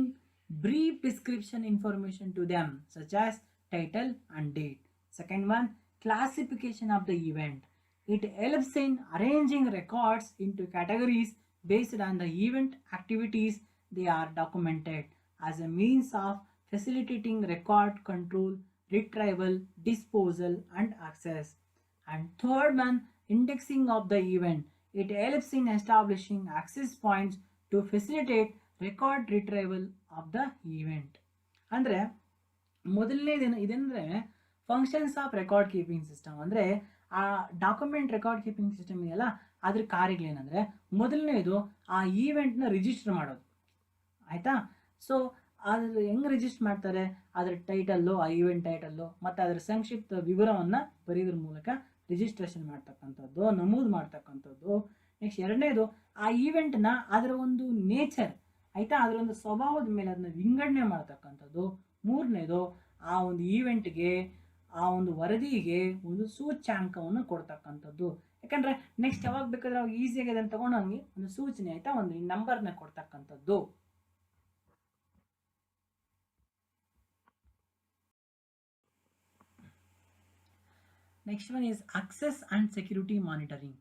brief description information to them, such as title and date. Second one, classification of the event. It helps in arranging records into categories based on the event activities they are documented, as a means of facilitating record control, retrieval, disposal, and access. And third one, indexing of the event. It helps in establishing access points to facilitate record retrieval of the event. ಅಂದರೆ ಮೊದಲನೇದೇನು ಇದಂದರೆ functions of record keeping system. ಅಂದರೆ ಆ document record keeping system ಇದೆಯಲ್ಲ ಅದ್ರ ಕಾರ್ಯಗಳೇನೆಂದರೆ ಮೊದಲನೇದು ಆ ಈವೆಂಟ್ನ register ಮಾಡೋದು, ಆಯಿತಾ. ಸೊ ಅದು ಹೆಂಗೆ ರಿಜಿಸ್ಟರ್ ಮಾಡ್ತಾರೆ, ಅದರ ಟೈಟಲ್ಲು, ಆ ಈವೆಂಟ್ ಟೈಟಲ್ಲು ಮತ್ತು ಅದರ ಸಂಕ್ಷಿಪ್ತ ವಿವರವನ್ನು ಬರೆಯೋದ್ರ ಮೂಲಕ ರಿಜಿಸ್ಟ್ರೇಷನ್ ಮಾಡ್ತಕ್ಕಂಥದ್ದು, ನಮೂದು ಮಾಡ್ತಕ್ಕಂಥದ್ದು. ನೆಕ್ಸ್ಟ್ ಎರಡನೇದು ಆ ಈವೆಂಟ್ನ ಅದರ ಒಂದು ನೇಚರ್, ಆಯಿತಾ, ಅದರ ಒಂದು ಸ್ವಭಾವದ ಮೇಲೆ ಅದನ್ನ ವಿಂಗಡಣೆ ಮಾಡ್ತಕ್ಕಂಥದ್ದು. ಮೂರನೇದು ಆ ಒಂದು ಈವೆಂಟ್ಗೆ ಆ ಒಂದು ವರದಿಗೆ ಒಂದು ಸೂಚ್ಯಾಂಕವನ್ನು ಕೊಡ್ತಕ್ಕಂಥದ್ದು. ಯಾಕಂದರೆ ನೆಕ್ಸ್ಟ್ ಯಾವಾಗ ಬೇಕಾದ್ರೆ ಅವಾಗ ಈಸಿಯಾಗಿ ಅದನ್ನು ತೊಗೊಂಡು ನಮಗೆ ಒಂದು ಸೂಚನೆ ಆಯಿತಾ, ಒಂದು ನಂಬರ್ನ ಕೊಡ್ತಕ್ಕಂಥದ್ದು. Next one is access and security monitoring.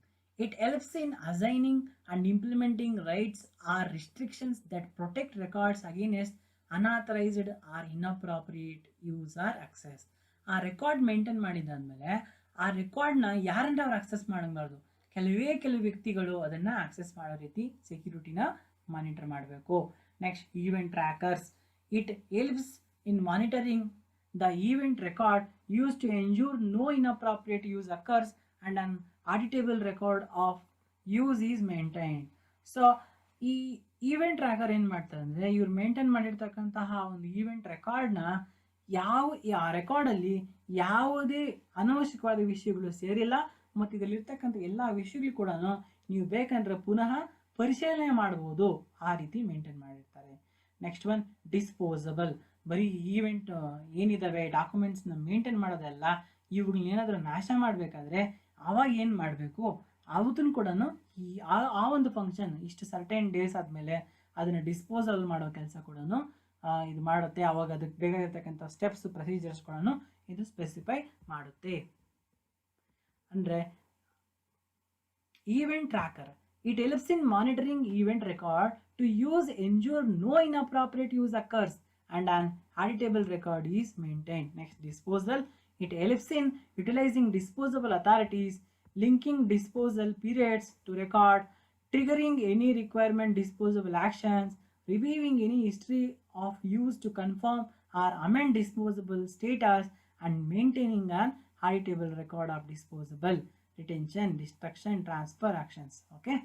It helps in assigning and implementing rights or restrictions that protect records against unauthorized or inappropriate use or access. ಆ ರೆಕಾರ್ಡ್ ಮೇಂಟೈನ್ ಮಾಡಿದಾದ್ಮೇಲೆ ಆ ರೆಕಾರ್ಡ್ನ ಯಾರಂದ್ರೆ ಅವ್ರು ಆಕ್ಸೆಸ್ ಮಾಡಬಾರ್ದು, ಕೆಲವು ವ್ಯಕ್ತಿಗಳು ಅದನ್ನು ಆಕ್ಸೆಸ್ ಮಾಡೋ ರೀತಿ ಸೆಕ್ಯೂರಿಟಿನ ಮಾನಿಟರ್ ಮಾಡಬೇಕು. Next event trackers. It helps in monitoring the event record used to ensure no inappropriate use occurs and an auditable record of use is maintained. So ಈ ಈವೆಂಟ್ ಟ್ರ್ಯಾಕರ್ ಏನು ಮಾಡ್ತಾರೆ ಅಂದರೆ, ಇವ್ರು ಮೇಂಟೈನ್ ಮಾಡಿರ್ತಕ್ಕಂತಹ ಒಂದು ಈವೆಂಟ್ ರೆಕಾರ್ಡ್ನ ಆ ರೆಕಾರ್ಡಲ್ಲಿ ಯಾವುದೇ ಅನವಶ್ಯಕವಾದ ವಿಷಯಗಳು ಸೇರಿಲ್ಲ ಮತ್ತು ಇದರಲ್ಲಿರ್ತಕ್ಕಂಥ ಎಲ್ಲ ವಿಷಯಗಳು ಕೂಡ ನೀವು ಬೇಕಂದ್ರೆ ಪುನಃ ಪರಿಶೀಲನೆ ಮಾಡ್ಬೋದು, ಆ ರೀತಿ ಮೇಂಟೈನ್ ಮಾಡಿರ್ತಾರೆ. Next one disposable. ಬರೀ ಈವೆಂಟ್ ಏನಿದ್ದಾವೆ ಡಾಕ್ಯುಮೆಂಟ್ಸ್ನ ಮೇಂಟೈನ್ ಮಾಡೋದಲ್ಲ, ಇವುಗಳನ್ನ ಏನಾದರೂ ನಾಶ ಮಾಡಬೇಕಾದ್ರೆ ಆವಾಗ ಏನು ಮಾಡಬೇಕು, ಅವತ್ತನ್ನು ಕೂಡ ಆ ಒಂದು ಫಂಕ್ಷನ್ ಇಷ್ಟು ಸರ್ಟೈನ್ ಡೇಸ್ ಆದಮೇಲೆ ಅದನ್ನು ಡಿಸ್ಪೋಸಲ್ ಮಾಡೋ ಕೆಲಸ ಕೂಡ ಇದು ಮಾಡುತ್ತೆ. ಆವಾಗ ಅದಕ್ಕೆ ಬೇಕಾಗಿರ್ತಕ್ಕಂಥ ಸ್ಟೆಪ್ಸ್ ಪ್ರೊಸೀಜರ್ಸ್ ಕೂಡ ಇದು ಸ್ಪೆಸಿಫೈ ಮಾಡುತ್ತೆ. ಅಂದರೆ event tracker, it helps in monitoring event record to ensure no inappropriate use occurs and an auditable record is maintained. Next, disposal. It helps in utilizing disposable authorities, linking disposal periods to record, triggering any requirement disposable actions, reviewing any history of use to confirm or amend disposable status, and maintaining an auditable record of disposable, retention, destruction, transfer actions. Okay.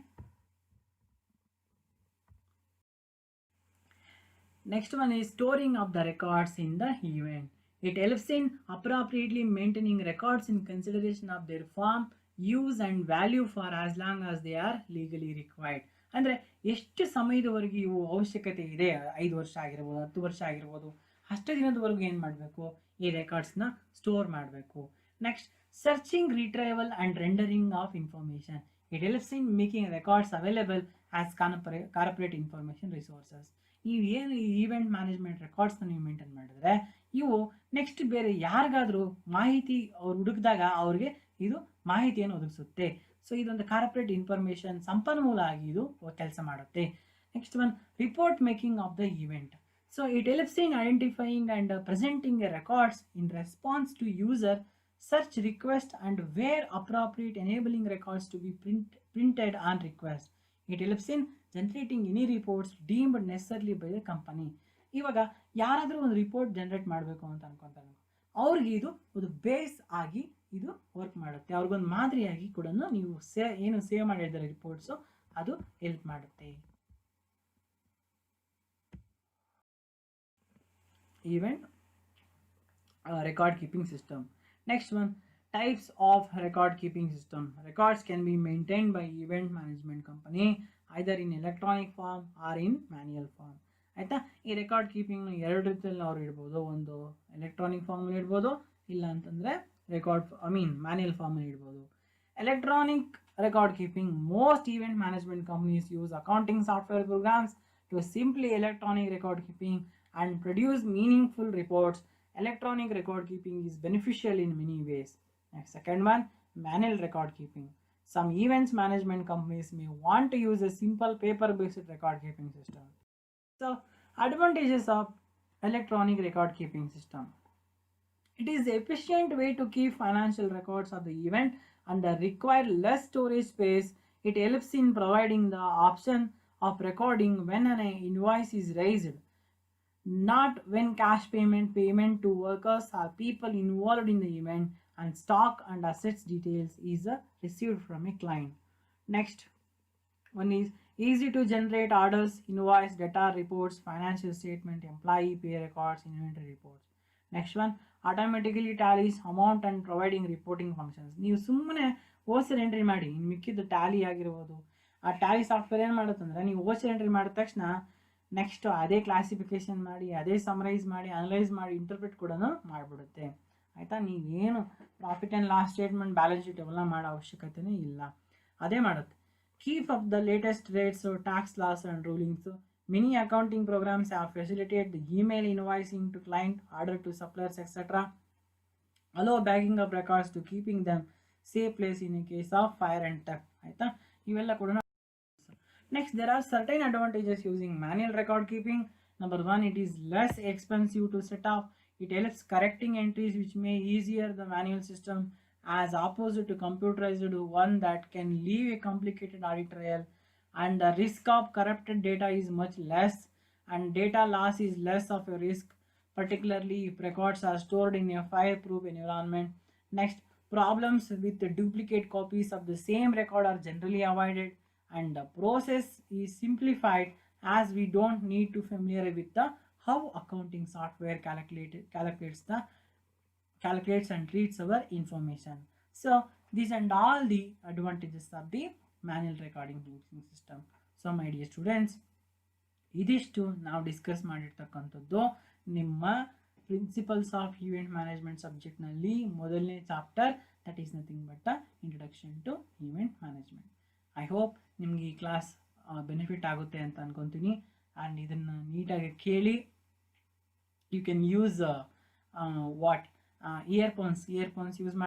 Next one is storing of the records in the event. It helps in appropriately maintaining records in consideration of their form, use and value for as long as they are legally required. ಅಂದರೆ ಎಷ್ಟು ಸಮಯದವರೆಗೆ ಇವು ಅವಶ್ಯಕತೆ ಇದೆ, 5 ವರ್ಷ ಆಗಿರ್ಬೋದು, 10 ವರ್ಷ ಆಗಿರ್ಬೋದು, ಅಷ್ಟು ದಿನದವರೆಗೂ ಏನು ಮಾಡಬೇಕು, ಈ ರೆಕಾರ್ಡ್ಸ್ನ ಸ್ಟೋರ್ ಮಾಡಬೇಕು. Next, searching, retrieval and rendering of information. It helps in making records available as corporate information resources. ನೀವು ಏನು ಈವೆಂಟ್ ಮ್ಯಾನೇಜ್ಮೆಂಟ್ ರೆಕಾರ್ಡ್ಸ್ನ ನೀವು ಮೇಂಟೈನ್ ಮಾಡಿದ್ರೆ ಇವು ನೆಕ್ಸ್ಟ್ ಬೇರೆ ಯಾರಿಗಾದರೂ ಮಾಹಿತಿ ಅವ್ರು ಹುಡುಕಿದಾಗ ಅವ್ರಿಗೆ ಇದು ಮಾಹಿತಿಯನ್ನು ಒದಗಿಸುತ್ತೆ. ಸೊ ಇದೊಂದು ಕಾರ್ಪೊರೇಟ್ ಇನ್ಫಾರ್ಮೇಷನ್ ಸಂಪನ್ಮೂಲ ಆಗಿ ಇದು ಕೆಲಸ ಮಾಡುತ್ತೆ. Next one, report making of the event. So it helps in identifying and presenting a records in response to user search request and where appropriate enabling records to be printed on request. It helps in generating any reports deemed necessarily by the company. ಇವಾಗ ಯಾರಾದರೂ ಒಂದು report generate ಮಾಡಬೇಕು ಅಂತ ಅನ್ಕೊಂತಾರೆ, ಅವ್ರಿಗೆ ಇದು ಒಂದು base ಆಗಿ ಇದು ವರ್ಕ್ ಮಾಡುತ್ತೆ. ಅವ್ರಿಗೊಂದು ಮಾದರಿಯಾಗಿ ಕೂಡ ನೀವು ಏನು ಸೇವ್ ಮಾಡಿದ್ದಾರೆ ರಿಪೋರ್ಟ್ಸು ಅದು ಹೆಲ್ಪ್ ಮಾಡುತ್ತೆ. Event record keeping system. Next one, types of record keeping system. Records can be maintained by event management company either in electronic form or in manual form. ಆಯಿತಾ, ಈ ರೆಕಾರ್ಡ್ ಕೀಪಿಂಗ್ನ ಎರಡು ರೀತಿಯಲ್ಲಿ ಅವ್ರು ಇಡ್ಬೋದು. ಒಂದು ಎಲೆಕ್ಟ್ರಾನಿಕ್ ಫಾರ್ಮಲ್ಲಿ ಇಡ್ಬೋದು, ಇಲ್ಲ ಅಂತಂದರೆ ಮ್ಯಾನ್ಯಲ್ ಫಾರ್ಮಲ್ಲಿ ಇಡ್ಬೋದು. Electronic record keeping, most event management companies use accounting software programs to simply electronic record keeping and produce meaningful reports. Electronic record keeping is beneficial in many ways. Next, second one, manual record keeping. Some events management companies may want to use a simple paper-based record keeping system. So, advantages of electronic record keeping system. It is an efficient way to keep financial records of the event and require less storage space. It helps in providing the option of recording when an invoice is raised, not when cash payment to workers or people involved in the event, and stock and assets details is received from a client. Next one is easy to generate orders, invoice, data reports, financial statement, employee pay records, inventory reports. Next one, automatically tallies amount and providing reporting functions. ನೀವು ಸುಮ್ಮನೆ ಓಸರ್ entry ಮಾಡಿ, ಇನ್ನು ಮಿಕ್ಕಿದ್ದು Tally ಆಗಿರ್ಬೋದು. ಆ Tally software ಏನು ಮಾಡುತ್ತಂದ್ರೆ, ನೀವು ಓಸರ್ entry ಮಾಡಿದ ತಕ್ಷಣ ನೆಕ್ಸ್ಟ್ ಅದೇ ಕ್ಲಾಸಿಫಿಕೇಶನ್ ಮಾಡಿ, ಅದೇ ಸಮರೈಸ್ ಮಾಡಿ, ಅನಲೈಸ್ ಮಾಡಿ, ಇಂಟರ್ಪ್ರಿಟ್ ಕೂಡ ಮಾಡಿಬಿಡುತ್ತೆ. ಆಯಿತಾ. ನೀವೇನು profit and loss statement, balance sheet ಇವೆಲ್ಲ ಮಾಡೋ ಅವಶ್ಯಕತೆಯೇ ಇಲ್ಲ, ಅದೇ ಮಾಡುತ್ತೆ. Keep up the latest rates, tax laws and rulings. Many accounting programs have facilitated the email invoicing to client, order to suppliers, etc. Allow bagging of records to keeping them safe place in a case of fire and theft. ಆಯಿತಾ, ಇವೆಲ್ಲ ಕೂಡ. Next, there are certain advantages using manual record keeping. Number one, it is less expensive to set up. It helps correcting entries which may easier the manual system as opposed to computerized one that can leave a complicated audit trail, and the risk of corrupted data is much less, and data loss is less of a risk, particularly if records are stored in a fireproof environment. Next, problems with the duplicate copies of the same record are generally avoided, and the process is simplified as we don't need to familiar with the how accounting software calculates and treats our information. So these and all the advantages of the manual recording keeping system. So my dear students, ಇದಿಷ್ಟು ನಾವು discuss ಮಾಡಿರ್ತಕ್ಕಂಥದ್ದು ನಿಮ್ಮ principles of event management ಸಬ್ಜೆಕ್ಟ್ನಲ್ಲಿ ಮೊದಲನೇ chapter, that is nothing but the introduction to event management. I hope ನಿಮಗೆ ಈ class benefit ಆಗುತ್ತೆ ಅಂತ ಅನ್ಕೊತೀನಿ. ಆ್ಯಂಡ್ ಇದನ್ನು ನೀಟಾಗಿ ಕೇಳಿ, you can use what earphones use ಮಾಡಿ